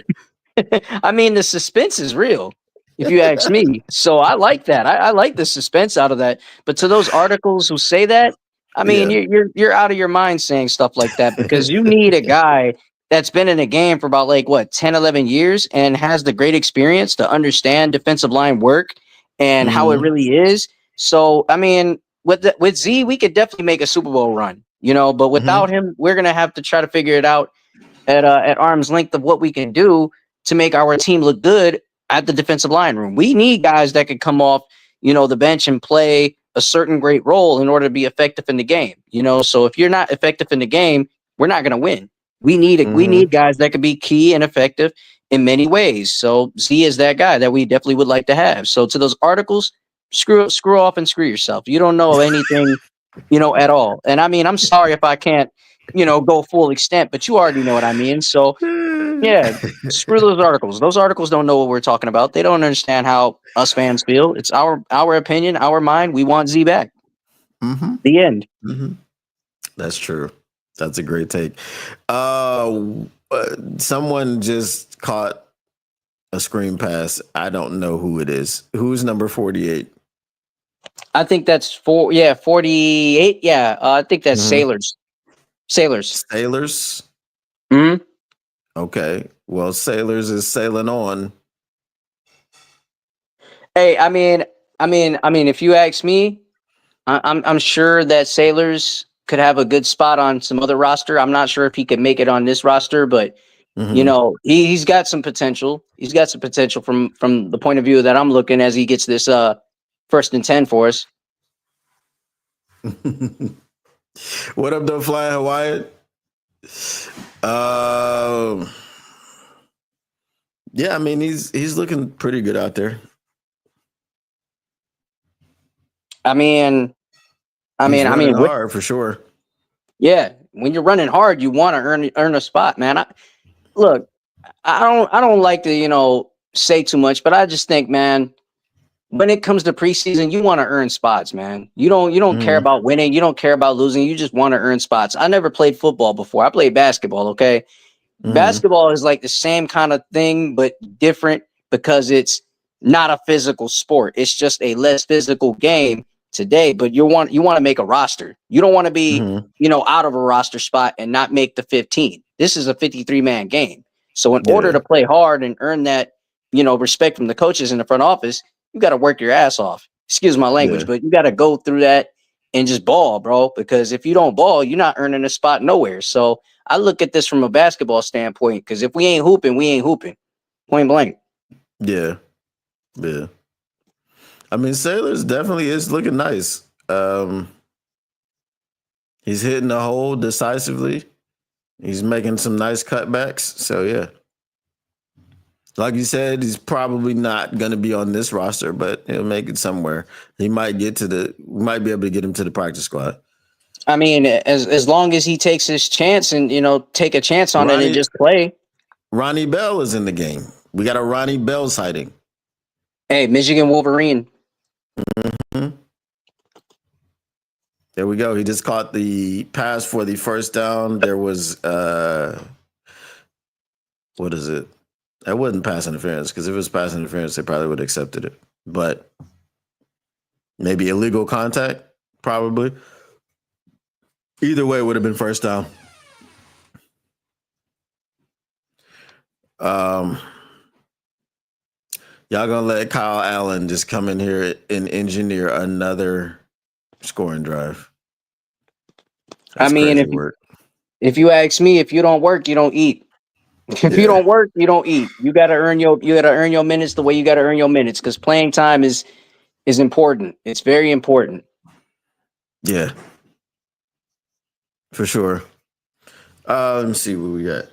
I mean, the suspense is real, if you ask me. So I like that. I like the suspense out of that. But to those articles who say that, I mean, you're out of your mind saying stuff like that because you need a guy that's been in a game for about 10, 11 years and has the great experience to understand defensive line work and how it really is. So, I mean, with Z, we could definitely make a Super Bowl run, but without him, we're going to have to try to figure it out at arm's length of what we can do to make our team look good at the defensive line room. We need guys that could come off, the bench and play a certain great role in order to be effective in the game. So if you're not effective in the game, we're not going to win. We need guys that could be key and effective in many ways. So Z is that guy that we definitely would like to have. So to those articles, screw off and screw yourself. You don't know anything, at all. And I mean, I'm sorry if I can't, go full extent, but you already know what I mean. So yeah, screw those articles. Those articles don't know what we're talking about. They don't understand how us fans feel. It's our opinion, our mind. We want Z back. The end. That's true. That's a great take. Someone just caught a screen pass. I don't know who it is. Who's number 48? I think that's 48. Yeah, I think that's Sailors. Sailors. Hmm. Okay. Well, Sailors is sailing on. Hey, I mean, if you ask me, I'm sure that Sailors could have a good spot on some other roster. I'm not sure if he could make it on this roster, but you know, he's got some potential. He's got some potential from the point of view that I'm looking as he gets this 1st and 10 for us. What up, though, Flying Hawaiian? Yeah, I mean he's looking pretty good out there. I mean, hard for sure. Yeah, when you're running hard, you want to earn a spot, man. I don't like to say too much, but I just think, man, when it comes to preseason, you want to earn spots, man. You don't care about winning, you don't care about losing, you just want to earn spots. I never played football before. I played basketball, okay? Basketball is like the same kind of thing, but different because it's not a physical sport. It's just a less physical game today, but you want to make a roster. You don't want to be, out of a roster spot and not make the 15. This is a 53-man game. So in order to play hard and earn that, respect from the coaches in the front office, you got to work your ass off. Excuse my language, but you got to go through that and just ball, bro, because if you don't ball, you're not earning a spot nowhere. So I look at this from a basketball standpoint, because if we ain't hooping, we ain't hooping. Point blank. Yeah. Yeah. I mean, Sailors definitely is looking nice. He's hitting the hole decisively. He's making some nice cutbacks. So, yeah. Like you said, he's probably not going to be on this roster, but he'll make it somewhere. He might be able to get him to the practice squad. I mean, as long as he takes his chance and, take a chance on it and just play. Ronnie Bell is in the game. We got a Ronnie Bell sighting. Hey, Michigan Wolverine. There we go. He just caught the pass for the first down. There was, what is it? That wasn't pass interference, because if it was pass interference, they probably would have accepted it. But maybe illegal contact, probably. Either way, it would have been first down. Y'all gonna let Kyle Allen just come in here and engineer another scoring drive? That's if you ask me, if you don't work, you don't eat. If you don't work, you don't eat. You gotta earn your minutes the way you gotta earn your minutes, because playing time is important. It's very important. Yeah, for sure. Let me see what we got.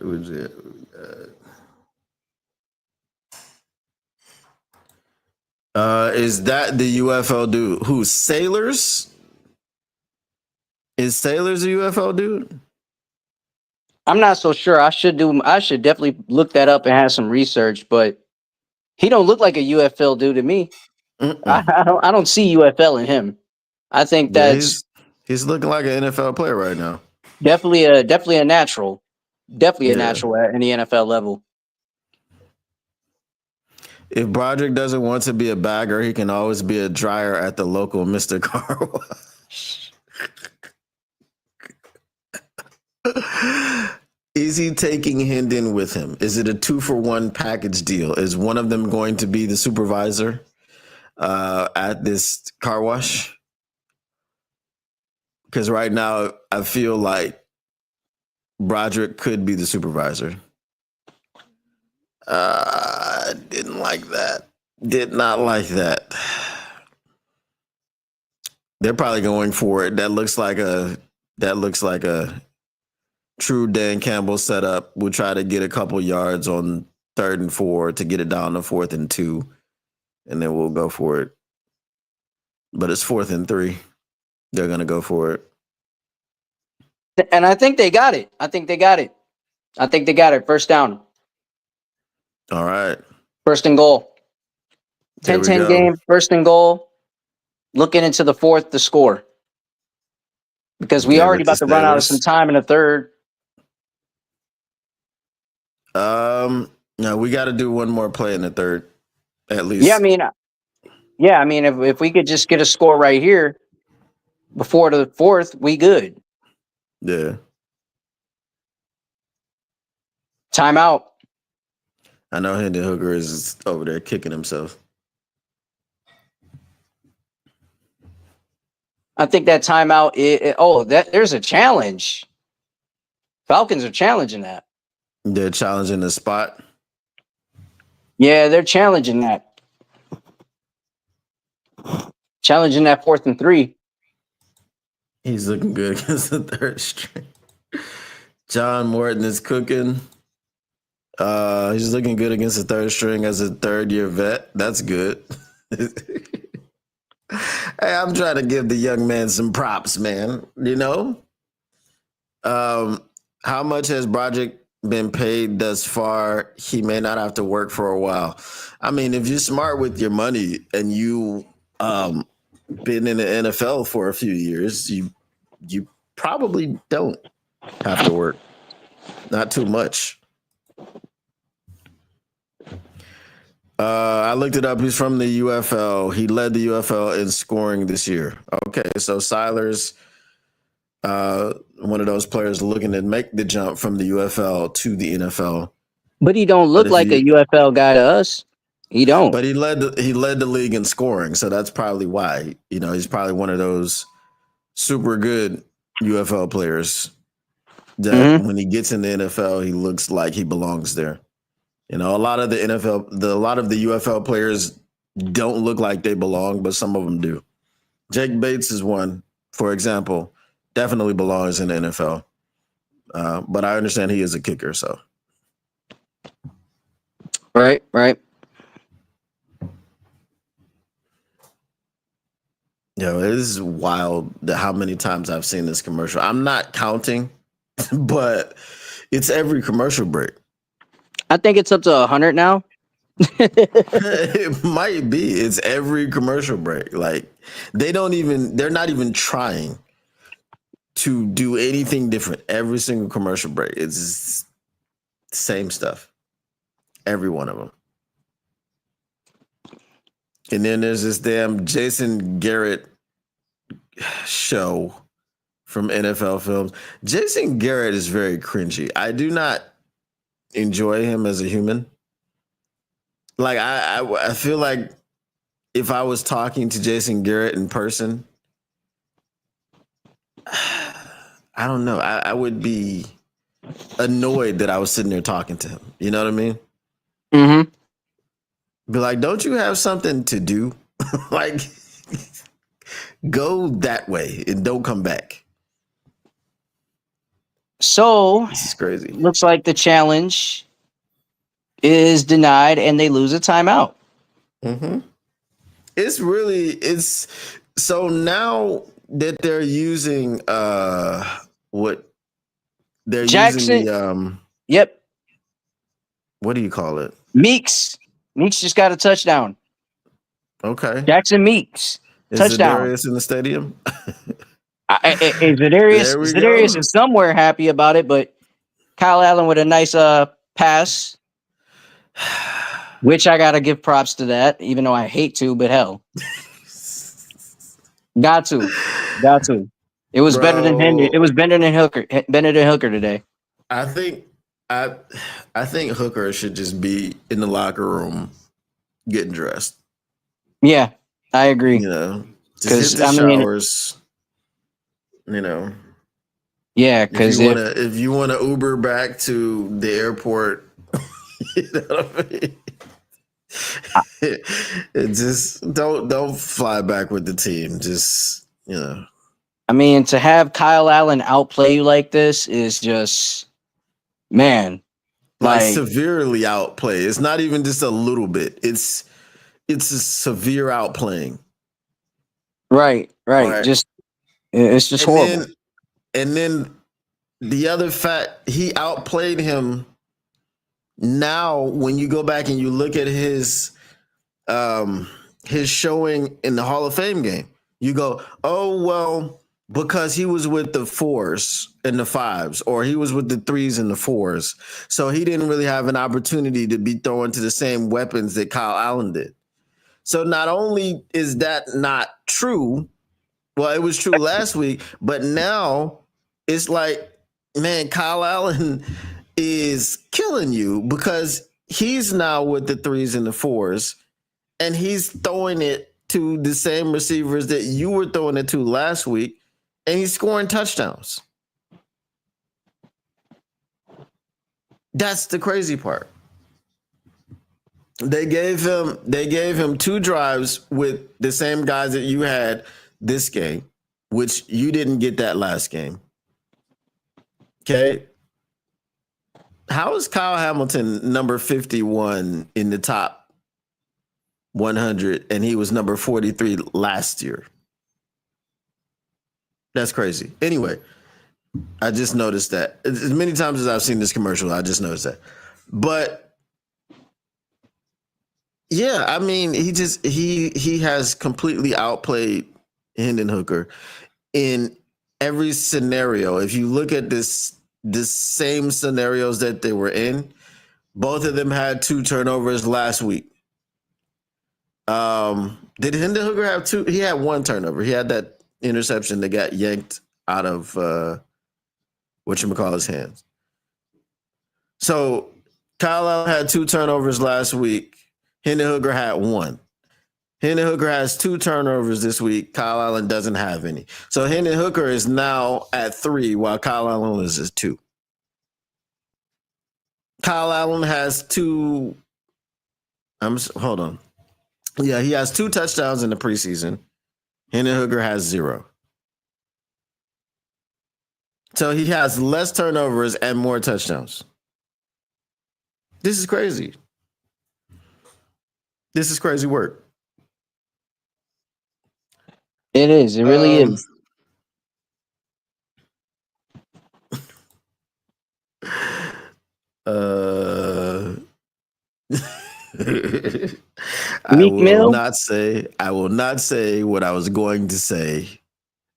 Is that the UFL dude? Who's Sailors? Is Sailors a UFL dude? I'm not so sure. I should definitely look that up and have some research, but he don't look like a UFL dude to me. I don't see UFL in him. I think that's he's looking like an NFL player right now. Definitely a natural. Definitely a natural in the NFL level. If Broderick doesn't want to be a bagger, he can always be a dryer at the local Mr. Car Wash. Is he taking Hendon with him? Is it a 2-for-1 package deal? Is one of them going to be the supervisor at this car wash? Because right now, I feel like Broderick could be the supervisor. Didn't like that. Did not like that. They're probably going for it. That looks like a true Dan Campbell setup. We'll try to get a couple yards on 3rd and 4 to get it down to 4th and 2, and then we'll go for it. But it's 4th and 3. They're gonna go for it. And I think they got it. I think they got it. First down. All right. 1st and goal. 10-10 game, 1st and goal. Looking into the 4th to score. Because we already about to run out of some time in the 3rd. No, we got to do one more play in the third, at least. Yeah, I mean, if we could just get a score right here before the fourth, we good. Yeah. Timeout. I know Hendon Hooker is over there kicking himself. I think that timeout. There's a challenge. Falcons are challenging that. They're challenging the spot. Yeah, they're challenging that. Challenging that 4th and 3. He's looking good against the third string. John Morton is cooking. He's looking good against the third string as a third-year vet. That's good. Hey, I'm trying to give the young man some props, man. You know? How much has Broderick been paid thus far? He may not have to work for a while. I mean, if you're smart with your money and you been in the NFL for a few years, you probably don't have to work. Not too much. I looked it up. He's from the UFL. He led the UFL in scoring this year. Okay, so Siler's one of those players looking to make the jump from the UFL to the NFL. But he don't look like a UFL guy to us. He don't. But he led the league in scoring, so that's probably why. You know, he's probably one of those super good UFL players that when he gets in the NFL, he looks like he belongs there. You know, a lot of the UFL players don't look like they belong, but some of them do. Jake Bates is one, for example, definitely belongs in the NFL. But I understand he is a kicker, so. Right. Yo, it is wild how many times I've seen this commercial. I'm not counting, but it's every commercial break. I think it's up to 100 now. It might be. It's every commercial break. Like they're not even trying to do anything different. Every single commercial break. It's the same stuff. Every one of them. And then there's this damn Jason Garrett show from NFL Films. Jason Garrett is very cringy. I do not enjoy him as a human. Like I feel like if I was talking to Jason Garrett in person, I don't know. I would be annoyed that I was sitting there talking to him. You know what I mean? Mm-hmm. Be like, don't you have something to do? Like, go that way and don't come back. So This is crazy. Looks like the challenge is denied and they lose a timeout. Mm-hmm. It's so now that they're using what they're Jackson, using yep. What do you call it? Meeks just got a touchdown. Okay. Jackson Meeks. Is Touchdown. Zadarius in the stadium? Zadarius is somewhere happy about it, but Kyle Allen with a nice pass, which I gotta give props to that, even though I hate to, but hell. Got to. It was better than Henry. It was better than Hooker today. I think Hooker should just be in the locker room getting dressed. Yeah, I agree. You know, just hit the showers. You know. Yeah, because if you want to Uber back to the airport, you know what I mean? It just don't fly back with the team. Just, you know. I mean, to have Kyle Allen outplay you like this is just, man, like severely outplay. It's not even just a little bit. It's a severe outplaying. Right. Just it's just horrible. And then the other fact, he outplayed him. Now, when you go back and you look at his showing in the Hall of Fame game, you go, oh well, because he was with the 4s and the 5s, or he was with the 3s and the 4s. So he didn't really have an opportunity to be thrown to the same weapons that Kyle Allen did. So not only is that not true, well, it was true last week, but now it's like, man, Kyle Allen is killing you because he's now with the 3s and the 4s, and he's throwing it to the same receivers that you were throwing it to last week, and he's scoring touchdowns. That's the crazy part. They gave him 2 drives with the same guys that you had this game, which you didn't get that last game. Okay. How is Kyle Hamilton number 51 in the top 100 and he was number 43 last year? That's crazy. Anyway, I just noticed that. As many times as I've seen this commercial, I just noticed that. But yeah, I mean, he has completely outplayed Hendon Hooker in every scenario. If you look at the same scenarios that they were in, both of them had 2 turnovers last week. Did Hendon Hooker have 2? He had 1 turnover. He had that interception that got yanked out of whatchamacallit's hands. So Kyle Allen had 2 turnovers last week. Hendon Hooker had 1. Hendon Hooker has 2 turnovers this week. Kyle Allen doesn't have any. So Hendon Hooker is now at 3 while Kyle Allen is at 2. Kyle Allen has 2. Hold on. Yeah, he has 2 touchdowns in the preseason. Hendon Hooker has 0. So he has less turnovers and more touchdowns. This is crazy. This is crazy work. It is. It really is. I will not say what I was going to say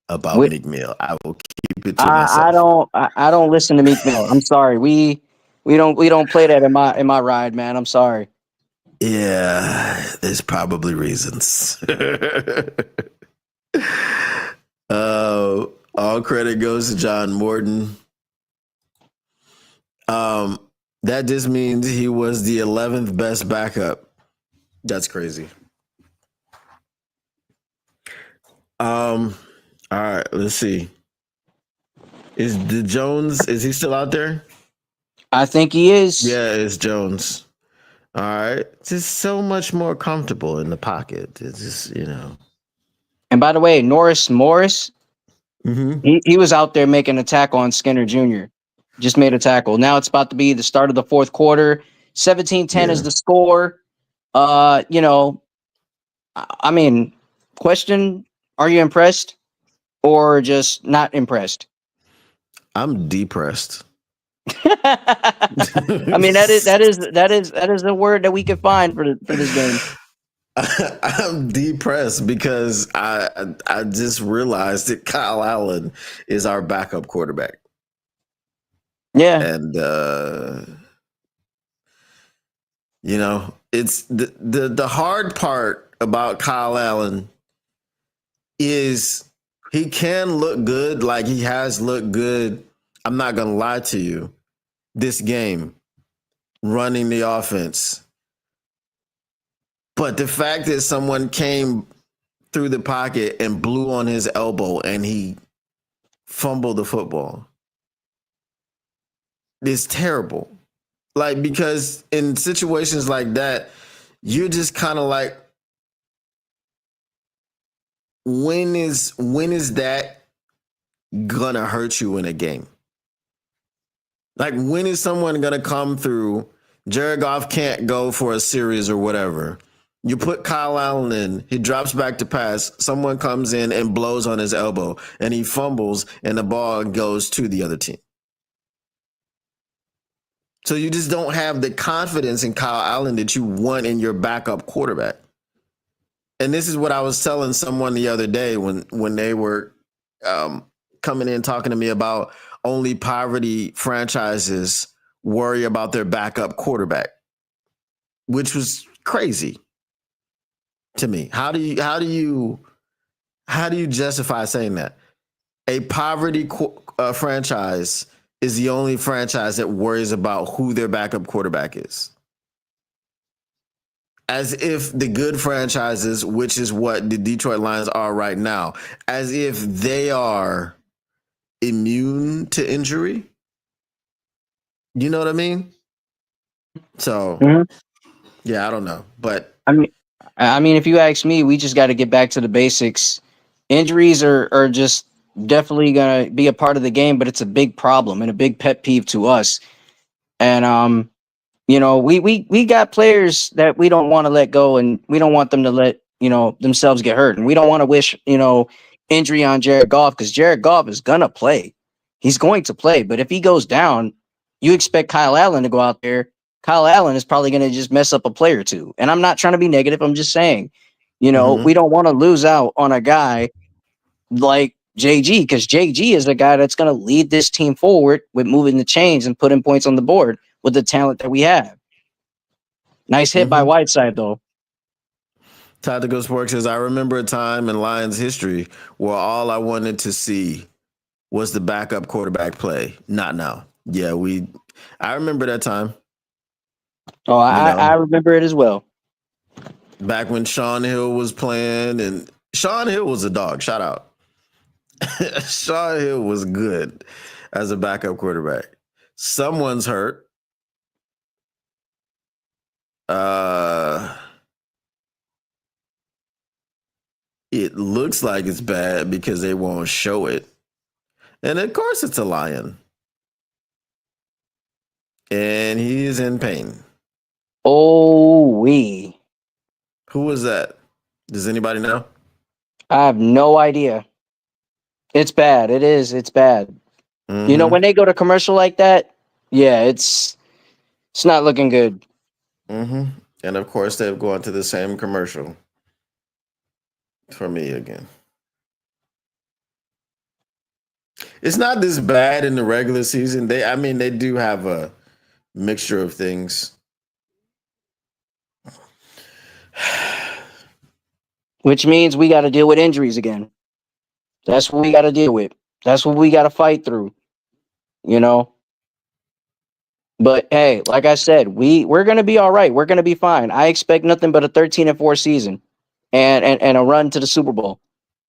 about Meek Mill. I will keep it to myself. I don't listen to Meek Mill. I'm sorry. We don't play that in my ride, man. I'm sorry. Yeah, there's probably reasons. All credit goes to John Morton. That just means he was the 11th best backup. That's crazy. All right, let's see. Is he still out there? I think he is. Yeah, it's Jones. All right. Just so much more comfortable in the pocket. It's just, And by the way, Norris Morris, mm-hmm. he was out there making a tackle on Skinner Jr. Just made a tackle. Now it's about to be the start of the 4th quarter. 17-10 is the score. I mean, question, are you impressed or just not impressed? I'm depressed. I mean, that is a word that we could find for this game. I'm depressed because I just realized that Kyle Allen is our backup quarterback. Yeah. And it's the hard part about Kyle Allen is he can look good, like he has looked good. I'm not gonna lie to you, this game, running the offense. But the fact that someone came through the pocket and blew on his elbow and he fumbled the football is terrible. Like, because in situations like that, you're just kind of like, when is that gonna hurt you in a game? Like, when is someone gonna come through? Jared Goff can't go for a series or whatever. You put Kyle Allen in, he drops back to pass, someone comes in and blows on his elbow, and he fumbles, and the ball goes to the other team. So you just don't have the confidence in Kyle Allen that you want in your backup quarterback. And this is what I was telling someone the other day when they were coming in talking to me about only poverty franchises worry about their backup quarterback, which was crazy to me. How do you justify saying that a poverty franchise is the only franchise that worries about who their backup quarterback is? As if the good franchises, which is what the Detroit Lions are right now, as if they are immune to injury. You know what I mean? So, yeah, I don't know. But I mean, if you ask me, we just got to get back to the basics. Injuries are just definitely going to be a part of the game, but it's a big problem and a big pet peeve to us. And you know, we got players that we don't want to let go, and we don't want them to let, you know, themselves get hurt. And we don't want to wish, you know, injury on Jared Goff, because Jared Goff is gonna play. He's going to play. But if he goes down, you expect Kyle Allen to go out there. Kyle Allen is probably gonna just mess up a play or two. And I'm not trying to be negative. I'm just saying, you know, we don't want to lose out on a guy like JG, because JG is a guy that's going to lead this team forward with moving the chains and putting points on the board with the talent that we have. Nice hit by Whiteside, though. Tactical Sports says, I remember a time in Lions history where all I wanted to see was the backup quarterback play. Not now. Yeah, I remember that time. Oh, I remember it as well. Back when Sean Hill was playing, and Sean Hill was a dog. Shout out. Sean Hill was good as a backup quarterback. Someone's hurt. It looks like it's bad because they won't show it. And of course it's a lion. And he is in pain. Oh, Who was that? Does anybody know? I have no idea. It's bad. It is. It's bad. You know, when they go to commercial like that, yeah, it's not looking good. And of course, they've gone to the same commercial for me again. It's not this bad in the regular season. They do have a mixture of things. Which means we got to deal with injuries again. That's what we got to deal with. That's what we got to fight through. You know? But hey, like I said, we're gonna be all right. We're gonna be fine. I expect nothing but a 13-4 season and a run to the Super Bowl.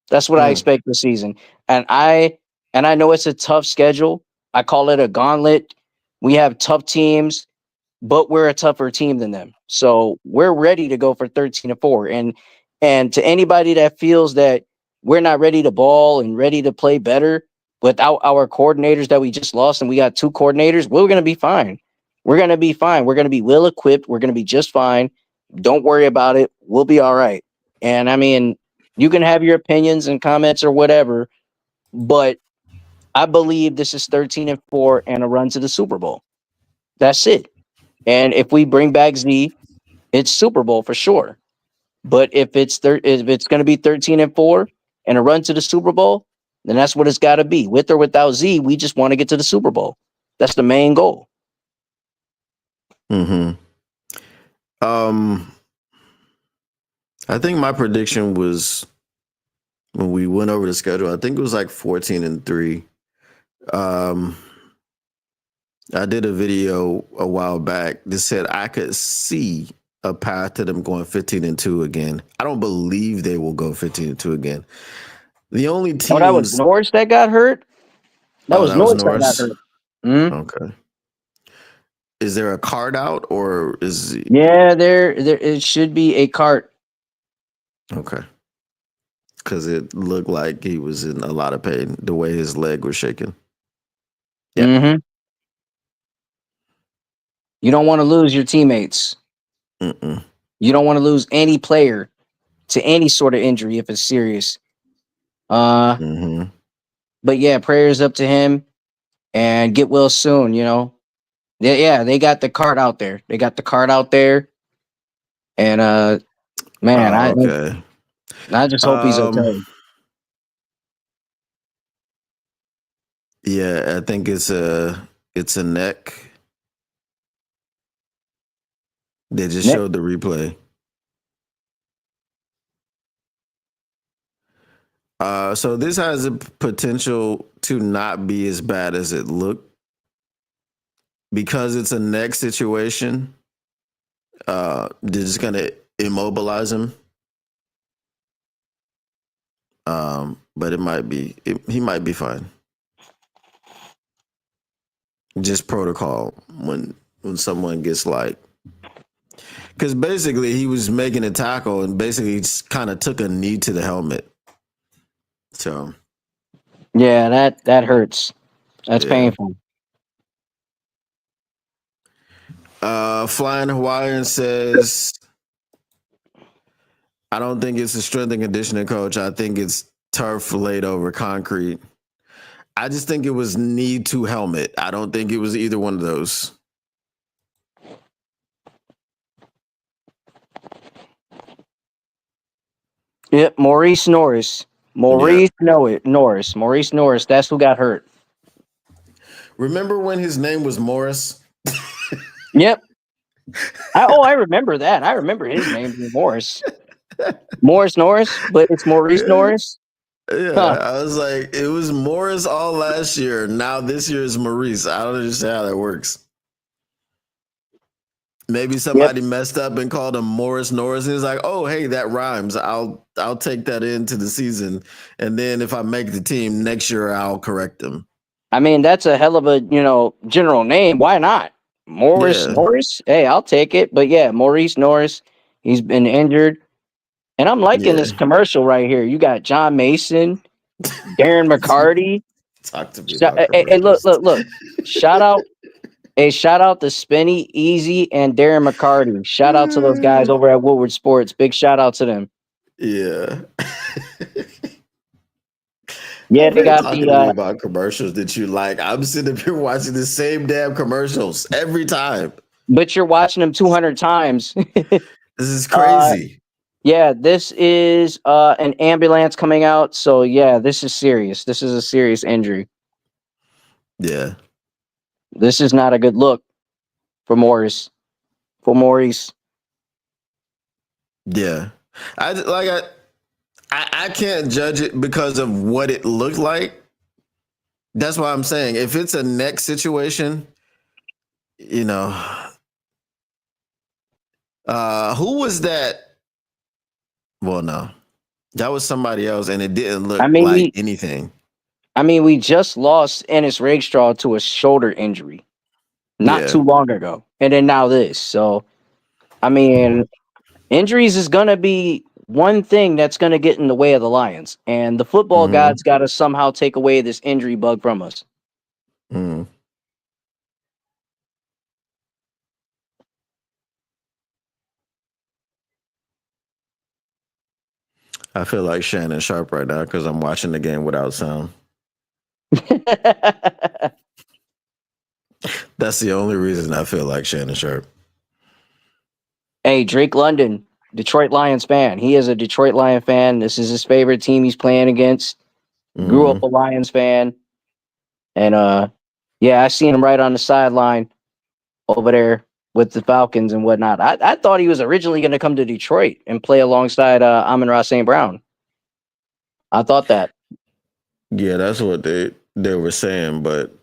That's what I expect this season. And I know it's a tough schedule. I call it a gauntlet. We have tough teams, but we're a tougher team than them. So we're ready to go for 13-4. And to anybody that feels that we're not ready to ball and ready to play better without our coordinators that we just lost, and we got two coordinators, we're going to be fine. We're going to be fine. We're going to be well equipped. We're going to be just fine. Don't worry about it. We'll be all right. And I mean, you can have your opinions and comments or whatever, but I believe this is 13-4 and a run to the Super Bowl. That's it. And if we bring back Z, it's Super Bowl for sure. But if it's going to be 13-4 and a run to the Super Bowl, then that's what it's got to be. With or without Z, we just want to get to the Super Bowl. That's the main goal. I think my prediction was, when we went over the schedule, I think it was like 14-3. I did a video a while back that said I could see a path to them going 15-2 again. I don't believe they will go 15-2 again. The only teams... Oh, that was Norris that got hurt? That was Norris that got hurt. Okay. Is there a card out, or is... Yeah, there it should be a cart. Okay. Because it looked like he was in a lot of pain, the way his leg was shaking. Yeah. You don't want to lose your teammates. You don't want to lose any player to any sort of injury if it's serious. But yeah, prayers up to him, and get well soon, you know. They got the card out there. And man, I just hope he's okay. Yeah, I think it's a neck. They just showed the replay. So this has a potential to not be as bad as it looked because it's a neck situation. They're just gonna immobilize him. But it might be he might be fine. Just protocol when someone gets like, because basically he was making a tackle and basically just kind of took a knee to the helmet. So yeah, that hurts. That's painful. Flying Hawaiian says, I don't think it's a strength and conditioning coach. I think it's turf laid over concrete. I just think it was knee to helmet. I don't think it was either one of those. Yep, Maurice Norris. Maurice Norris. That's who got hurt. Remember when his name was Morris? Yep. I remember that. I remember his name being Morris. Morris Norris, but it's Maurice Norris. Yeah, I was like, it was Morris all last year. Now this year is Maurice. I don't understand how that works. Maybe somebody messed up and called him Morris Norris. And he's like, oh, hey, that rhymes. I'll take that into the season. And then if I make the team next year, I'll correct them. I mean, that's a hell of a, general name. Why not? Morris Norris? Hey, I'll take it. But yeah, Maurice Norris, he's been injured. And I'm liking this commercial right here. You got John Mason, Darren McCarty. Talk to me about hey, look. Shout out to Spenny, Easy, and Darren McCarty. Shout out to those guys over at Woodward Sports. Big shout out to them. Yeah. Yeah, they got talking to me about commercials that you like. I'm sitting up here watching the same damn commercials every time. But you're watching them 200 times. This is crazy. Yeah, this is an ambulance coming out. So yeah, this is serious. This is a serious injury. Yeah. This is not a good look for Maurice. Yeah. I can't judge it because of what it looked like. That's why I'm saying if it's a neck situation, who was that? Well, no, that was somebody else, and it didn't look like anything. I mean, we just lost Ennis Rakestraw to a shoulder injury not too long ago, and then now this. So, I mean, injuries is gonna be one thing that's going to get in the way of the Lions, and the football gods got to somehow take away this injury bug from us. I feel like Shannon Sharp right now because I'm watching the game without sound. That's the only reason I feel like Shannon Sharp. Hey, Drake London, Detroit Lions fan. He is a Detroit Lion fan. This is his favorite team he's playing against. Grew up a Lions fan. And I seen him right on the sideline over there with the Falcons and whatnot. I thought he was originally going to come to Detroit and play alongside Amon-Ra St. Brown. I thought that. Yeah, that's what they were saying, but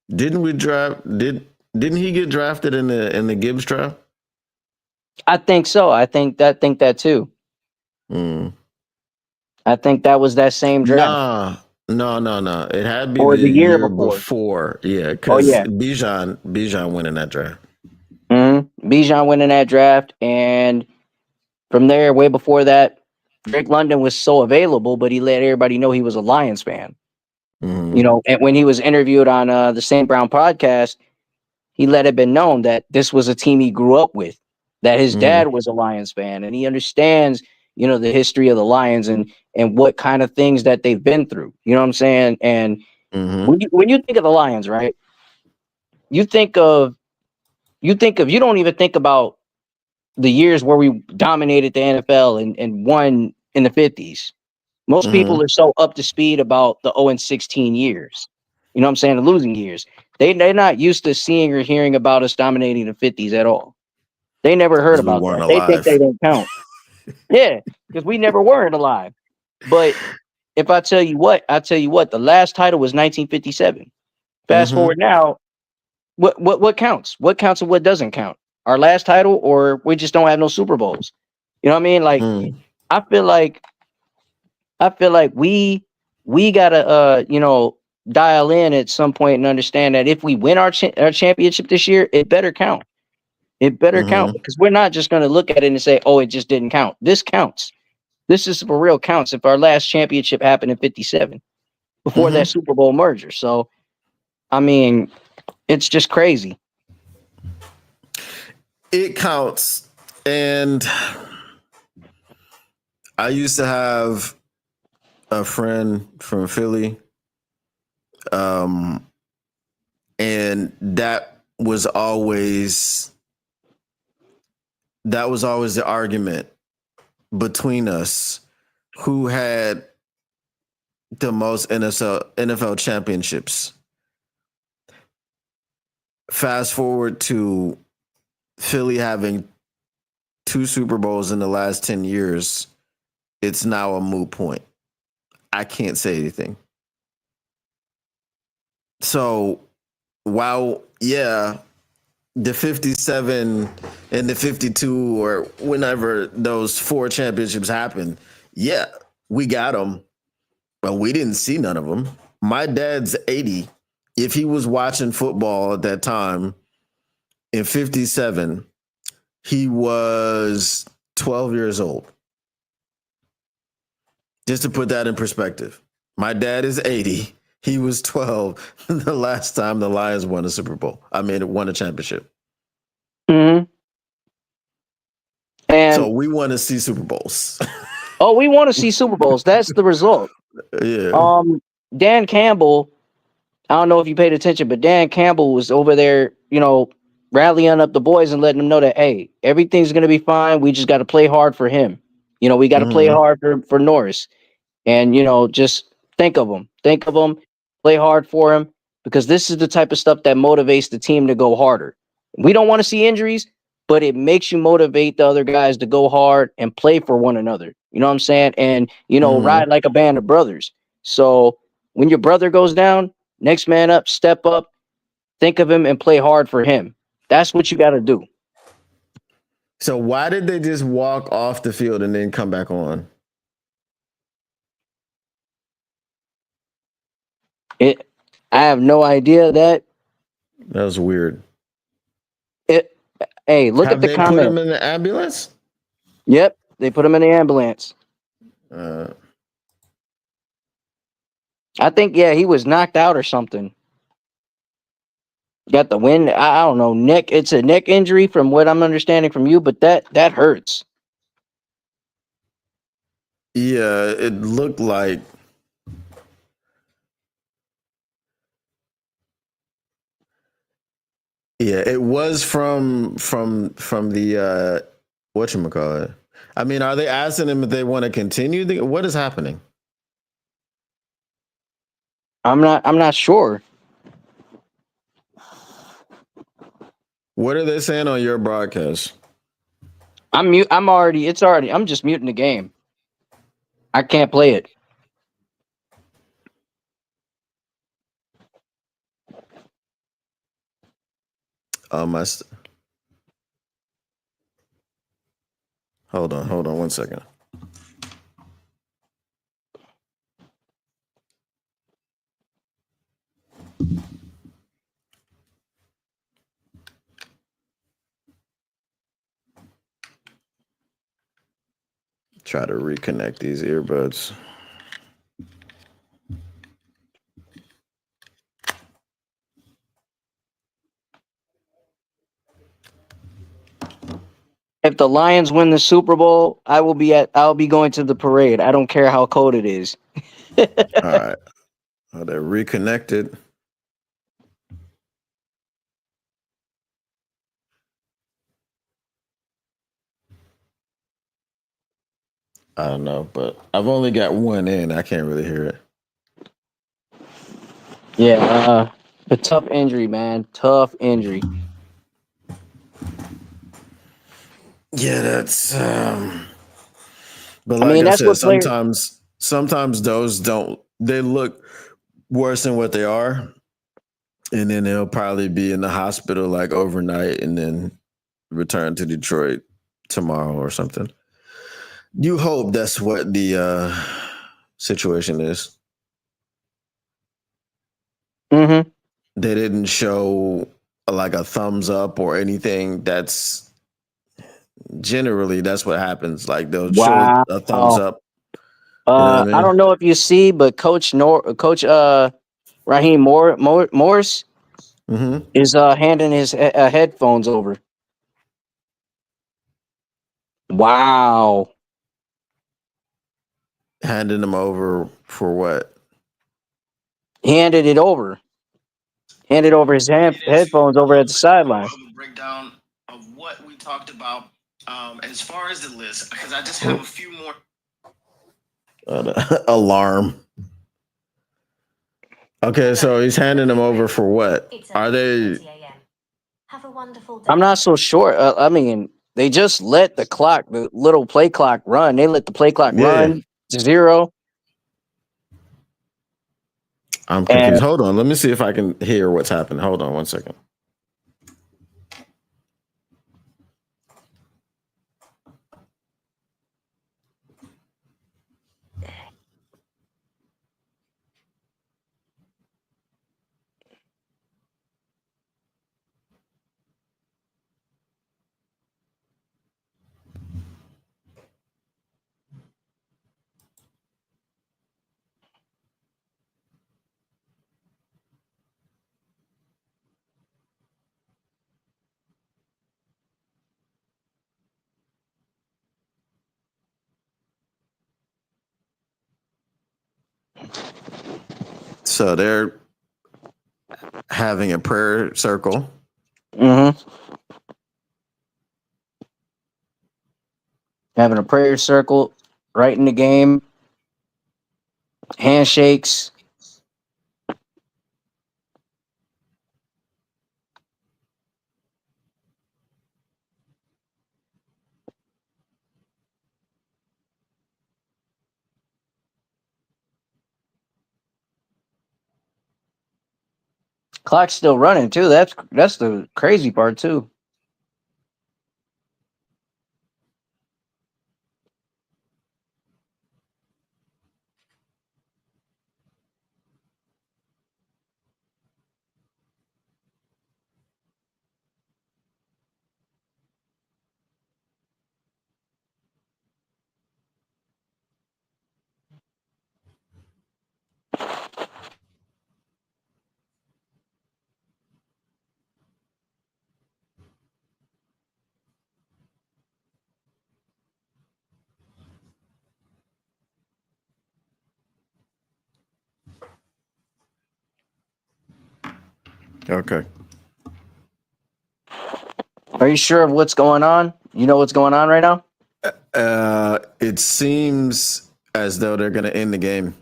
didn't he get drafted in the Gibbs draft? I think so. I think that too. I think that was that same draft. No. It had to be or the year before. Yeah, because Bijan went in that draft. Bijan went in that draft, and from there, way before that, Drake London was so available, but he let everybody know he was a Lions fan. And when he was interviewed on the St. Brown podcast, he let it be known that this was a team he grew up with, that his dad was a Lions fan, and he understands, the history of the Lions and what kind of things that they've been through. You know what I'm saying? And when you think of the Lions, right? You don't even think about the years where we dominated the NFL and won in the 50s. Most people are so up to speed about the 0-16 years. You know what I'm saying? The losing years. They're not used to seeing or hearing about us dominating the 50s at all. They never heard Because we about weren't that. They think they alive. don't count. Yeah, because we never weren't alive. But if I tell you what, the last title was 1957. Fast forward now, what counts? What counts and what doesn't count? Our last title, or we just don't have no Super Bowls. You know what I mean? Like I feel like we gotta dial in at some point and understand that if we win our championship this year, it better count. It better count, because we're not just gonna look at it and say, oh, it just didn't count. This counts. This is for real counts. If our last championship happened in 57 before that Super Bowl merger. So I mean, it's just crazy. It counts. And I used to have a friend from Philly. And that was always the argument between us, who had the most NFL championships. Fast forward to Philly having 2 Super Bowls in the last 10 years. It's now a moot point. I can't say anything. So while, the 57 and the 52 or whenever those 4 championships happened, we got them, but we didn't see none of them. My dad's 80. If he was watching football at that time in 57, he was 12 years old. Just to put that in perspective, my dad is 80. He was 12 the last time the Lions won a Super Bowl. Won a championship. And so we want to see Super Bowls. Oh, we want to see Super Bowls. That's the result. Yeah. Dan Campbell, I don't know if you paid attention, but Dan Campbell was over there, rallying up the boys and letting them know that, hey, everything's going to be fine. We just got to play hard for him. We got to play hard for Norris. And, just think of him, play hard for him, because this is the type of stuff that motivates the team to go harder. We don't want to see injuries, but it makes you motivate the other guys to go hard and play for one another. You know what I'm saying? And, ride like a band of brothers. So when your brother goes down, next man up, step up, think of him and play hard for him. That's what you got to do. So why did they just walk off the field and then come back on? I have no idea. That was weird. Hey, look at the comment. Put him in the ambulance? Yep, they put him in the ambulance. I think, he was knocked out or something. Got the wind. I don't know. Neck. It's a neck injury from what I'm understanding from you, but that hurts. Yeah, it looked like. Yeah, it was from the whatchamacallit. Are they asking them if they want to continue? What is happening? I'm not sure. What are they saying on your broadcast? I'm just muting the game. I can't play it. Hold on 1 second. Try to reconnect these earbuds. If the Lions win the Super Bowl, I'll be going to the parade. I don't care how cold it is. All right. Oh, they're reconnected. I don't know, but I've only got one in. I can't really hear it. Yeah, a tough injury, man. Tough injury. Yeah, that's. But I like mean, I that's said, what players. sometimes those don't. They look worse than what they are, and then they'll probably be in the hospital like overnight, and then return to Detroit tomorrow or something. You hope that's what the situation is. Mm-hmm. They didn't show like a thumbs up or anything. That's generally that's what happens. Like they'll show Wow. a thumbs up. You know what I I mean? don't know if you see, but Coach Raheem Morris Mm-hmm. is handing his headphones over. Wow. Handing them over for what? He handed it over. Handed over his It is headphones a over at little the bit more sideline. of a breakdown of what we talked about as far as the list, because I just have a few more. Alarm. Okay, so he's handing them over for what? Are they? Have a wonderful day. I'm not so sure. I mean, they just let the little play clock run. They let the play clock Yeah, run to 0. I'm And confused. Hold on, let me see if I can hear what's happening. Hold on 1 second. So they're having a prayer circle. having a prayer circle right in the game, handshakes. Clock's still running too. That's the crazy part too. Okay. Are you sure of what's going on? You know what's going on right now? It seems as though they're going to end the game.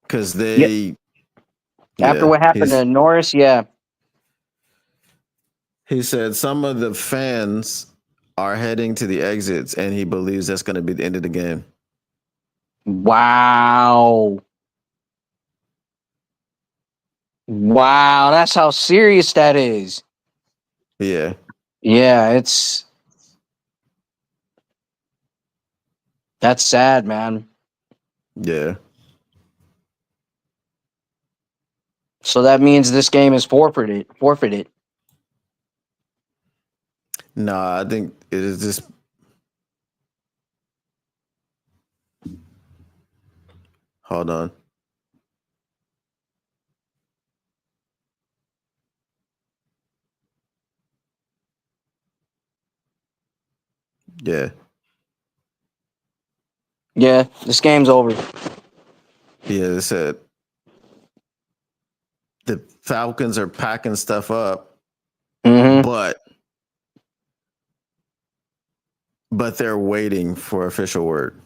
Because they, After what happened to Norris, yeah. He said some of the fans are heading to the exits, and he believes that's going to be the end of the game. Wow. Wow, that's how serious that is. Yeah. Yeah, that's sad, man. Yeah. So that means this game is forfeited. No, I think it is just. Hold on. Yeah. Yeah, this game's over. Yeah, they said the Falcons are packing stuff up but they're waiting for official word.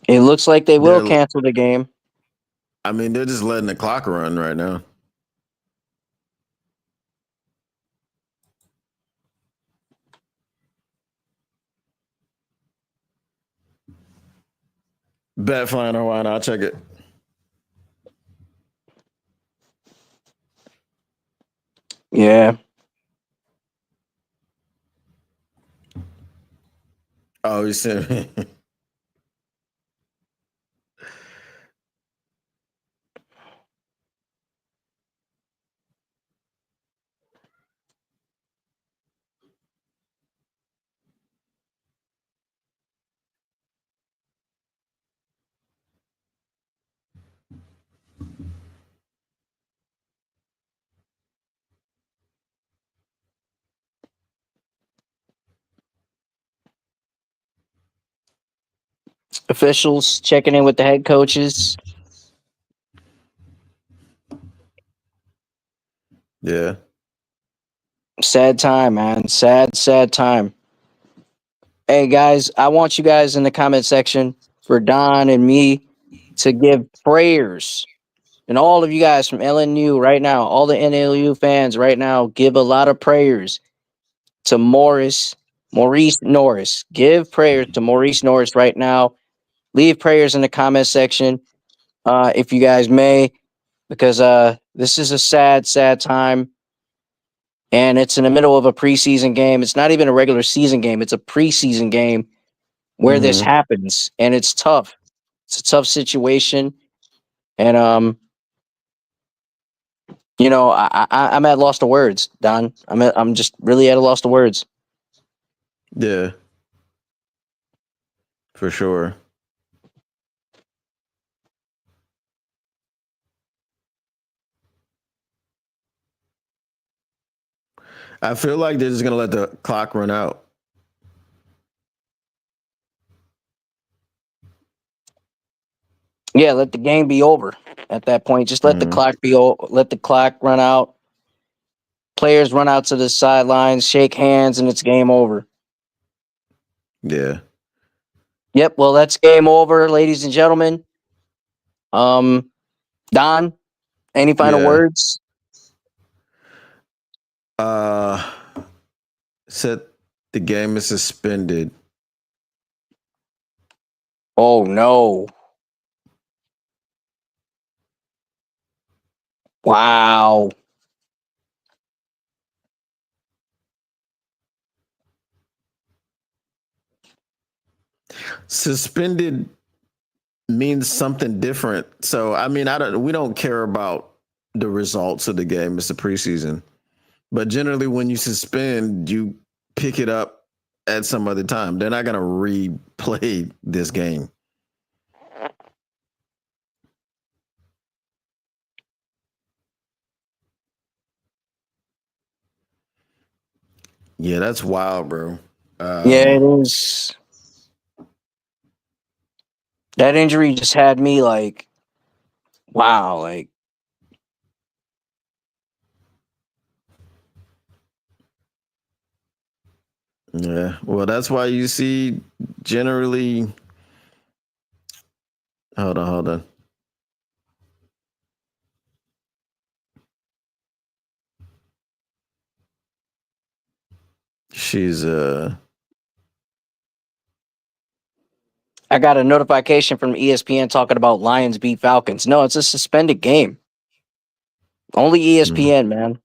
It looks like they will cancel the game. I mean, they're just letting the clock run right now. Bet fine or wine, I'll check it. Yeah. Oh, you sent me. Officials checking in with the head coaches. Yeah. Sad time, man. Sad time. Hey, guys, I want you guys in the comment section for Don and me to give prayers. And all of you guys from LNU right now, all the NLU fans right now, give a lot of prayers to Maurice Norris. Give prayers to Maurice Norris right now. Leave prayers in the comment section, if you guys may, because this is a sad time. And it's in the middle of a preseason game. It's not even a regular season game. It's a preseason game where this happens. And it's tough. It's a tough situation. And, I'm at loss of words, Don. I'm just really at a loss of words. Yeah. For sure. I feel like they're just gonna let the clock run out. Yeah, let the game be over at that point. Just let the clock let the clock run out. Players run out to the sidelines, shake hands, and it's game over. Yeah. Yep. Well, that's game over, ladies and gentlemen. Don, any final words? Said the game is suspended. Oh no. Wow. Suspended means something different. So I mean, we don't care about the results of the game. It's a preseason. But generally when you suspend, you pick it up at some other time. They're not gonna replay this game. Yeah, that's wild, bro. Yeah, it is. That injury just had me like, wow, like. Yeah, well, that's why you see generally. Hold on. She's I got a notification from ESPN talking about Lions beat Falcons. No, it's a suspended game. Only ESPN, man.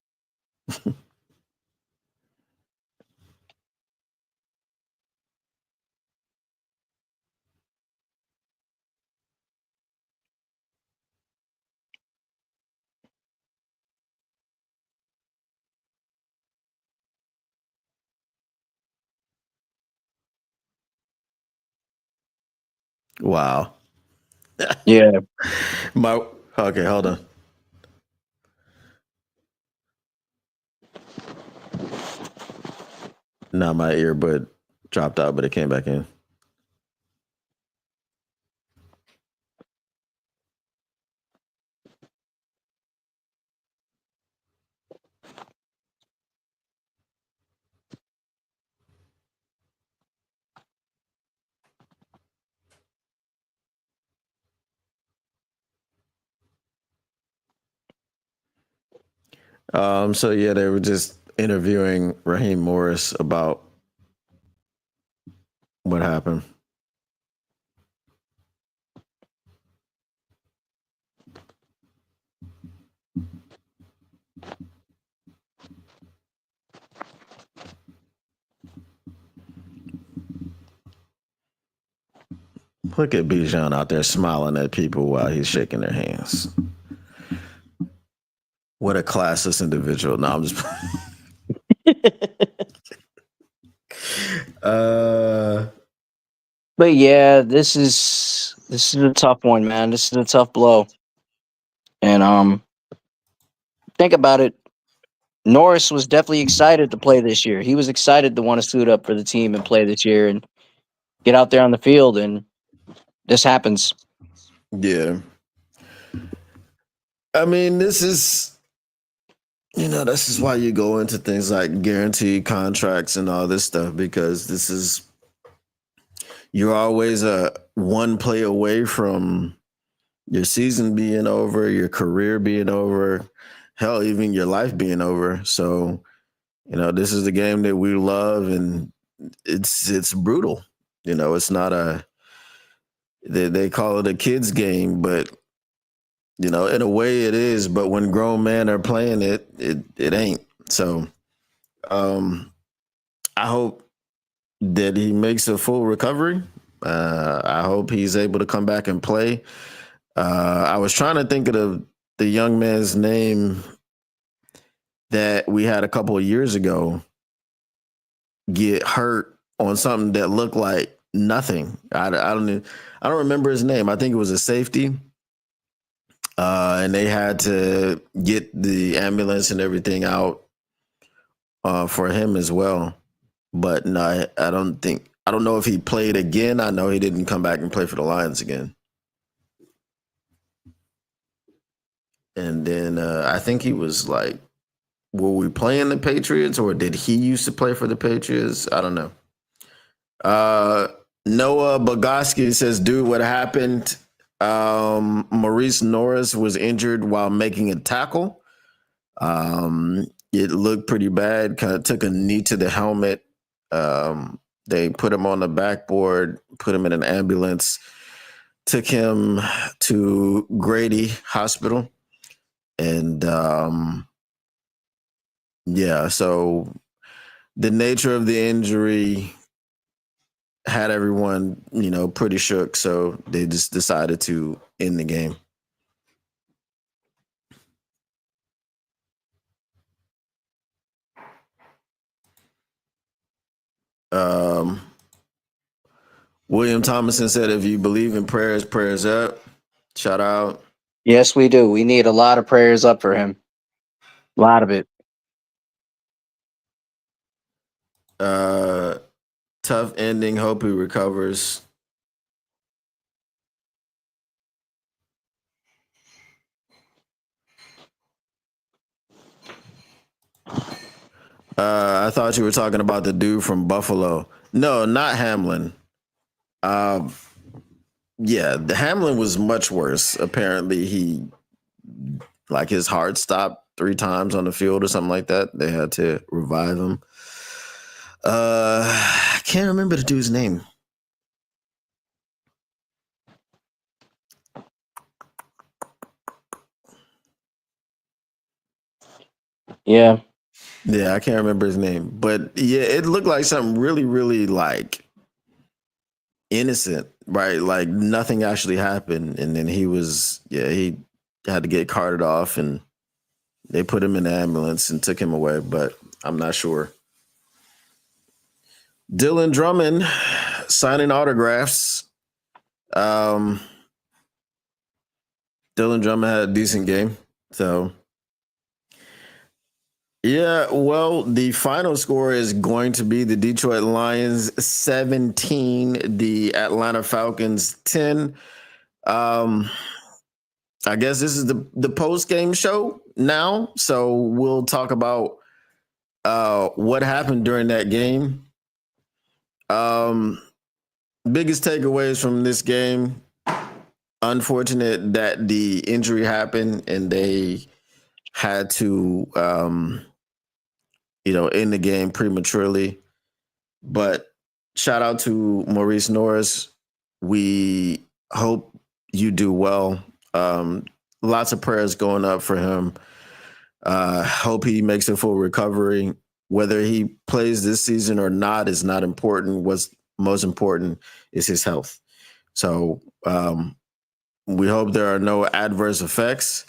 Wow. Yeah. Okay, hold on. Now my earbud dropped out, but it came back in. So yeah, they were just interviewing Raheem Morris about what happened. Look at Bijan out there smiling at people while he's shaking their hands. What a classless individual. No, I'm just. But yeah, this is a tough one, man. This is a tough blow. And think about it. Norris was definitely excited to play this year. He was excited to want to suit up for the team and play this year and get out there on the field, and this happens. Yeah. I mean, this is why you go into things like guaranteed contracts and all this stuff, because you're always one play away from your season being over, your career being over, hell, even your life being over. So, this is the game that we love, and it's brutal. It's not they call it a kid's game, but in a way it is. But when grown men are playing it ain't. So, I hope that he makes a full recovery. I hope he's able to come back and play. I was trying to think of the young man's name that we had a couple of years ago get hurt on something that looked like nothing. I don't remember his name. I think it was a safety. And they had to get the ambulance and everything out for him as well. But no, I don't know if he played again. I know he didn't come back and play for the Lions again. And then I think he was like, were we playing the Patriots, or did he used to play for the Patriots? I don't know. Noah Bogoski says, dude, what happened? Maurice Norris was injured while making a tackle. It looked pretty bad. Kind of took a knee to the helmet. They put him on the backboard, put him in an ambulance, took him to Grady Hospital. And so the nature of the injury had everyone, pretty shook. So they just decided to end the game. William Thomason said, if you believe in prayers, prayers up. Shout out. Yes, we do. We need a lot of prayers up for him. A lot of it. Tough ending. Hope he recovers. I thought you were talking about the dude from Buffalo. No, not Hamlin. The Hamlin was much worse. Apparently, his heart stopped 3 times on the field or something like that. They had to revive him. I can't remember the dude's name. Yeah. Yeah, I can't remember his name. But yeah, it looked like something really, really like innocent, right? Like nothing actually happened. And then he had to get carted off, and they put him in the ambulance and took him away, but I'm not sure. Dylan Drummond signing autographs. Dylan Drummond had a decent game. So, yeah, well, the final score is going to be the Detroit Lions 17, the Atlanta Falcons 10. I guess this is the post-game show now. So we'll talk about what happened during that game. Biggest takeaways from this game. Unfortunate that the injury happened and they had to end the game prematurely. But shout out to Maurice Norris. We hope you do well. Lots of prayers going up for him. Hope he makes a full recovery. Whether he plays this season or not is not important. What's most important is his health. So we hope there are no adverse effects.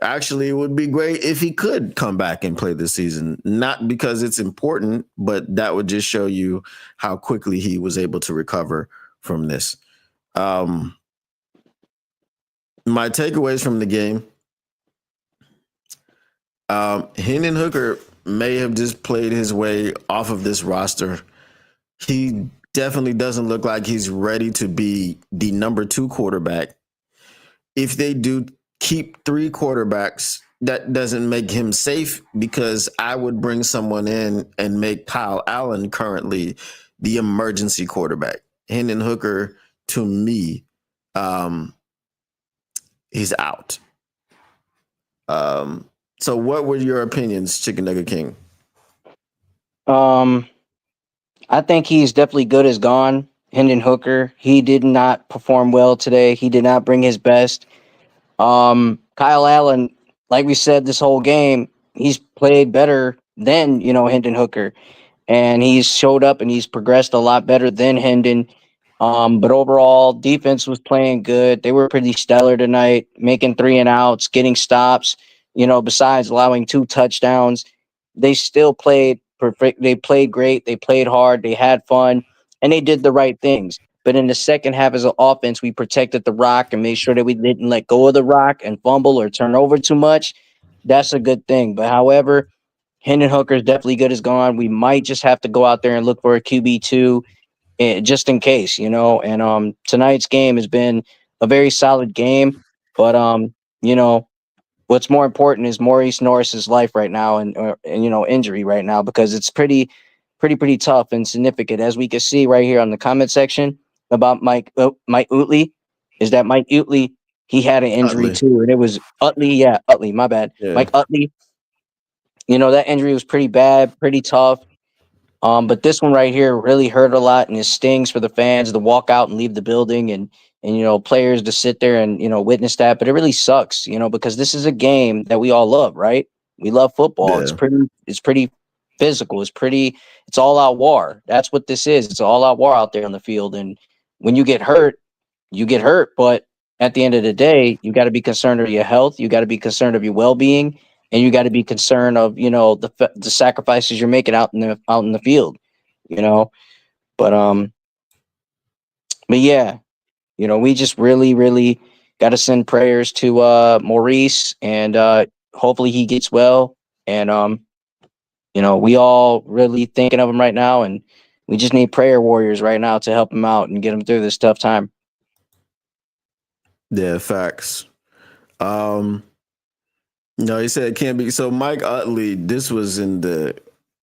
Actually, it would be great if he could come back and play this season. Not because it's important, but that would just show you how quickly he was able to recover from this. My takeaways from the game. Hendon Hooker may have just played his way off of this roster. He definitely doesn't look like he's ready to be the number 2 quarterback. If they do keep 3 quarterbacks, that doesn't make him safe, because I would bring someone in and make Kyle Allen currently the emergency quarterback. Hendon Hooker, to me, he's out. So what were your opinions, Chicken Nugget King? I think he's definitely good as gone. Hendon Hooker, he did not perform well today. He did not bring his best. Kyle Allen, like we said this whole game, he's played better than, Hendon Hooker. And he's showed up and he's progressed a lot better than Hendon. But overall, defense was playing good. They were pretty stellar tonight, making 3 and outs, getting stops, besides allowing 2 touchdowns. They still played perfect. They played great. They played hard. They had fun, and they did the right things. But in the second half as an offense, we protected the rock and made sure that we didn't let go of the rock and fumble or turn over too much. That's a good thing. But however, Hendon Hooker is definitely good as gone. We might just have to go out there and look for a QB2 just in case, And tonight's game has been a very solid game. But, what's more important is Maurice Norris's life right now and injury right now, because it's pretty tough and significant, as we can see right here on the comment section about Mike Utley. Is that Mike Utley? He had an injury too, and it was Utley. Yeah, Utley. My bad, yeah. Mike Utley. That injury was pretty bad, pretty tough. But this one right here really hurt a lot, and it stings for the fans to walk out and leave the building, and players to sit there and witness that. But it really sucks, because this is a game that we all love, right? We love football. Yeah. It's pretty physical. It's all out war. That's what this is. It's all out war out there on the field. And when you get hurt, you get hurt. But at the end of the day, you got to be concerned of your health. You got to be concerned of your well-being. And you got to be concerned of, the sacrifices you're making out in the field, But yeah, we just really, really got to send prayers to Maurice, and hopefully he gets well. And we all really thinking of him right now, and we just need prayer warriors right now to help him out and get him through this tough time. Yeah, facts. No, he said it can't be. So Mike Utley, this was in the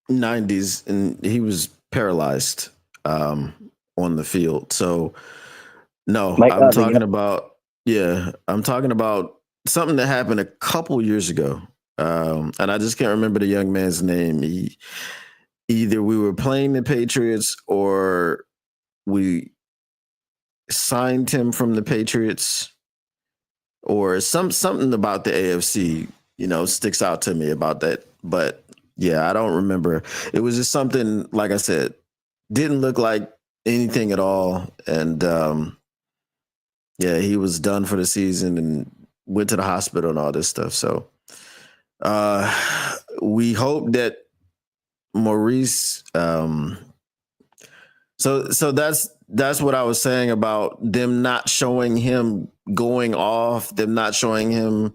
90s, and he was paralyzed on the field. So no, Mike I'm Utley, talking about, I'm talking about something that happened a couple years ago. And I just can't remember the young man's name. Either we were playing the Patriots or we signed him from the Patriots, or something about the AFC, sticks out to me about that. But yeah, I don't remember. It was just something, like I said, didn't look like anything at all. And he was done for the season and went to the hospital and all this stuff. So we hope that Maurice So that's what I was saying about them not showing him going off, them not showing him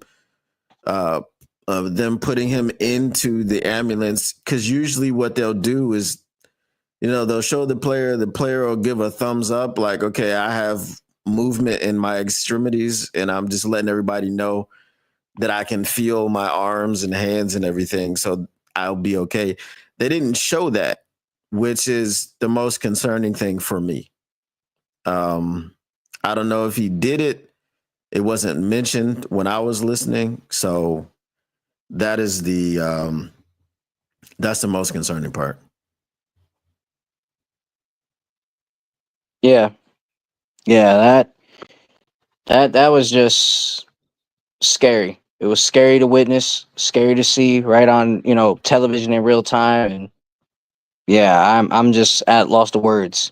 of them putting him into the ambulance, because usually what they'll do is, they'll show the player will give a thumbs up, like, okay, I have movement in my extremities and I'm just letting everybody know that I can feel my arms and hands and everything, so I'll be okay. They didn't show that, which is the most concerning thing for me. I don't know if he did it. It wasn't mentioned when I was listening, so that is that's the most concerning part. Yeah, that was just scary. It was scary to witness, scary to see right on television in real time, and yeah, I'm just at lost of words.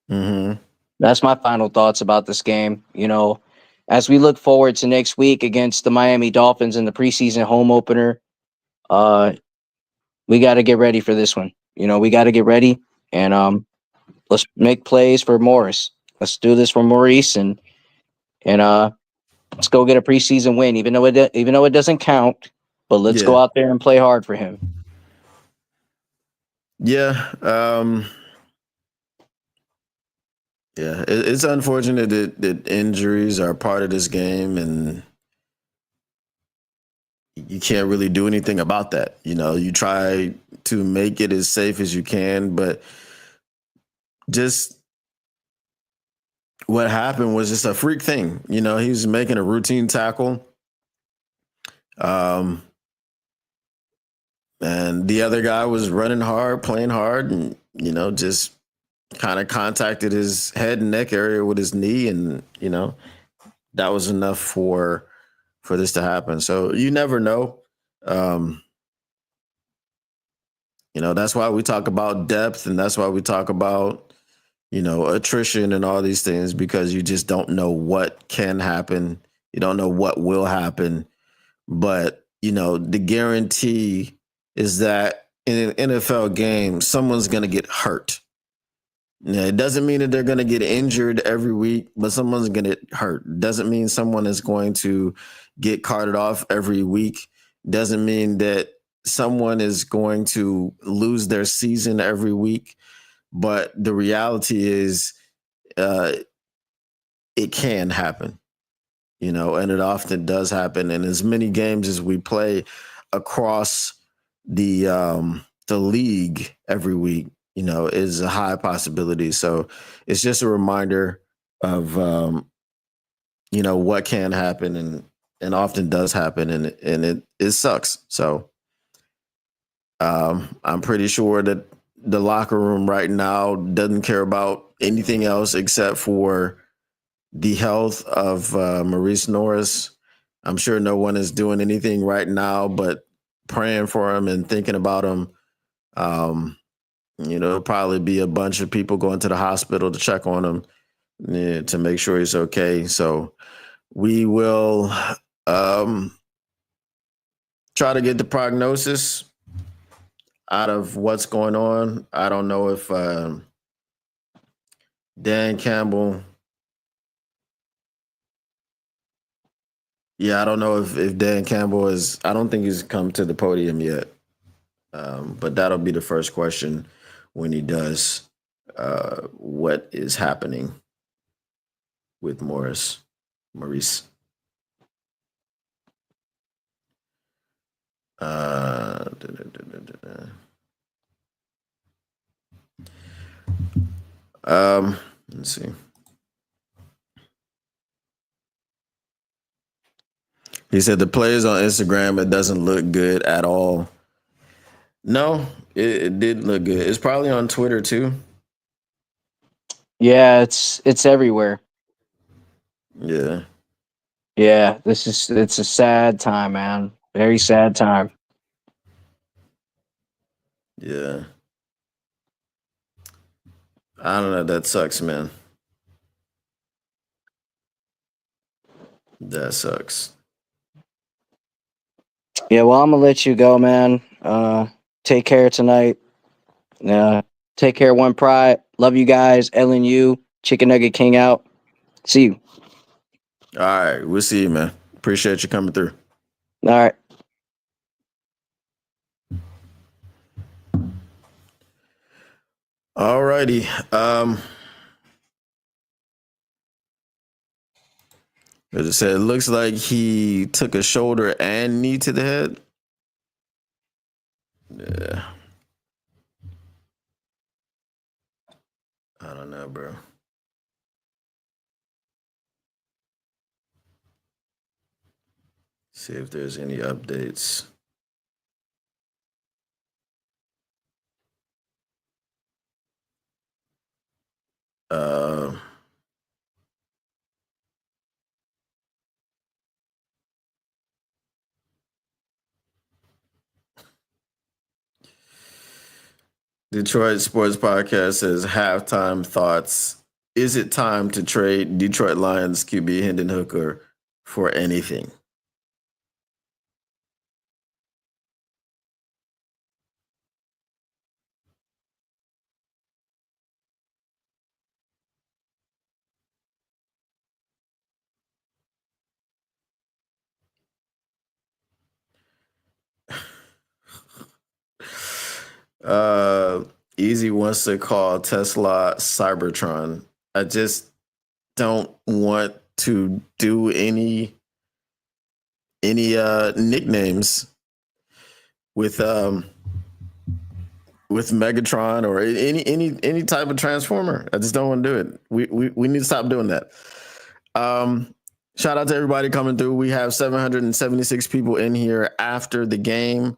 Mm-hmm. That's my final thoughts about this game. As we look forward to next week against the Miami Dolphins in the preseason home opener, uh, we got to get ready for this one. We got to get ready, and let's make plays for Morris. Let's do this for Maurice, and let's go get a preseason win, even though it doesn't count. But let's go out there and play hard for him. Yeah. Yeah, it's unfortunate that injuries are part of this game, and you can't really do anything about that. You try to make it as safe as you can, but just what happened was just a freak thing. He was making a routine tackle. And the other guy was running hard, playing hard, and, just kind of contacted his head and neck area with his knee, and that was enough for this to happen. So you never know. That's why we talk about depth, and that's why we talk about attrition and all these things, because you just don't know what can happen. You don't know what will happen, but the guarantee is that in an NFL game, someone's going to get hurt. It doesn't mean that they're going to get injured every week, but someone's going to get hurt. Doesn't mean someone is going to get carted off every week. Doesn't mean that someone is going to lose their season every week. But the reality is, it can happen, and it often does happen. And as many games as we play across the league every week, is a high possibility. So it's just a reminder of what can happen, and often does happen, and it sucks. So I'm pretty sure that the locker room right now doesn't care about anything else except for the health of Maurice Norris. I'm sure no one is doing anything right now but praying for him and thinking about him. It'll probably be a bunch of people going to the hospital to check on him, to make sure he's okay. So we will try to get the prognosis out of what's going on. I don't know if Dan Campbell. Yeah, I don't know if Dan Campbell is. I don't think he's come to the podium yet. But that'll be the first question when he does. What is happening with Maurice? Let's see. He said the players on Instagram, it doesn't look good at all. No, it did look good. It's probably on Twitter too. Yeah, it's everywhere. Yeah. Yeah, it's a sad time, man. Very sad time. Yeah. I don't know. That sucks, man. That sucks. Yeah, well, I'm gonna let you go, man. Take care tonight. Take care, One Pride. Love you guys. LNU, Chicken Nugget King out. See you. All right. We'll see you, man. Appreciate you coming through. All right. All righty. As I said, it looks like he took a shoulder and knee to the head. Yeah. I don't know, bro. See if there's any updates. Detroit Sports Podcast says halftime thoughts. Is it time to trade Detroit Lions QB Hendon Hooker for anything? Easy wants to call Tesla Cybertron. I just don't want to do any nicknames with Megatron or any type of transformer. I just don't want to do it. We need to stop doing that. Shout out to everybody coming through. We have 776 people in here after the game.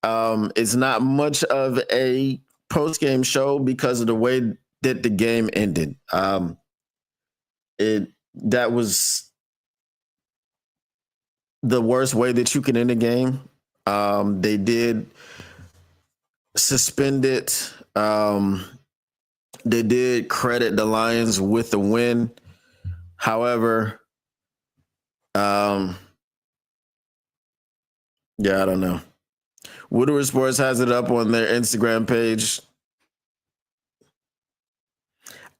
It's not much of a post-game show because of the way that the game ended. That was the worst way that you can end a game. They did suspend it. They did credit the Lions with the win. However, yeah, I don't know. Woodward Sports has it up on their Instagram page.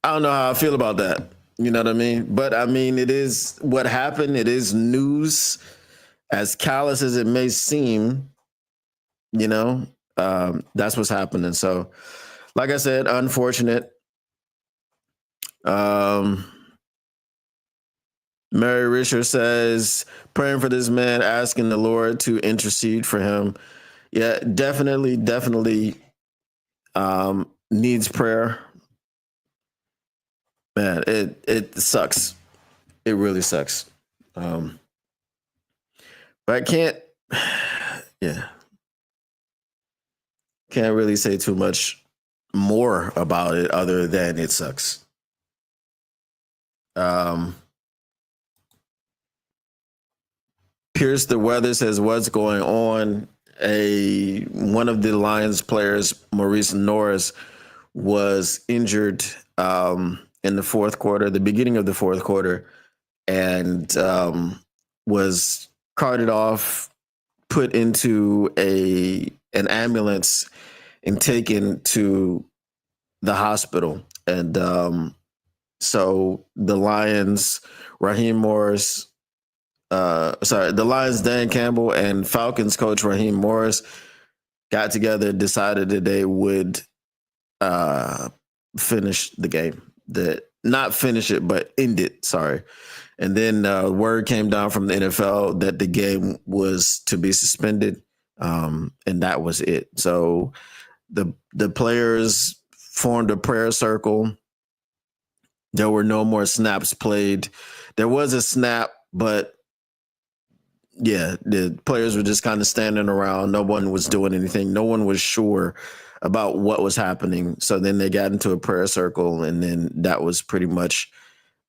I don't know how I feel about that. You know what I mean? But I mean, it is what happened. It is news. As callous as it may seem, you know, that's what's happening. So, like I said, unfortunate. Mary Risher says, praying for this man, asking the Lord to intercede for him. Yeah, definitely needs prayer. Man, it sucks. It really sucks. But I can't, yeah. Can't really say too much more about it other than it sucks. Pierce the Weather says, what's going on? One of the Lions players, Maurice Norris, was injured in the fourth quarter, the beginning of the fourth quarter, and was carted off, put into an ambulance, and taken to the hospital. And so the Lions, the Lions, Dan Campbell, and Falcons coach Raheem Morris got together, decided that they would finish the game. Not finish it, but end it. Sorry. And then word came down from the NFL that the game was to be suspended, and that was it. So the players formed a prayer circle. There were no more snaps played. There was a snap, but yeah, the players were just kind of standing around. No one was doing anything. No one was sure about what was happening. So then they got into a prayer circle, and then that was pretty much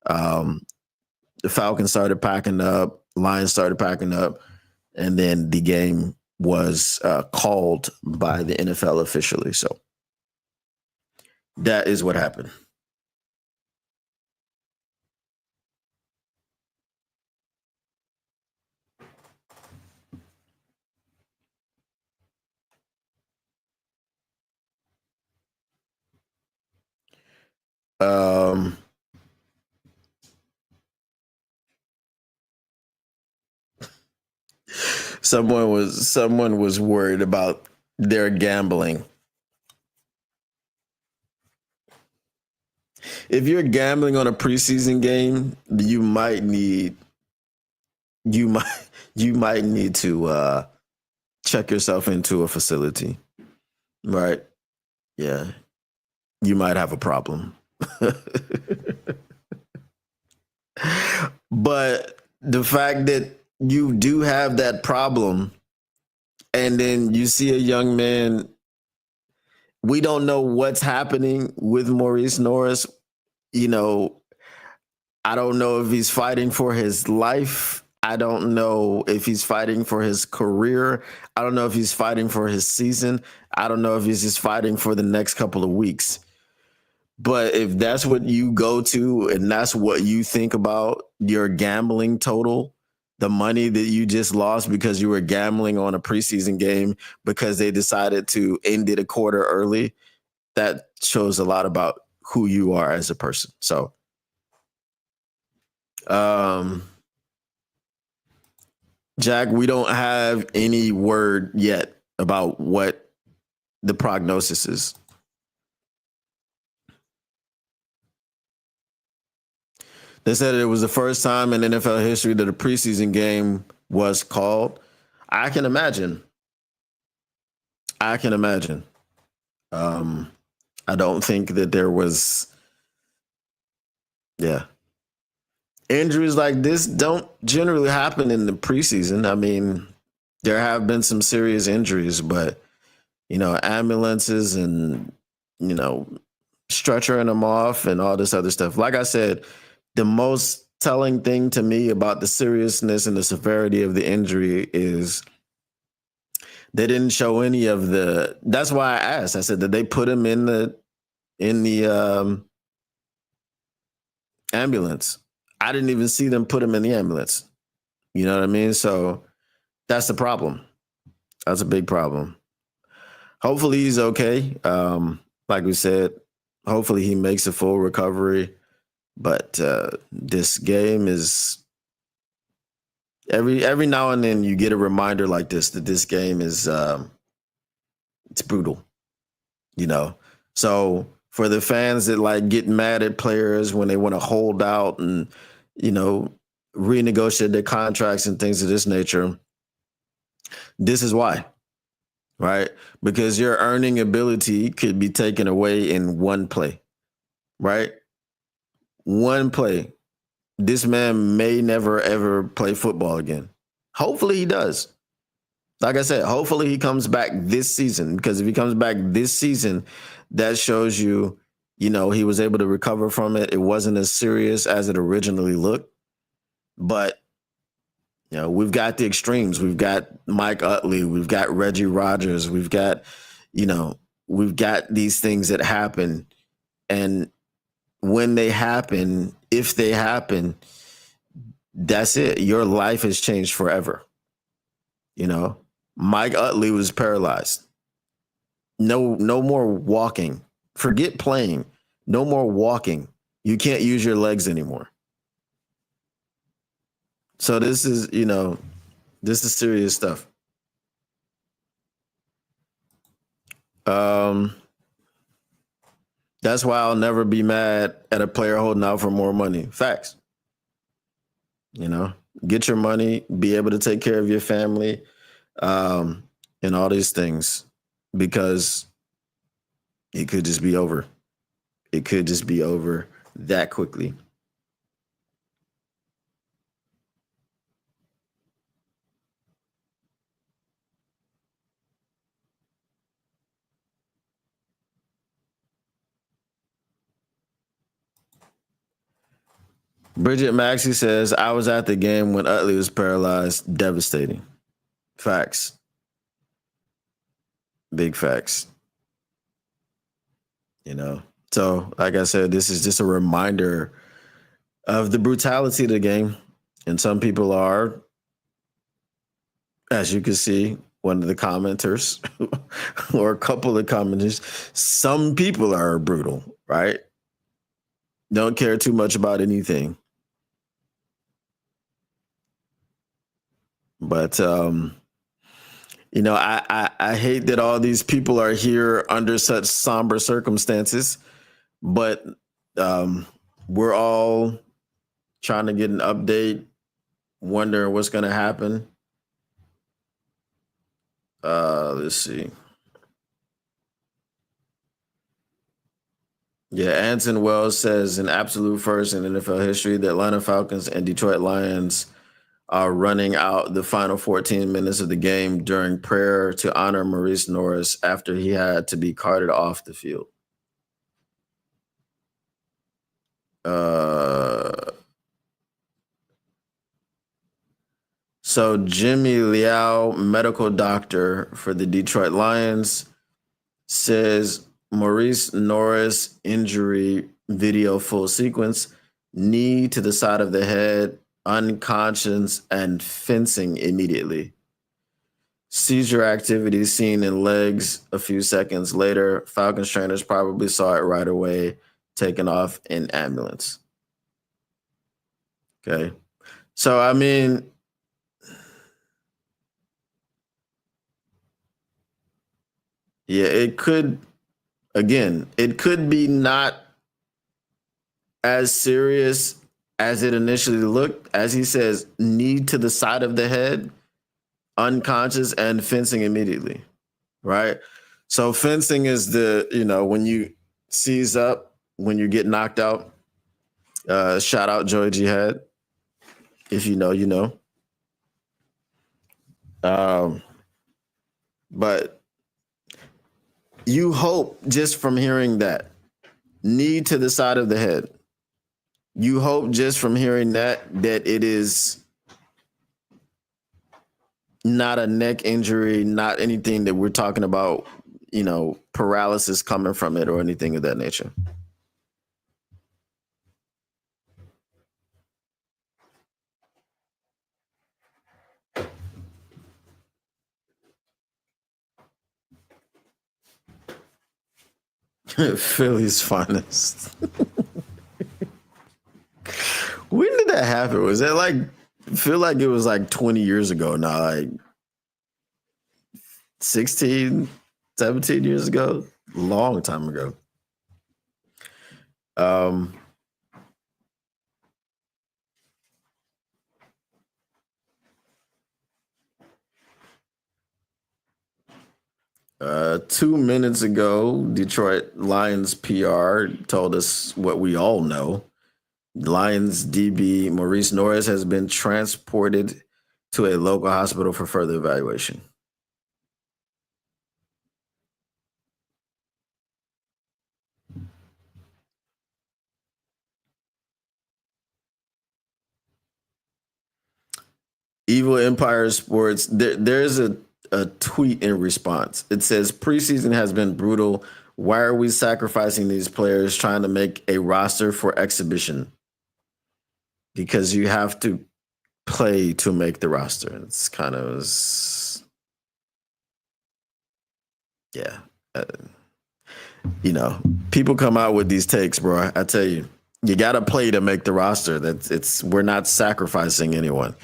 the Falcons started packing up, Lions started packing up, and then the game was called by the NFL officially. So that is what happened. Someone was worried about their gambling. If you're gambling on a preseason game, you might need to check yourself into a facility. Right? Yeah. You might have a problem. But the fact that you do have that problem, and then you see a young man, we don't know what's happening with Maurice Norris. You know, I don't know if he's fighting for his life. I don't know if he's fighting for his career. I don't know if he's fighting for his season. I don't know if he's just fighting for the next couple of weeks. But if that's what you go to and that's what you think about your gambling total, the money that you just lost because you were gambling on a preseason game because they decided to end it a quarter early, that shows a lot about who you are as a person. So, Jack, we don't have any word yet about what the prognosis is. They said it was the first time in NFL history that a preseason game was called. I can imagine. I don't think that there was, injuries like this don't generally happen in the preseason. I mean, there have been some serious injuries, but, ambulances and, stretchering them off and all this other stuff. Like I said, the most telling thing to me about the seriousness and the severity of the injury is they didn't show any of the. That's why I asked. I said, did they put him in the ambulance? I didn't even see them put him in the ambulance. You know what I mean? So that's the problem. That's a big problem. Hopefully he's okay. Like we said, hopefully he makes a full recovery. But this game is every now and then you get a reminder like this that this game is it's brutal, So for the fans that get mad at players when they want to hold out and renegotiate their contracts and things of this nature, this is why, right? Because your earning ability could be taken away in one play, right? One play. This man may never, ever play football again. Hopefully he does. Like I said, hopefully he comes back this season, because if he comes back this season, that shows you, he was able to recover from it. It wasn't as serious as it originally looked. But, we've got the extremes. We've got Mike Utley. We've got Reggie Rogers. We've got, we've got these things that happen. And when they happen, if they happen, that's it. Your life has changed forever. Mike Utley was paralyzed. No more walking. Forget playing. No more walking. You can't use your legs anymore. So this is, this is serious stuff. That's why I'll never be mad at a player holding out for more money. Facts. Get your money, be able to take care of your family, and all these things, because it could just be over. It could just be over that quickly. Bridget Maxey says, I was at the game when Utley was paralyzed. Devastating. Facts. Big facts. So like I said, this is just a reminder of the brutality of the game. And some people are, as you can see, one of the commenters or a couple of commenters, some people are brutal, right? Don't care too much about anything. But you know, I hate that all these people are here under such somber circumstances, but we're all trying to get an update, wondering what's going to happen. Let's see. Yeah, Anson Wells says an absolute first in NFL history, the Atlanta Falcons and Detroit Lions are running out the final 14 minutes of the game during prayer to honor Maurice Norris after he had to be carted off the field. So Jimmy Liao, medical doctor for the Detroit Lions, says Maurice Norris injury video full sequence, knee to the side of the head, unconscious, and fencing immediately. Seizure activity seen in legs a few seconds later. Falcons trainers probably saw it right away, taken off in ambulance. Okay. So, I mean, yeah, it could be not as serious as it initially looked. As he says, knee to the side of the head, unconscious, and fencing immediately, right? So fencing is when you seize up, when you get knocked out. Shout out Joey Jihad. If you know, you know. But you hope just from hearing that, knee to the side of the head, you hope just from hearing that it is not a neck injury, not anything that we're talking about, paralysis coming from it or anything of that nature. Philly's finest. When did that happen? Was that I feel like it was like 20 years ago now, like 16, 17 years ago, long time ago. Two minutes ago, Detroit Lions PR told us what we all know. Lions DB Maurice Norris has been transported to a local hospital for further evaluation. Evil Empire Sports, there's a tweet in response. It says, preseason has been brutal. Why are we sacrificing these players trying to make a roster for exhibition? Because you have to play to make the roster. It's kind of, yeah. People come out with these takes, bro. I tell you, you got to play to make the roster. We're not sacrificing anyone.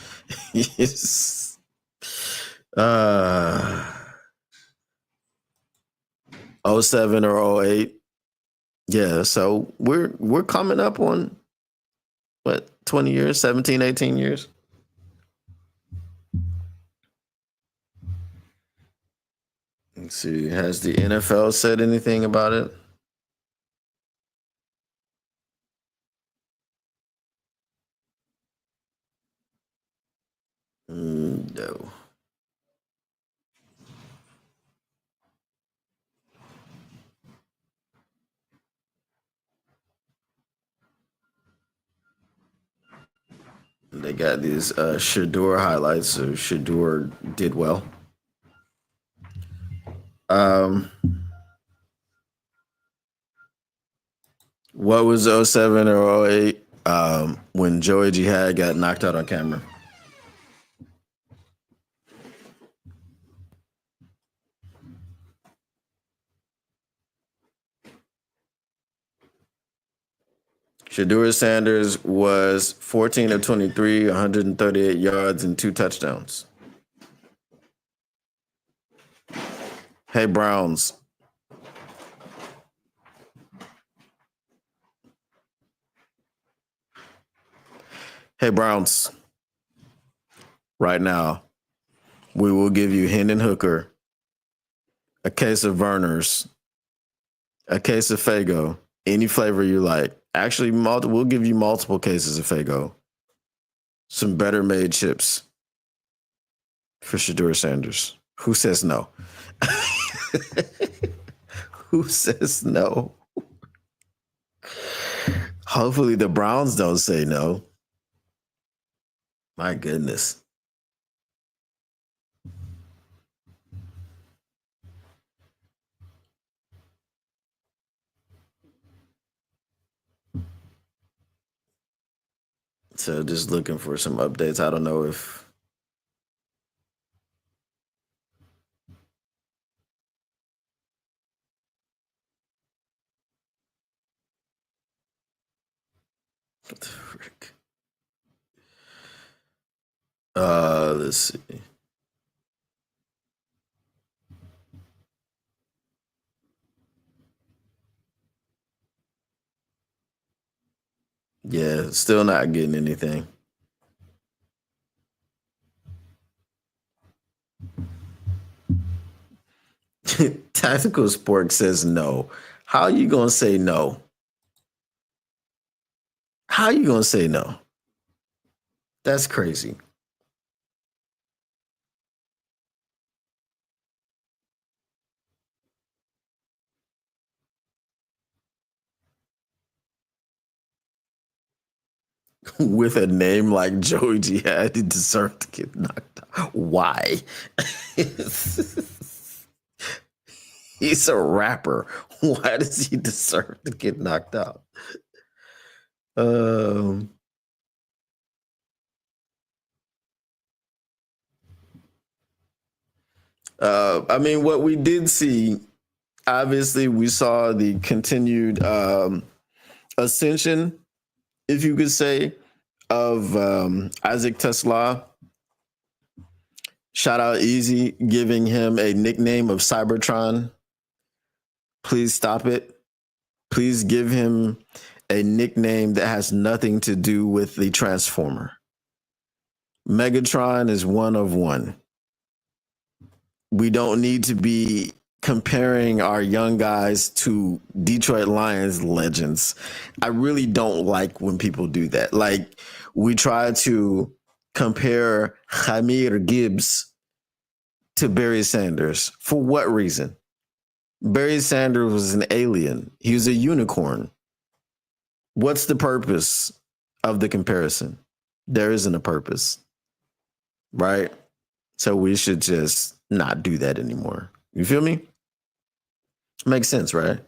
07 or 08. Yeah, so we're coming up on what, 20 years, 17, 18 years. Let's see, has the NFL said anything about it? No. They got these Shador highlights, so Shador did well. What was 07 or 08 when Joey Jihad got knocked out on camera? Shedeur Sanders was 14 of 23, 138 yards and 2 touchdowns. Hey, Browns. Hey, Browns. Right now, we will give you Hendon Hooker, a case of Verner's, a case of Faygo, any flavor you like. Actually, we'll give you multiple cases of Faygo. Some better made chips for Shedeur Sanders. Who says no? Who says no? Hopefully the Browns don't say no. My goodness. So just looking for some updates. I don't know if what the frick? Let's see. Yeah, still not getting anything. Tactical Sport says no. How are you going to say no? How are you going to say no? That's crazy. With a name like Joey Jihad, he deserved to get knocked out. Why? He's a rapper. Why does he deserve to get knocked out? I mean, what we did see, obviously, we saw the continued ascension, if you could say, of Isaac Tesla. Shout out Easy, giving him a nickname of Cybertron. Please stop it. Please give him a nickname that has nothing to do with the Transformer. Megatron is one of one. We don't need to be comparing our young guys to Detroit Lions legends. I really don't like when people do that. Like, we try to compare Jameer Gibbs to Barry Sanders. For what reason? Barry Sanders was an alien. He was a unicorn. What's the purpose of the comparison? There isn't a purpose, right? So we should just not do that anymore. You feel me? Makes sense, right?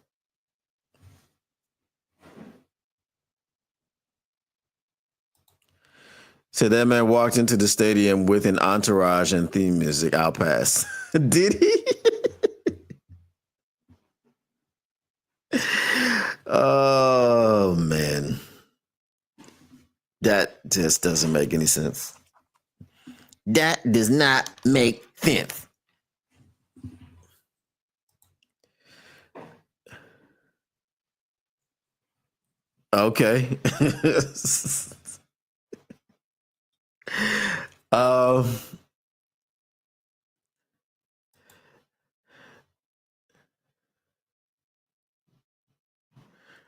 So that man walked into the stadium with an entourage and theme music. I'll pass. Did he? Oh, man. That just doesn't make any sense. That does not make sense. Okay.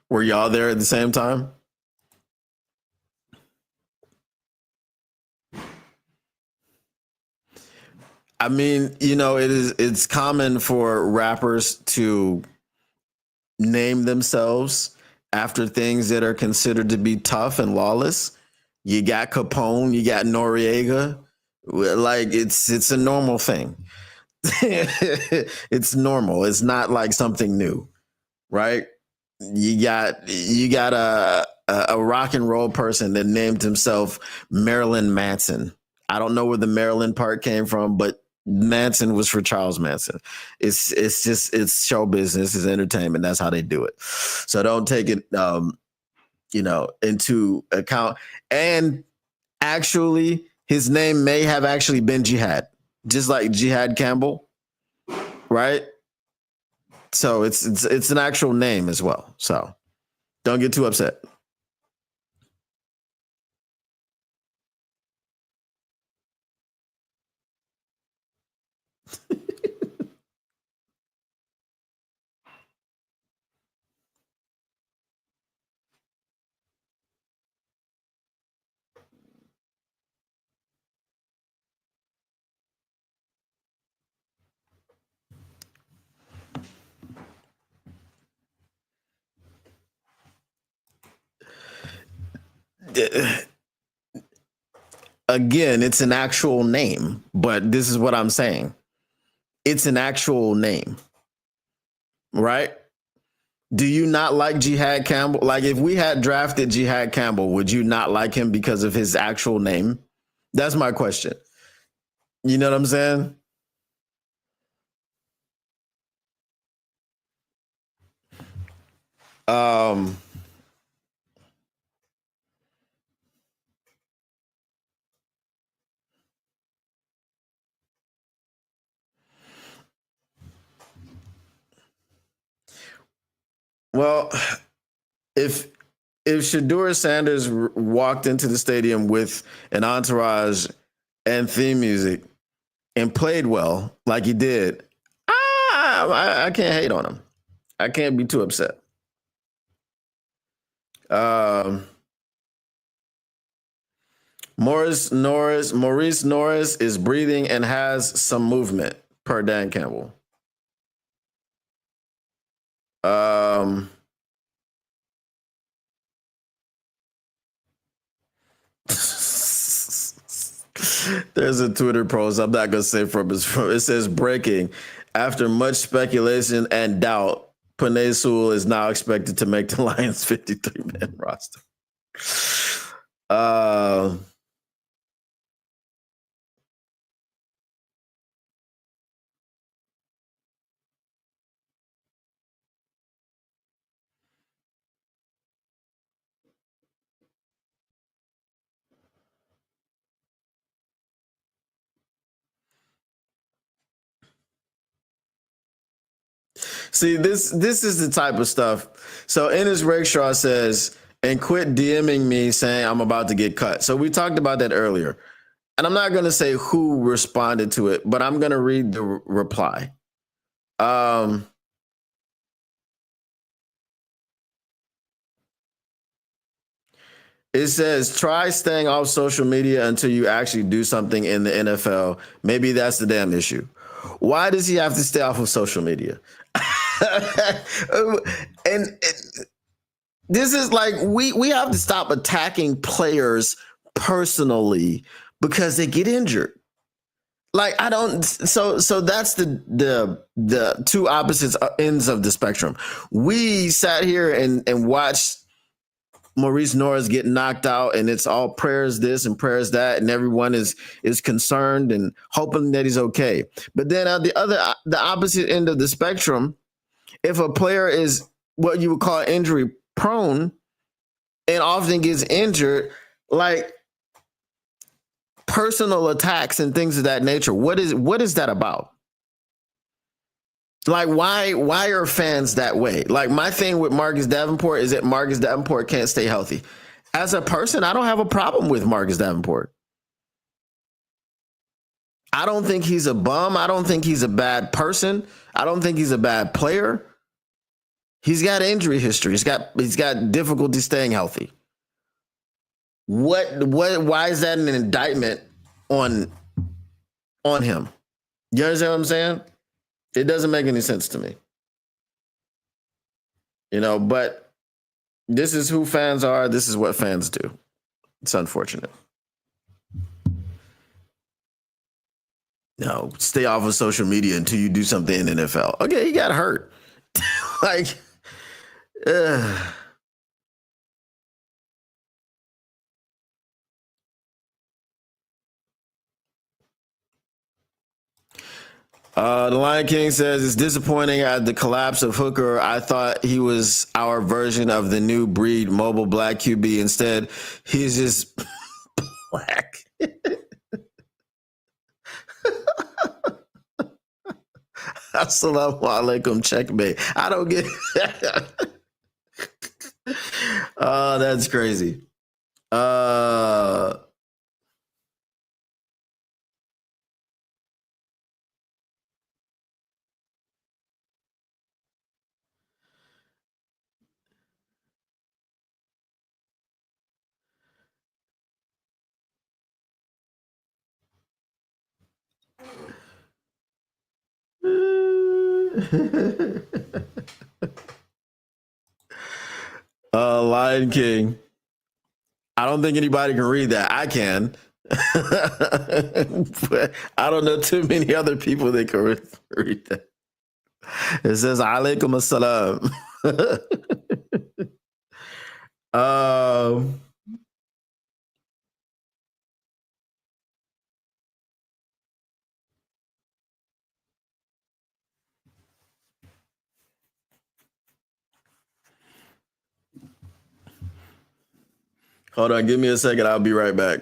Were y'all there at the same time? I mean, it's common for rappers to name themselves after things that are considered to be tough and lawless. You got Capone, you got Noriega. Like, it's a normal thing. It's normal. It's not like something new, right? You got a rock and roll person that named himself Marilyn Manson. I don't know where the Maryland part came from, but Manson was for Charles Manson. It's show business, it's entertainment. That's how they do it. So don't take it into account. And actually, his name may have actually been Jihad, just like Jihad Campbell, right? So it's an actual name as well. So don't get too upset. Again, it's an actual name, but this is what I'm saying. It's an actual name, right? Do you not like Jihad Campbell? Like, if we had drafted Jihad Campbell, would you not like him because of his actual name? That's my question. You know what I'm saying? Well, if Shedeur Sanders walked into the stadium with an entourage and theme music and played well like he did, I can't hate on him. I can't be too upset. Maurice Norris is breathing and has some movement, per Dan Campbell. There's a Twitter post. I'm not gonna say from his phone. It says breaking. After much speculation and doubt, Penei Sewell is now expected to make the Lions 53-man roster. See, this is the type of stuff. So Ennis Rakestraw says, and quit DMing me saying I'm about to get cut. So we talked about that earlier. And I'm not going to say who responded to it, but I'm going to read the reply. It says, try staying off social media until you actually do something in the NFL. Maybe that's the damn issue. Why does he have to stay off of social media? and this is like, we have to stop attacking players personally because they get injured. Like, I don't. So that's the two opposite ends of the spectrum. We sat here and watched Maurice Norris get knocked out, and it's all prayers this and prayers that, and everyone is concerned and hoping that he's okay. But then at the opposite end of the spectrum, if a player is what you would call injury prone and often gets injured, like personal attacks and things of that nature, what is that about? Like, why are fans that way? Like, my thing with Marcus Davenport is that Marcus Davenport can't stay healthy. As a person, I don't have a problem with Marcus Davenport. I don't think he's a bum. I don't think he's a bad person. I don't think he's a bad player. He's got injury history. He's got difficulty staying healthy. Why is that an indictment on him? You understand what I'm saying? It doesn't make any sense to me. But this is who fans are. This is what fans do. It's unfortunate. No, stay off of social media until you do something in the NFL. Okay, he got hurt. Like, The Lion King says it's disappointing at the collapse of Hooker. I thought he was our version of the new breed mobile black QB. Instead, he's just black. Assalamu alaikum, checkmate. I don't get Oh, that's crazy. Lion King. I don't think anybody can read that. I can. But I don't know too many other people that can read that. It says alaikum assalam. Hold on, give me a second. I'll be right back.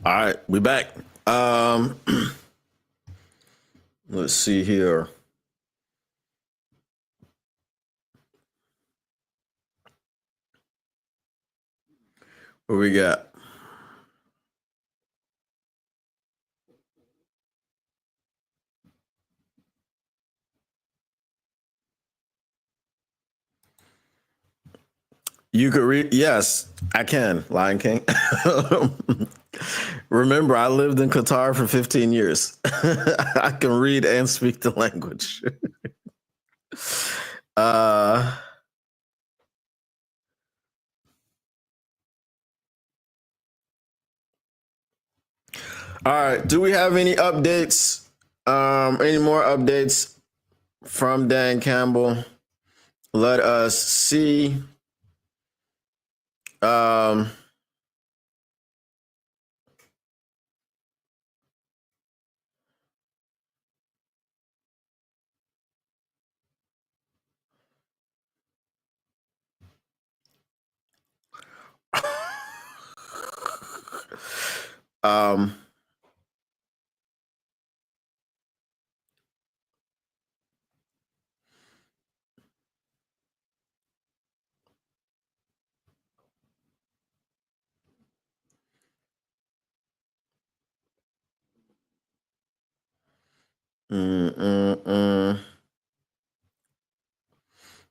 All right, we back. Let's see here. What we got? You could read. Yes, I can. Lion King. Remember, I lived in Qatar for 15 years. I can read and speak the language. All right. Do we have any updates? Any more updates from Dan Campbell? Let us see. Um,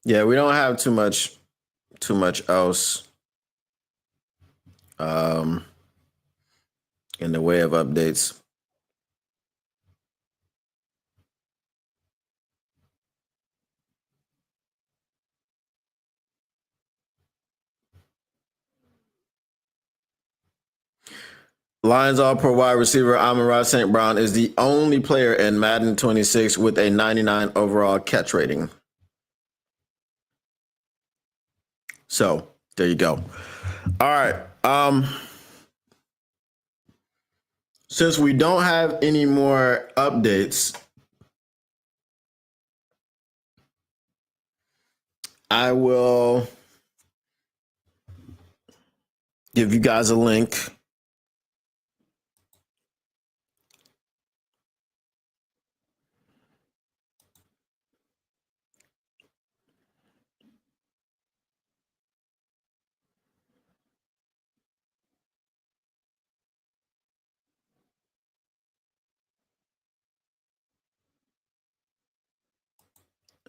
Yeah, we don't have too much else in the way of updates. Lions All-Pro wide receiver Amon-Ra St. Brown is the only player in Madden 26 with a 99 overall catch rating. So there you go. All right. Since we don't have any more updates, I will give you guys a link.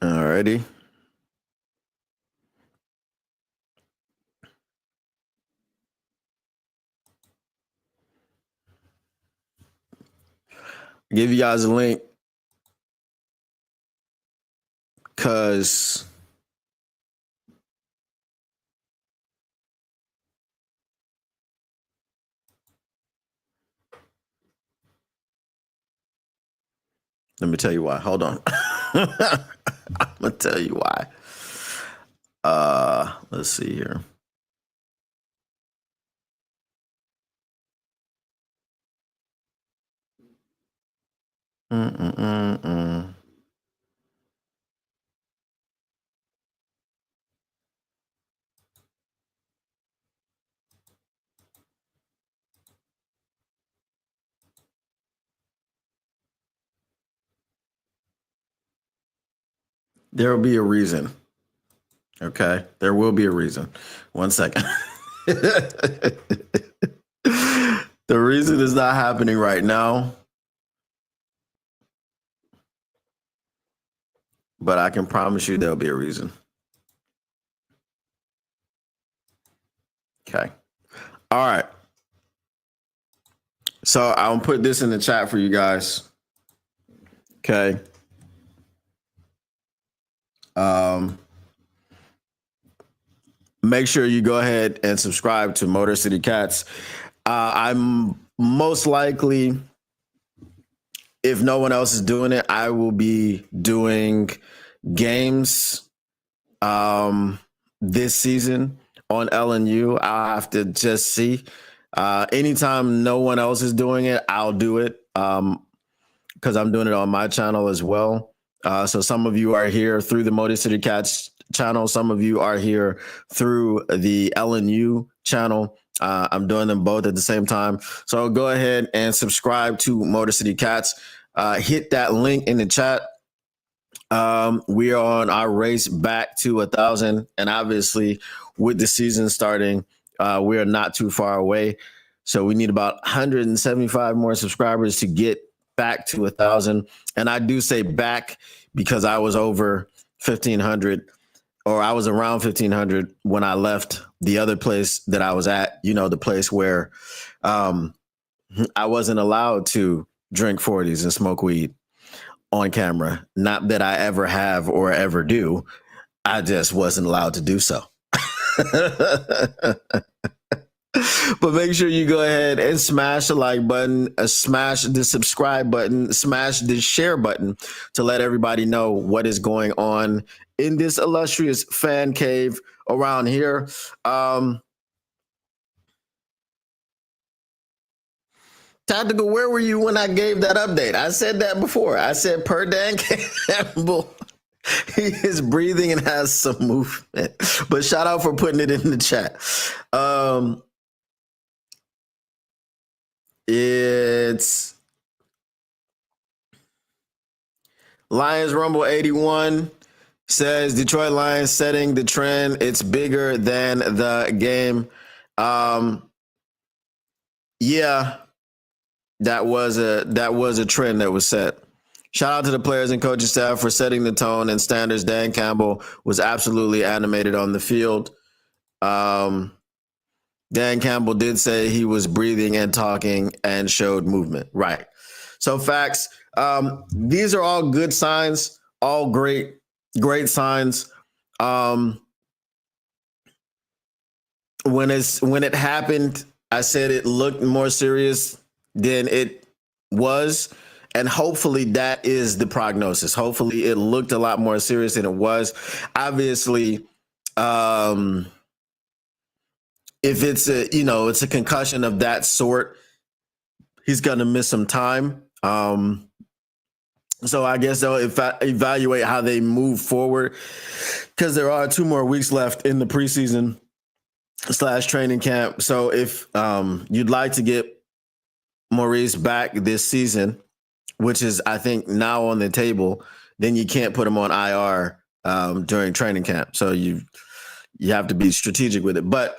Alrighty. Give you guys a link because let me tell you why. Hold on. I'm gonna tell you why. Let's see here. There will be a reason. Okay, there will be a reason. 1 second. The reason is not happening right now, but I can promise you there'll be a reason. Okay. All right. So I'll put this in the chat for you guys. Okay. Make sure you go ahead and subscribe to Motor City Cats. I'm most likely, if no one else is doing it, I will be doing games this season on LNU. I'll have to just see. Anytime no one else is doing it, I'll do it because I'm doing it on my channel as well. So some of you are here through the Motor City Cats channel. Some of you are here through the LNU channel. I'm doing them both at the same time. So go ahead and subscribe to Motor City Cats. Hit that link in the chat. We are on our race back to 1,000. And obviously, with the season starting, we are not too far away. So we need about 175 more subscribers to get back to 1,000. And I do say back because I was over 1,500, or I was around 1,500 when I left the other place that I was at, the place where I wasn't allowed to drink 40s and smoke weed on camera. Not that I ever have or ever do. I just wasn't allowed to do so. But make sure you go ahead and smash the like button, smash the subscribe button, smash the share button to let everybody know what is going on in this illustrious fan cave around here. Tactical, where were you when I gave that update? I said that before. I said per Dan Campbell, he is breathing and has some movement. But shout out for putting it in the chat. It's Lions Rumble 81 says Detroit Lions setting the trend. It's bigger than the game. Yeah, that was a trend that was set. Shout out to the players and coaching staff for setting the tone and standards. Dan Campbell was absolutely animated on the field. Dan Campbell did say he was breathing and talking and showed movement. Right. So facts. These are all good signs, all great signs. When it happened, I said it looked more serious than it was. And hopefully that is the prognosis. Hopefully it looked a lot more serious than it was. Obviously, if it's a concussion of that sort, he's going to miss some time. So I guess they'll evaluate how they move forward, because there are 2 more weeks left in the preseason / training camp. So if you'd like to get Maurice back this season, which is, I think, now on the table, then you can't put him on IR during training camp. So you have to be strategic with it. But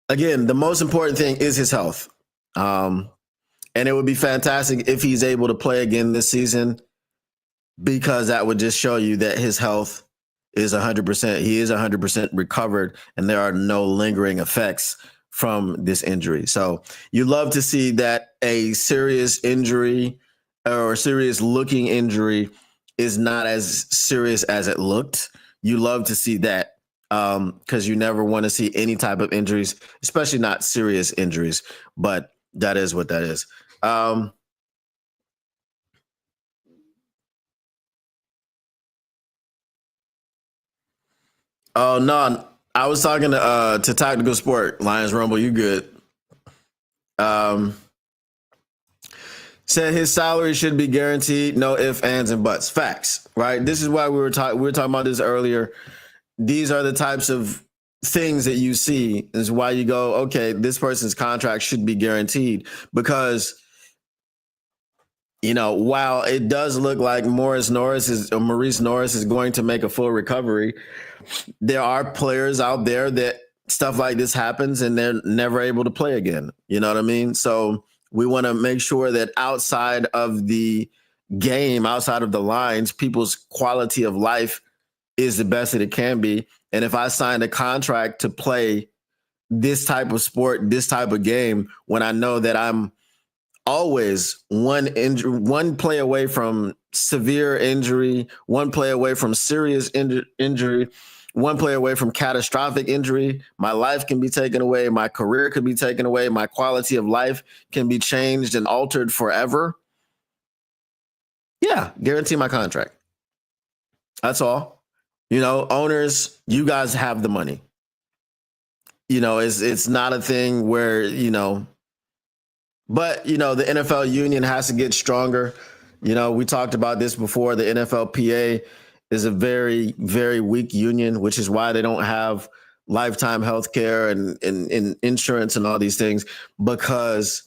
again, the most important thing is his health. And it would be fantastic if he's able to play again this season, because that would just show you that his health is 100%. He is 100% recovered, and there are no lingering effects from this injury. So you love to see that a serious injury or a serious looking injury is not as serious as it looked. You love to see that, because you never want to see any type of injuries, especially not serious injuries. But that is what that is. Oh no, I was talking to Tactical Sport. Lions Rumble, you good? Said his salary should be guaranteed, no ifs, ands, and buts. Facts, right? This is why we were talking about this earlier. These are the types of things that you see. Is why you go, okay, this person's contract should be guaranteed, because while it does look like Maurice Norris is going to make a full recovery, there are players out there that stuff like this happens and they're never able to play again. You know what I mean? So we want to make sure that outside of the game, outside of the lines, people's quality of life is the best that it can be. And if I signed a contract to play this type of sport, this type of game, when I know that I'm always one play away from severe injury, one play away from serious injury, one play away from catastrophic injury, my life can be taken away, my career could be taken away, my quality of life can be changed and altered forever. Yeah, guarantee my contract. That's all. Owners, you guys have the money. It's not a thing where, but, the NFL union has to get stronger. We talked about this before. The NFLPA is a very, very weak union, which is why they don't have lifetime health care and insurance and all these things because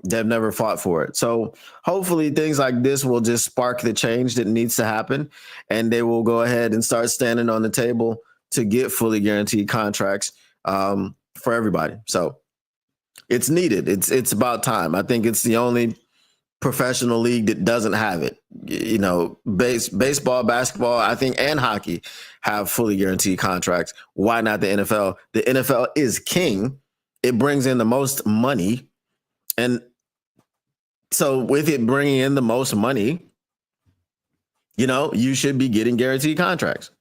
they've never fought for it. So hopefully things like this will just spark the change that needs to happen, and they will go ahead and start standing on the table to get fully guaranteed contracts for everybody. So it's needed. It's about time. I think it's the only professional league that doesn't have it. You know, baseball, basketball, I think, and hockey have fully guaranteed contracts. Why not the NFL? The NFL is king. It brings in the most money. And so with it bringing in the most money, you know, you should be getting guaranteed contracts.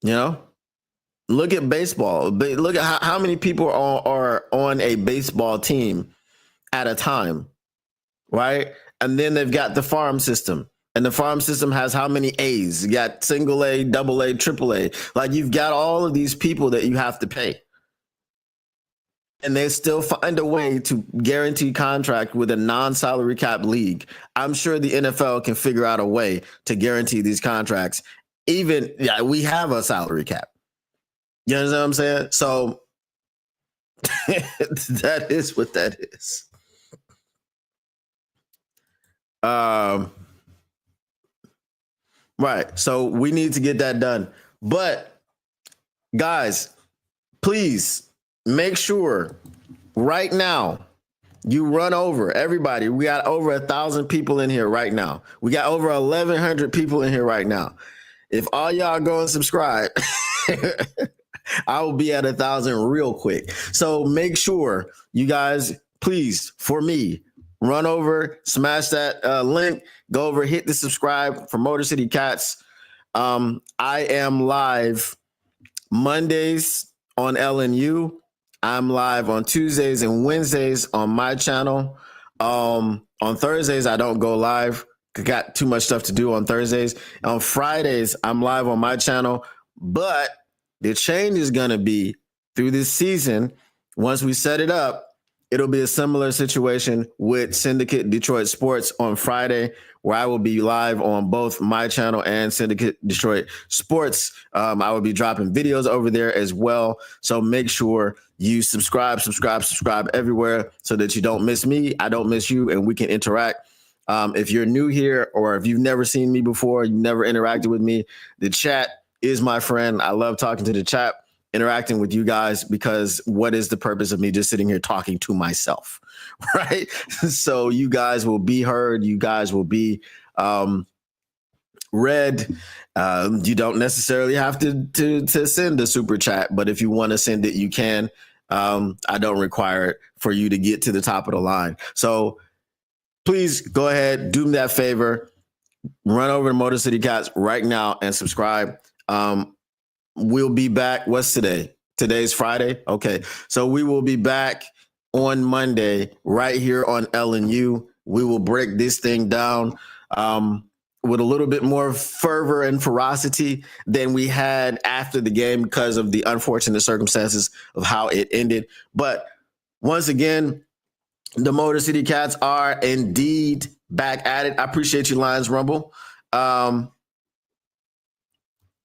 You know, look at baseball. Look at how many people are on a baseball team at a time, right? And then they've got the farm system. And the farm system has how many A's? You got single A, double A, triple A. Like, you've got all of these people that you have to pay. And they still find a way to guarantee contract with a non-salary cap league. I'm sure the NFL can figure out a way to guarantee these contracts. Even, yeah, we have a salary cap. You understand what I'm saying? So that is what that is. Right. So we need to get that done. But guys, please make sure right now you run over everybody. We got over 1,000 people in here right now. We got over 1,100 people in here right now. If all y'all go and subscribe, I will be at 1,000 real quick. So make sure you guys, please, for me, run over, smash that link, go over, hit the subscribe for Motor City Cats. I am live Mondays on LNU. I'm live on Tuesdays and Wednesdays on my channel. On Thursdays, I don't go live. I got too much stuff to do on Thursdays. On Fridays, I'm live on my channel. But the change is going to be through this season. Once we set it up, it'll be a similar situation with Syndicate Detroit Sports on Friday, where I will be live on both my channel and Syndicate Detroit Sports. I will be dropping videos over there as well. So make sure you subscribe everywhere so that you don't miss me, I don't miss you, and we can interact. If you're new here or if you've never seen me before, you never interacted with me, the chat is my friend. I love talking to the chat, interacting with you guys, because what is the purpose of me just sitting here talking to myself, right? So you guys will be heard. You guys will be read. You don't necessarily have to send a super chat, but if you want to send it, you can. I don't require it for you to get to the top of the line. So please go ahead, do me that favor, run over to Motor City Cats right now and subscribe. We'll be back. What's today? Today's Friday. Okay. So we will be back on Monday right here on LNU. We will break this thing down with a little bit more fervor and ferocity than we had after the game because of the unfortunate circumstances of how it ended. But once again, the Motor City Cats are indeed back at it. I appreciate you, Lions Rumble.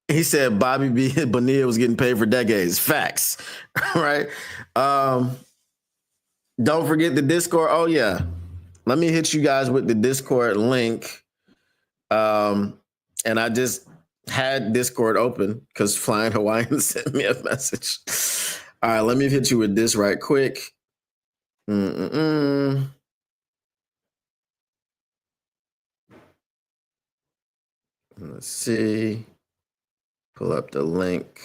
He said Bobby B. Bonilla was getting paid for decades. Facts, right? Don't forget the Discord. Oh, yeah. Let me hit you guys with the Discord link. And I just had Discord open because Flying Hawaiian sent me a message. All right, let me hit you with this right quick. Let's see. Pull up the link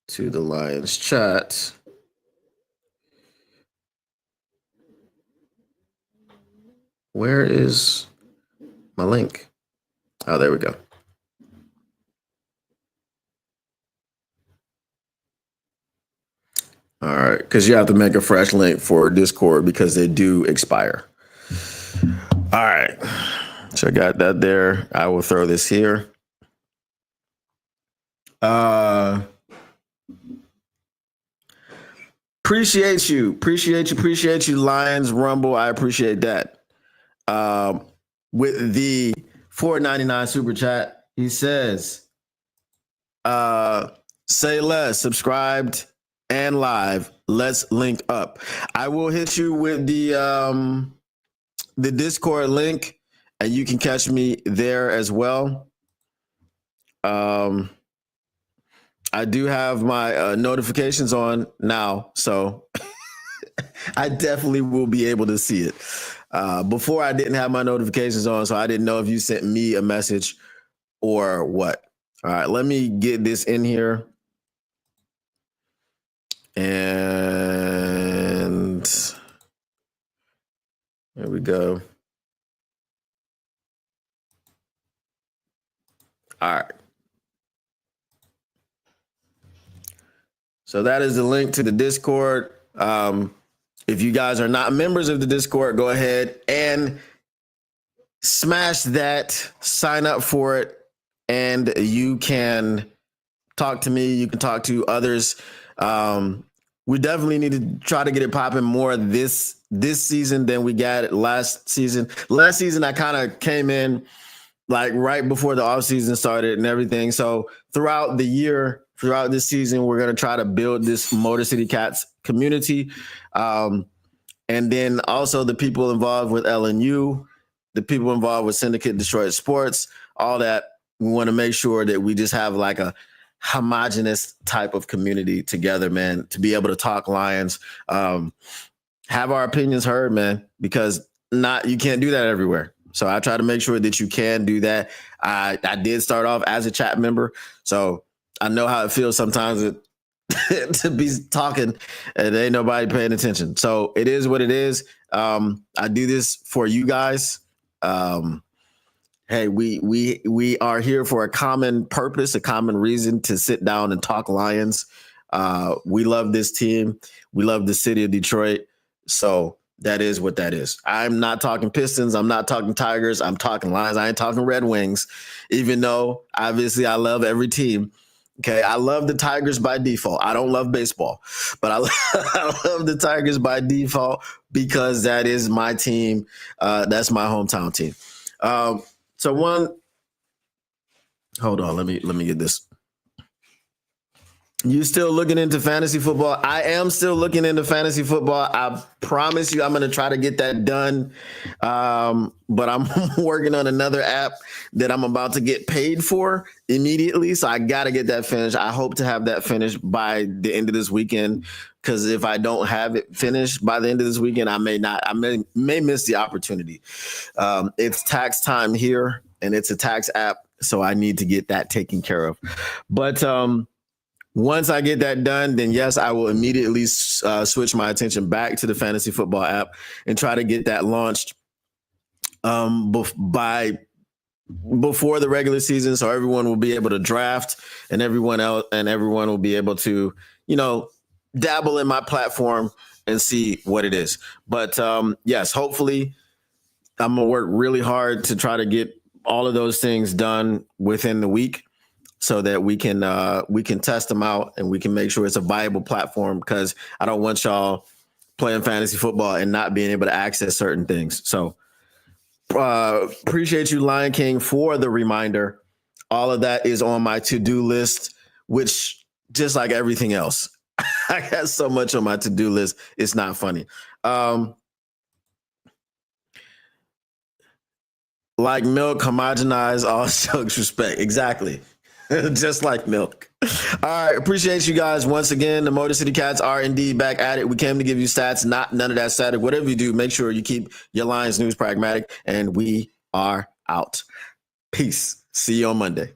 to the Lions chat. Where is my link? Oh, there we go. All right, because you have to make a fresh link for Discord because they do expire. All right, so I got that there. I will throw this here. Appreciate you, Lions Rumble. I appreciate that. With the $4.99 super chat, he says, Say less, subscribed and live. Let's link up. I will hit you with the Discord link, and you can catch me there as well. I do have my notifications on now, so I definitely will be able to see it. Before I didn't have my notifications on, so I didn't know if you sent me a message or what. All right, let me get this in here. And there we go. All right. So that is the link to the Discord. If you guys are not members of the Discord, go ahead and smash that, sign up for it, and you can talk to me. You can talk to others. We definitely need to try to get it popping more this season than we got it last season. Last season, I kind of came in like right before the offseason started and everything. So throughout the year, throughout this season, we're going to try to build this Motor City Cats community. And then also the people involved with LNU, the people involved with Syndicate Detroit Sports, all that. We want to make sure that we just have like a homogenous type of community together, man, to be able to talk Lions, have our opinions heard, man, because you can't do that everywhere. So I try to make sure that you can do that. I did start off as a chat member, so I know how it feels sometimes to be talking and ain't nobody paying attention. So it is what it is. I do this for you guys. Hey, we are here for a common purpose, a common reason to sit down and talk Lions. We love this team. We love the city of Detroit. So that is what that is. I'm not talking Pistons. I'm not talking Tigers. I'm talking Lions. I ain't talking Red Wings, even though obviously I love every team. Okay, I love the Tigers by default. I don't love baseball, but I love the Tigers by default because that is my team. That's my hometown team. Hold on, let me get this. You still looking into fantasy football? I am still looking into fantasy football. I promise you I'm going to try to get that done. But I'm working on another app that I'm about to get paid for immediately. So I got to get that finished. I hope to have that finished by the end of this weekend. Because if I don't have it finished by the end of this weekend, I may miss the opportunity. It's tax time here and it's a tax app. So I need to get that taken care of. But once I get that done, then yes, I will immediately switch my attention back to the fantasy football app and try to get that launched before the regular season, so everyone will be able to draft and everyone will be able to, dabble in my platform and see what it is. But yes, hopefully I'm gonna work really hard to try to get all of those things done within the week, so that we can test them out and we can make sure it's a viable platform, because I don't want y'all playing fantasy football and not being able to access certain things. So appreciate you, Lion King, for the reminder. All of that is on my to-do list, which just like everything else, I got so much on my to-do list. It's not funny. Like milk, homogenize, all jokes respect. Exactly. Just like milk. All right. Appreciate you guys once again. The Motor City Cats are indeed back at it. We came to give you stats, none of that static. Whatever you do, make sure you keep your Lions news pragmatic, and we are out. Peace. See you on Monday.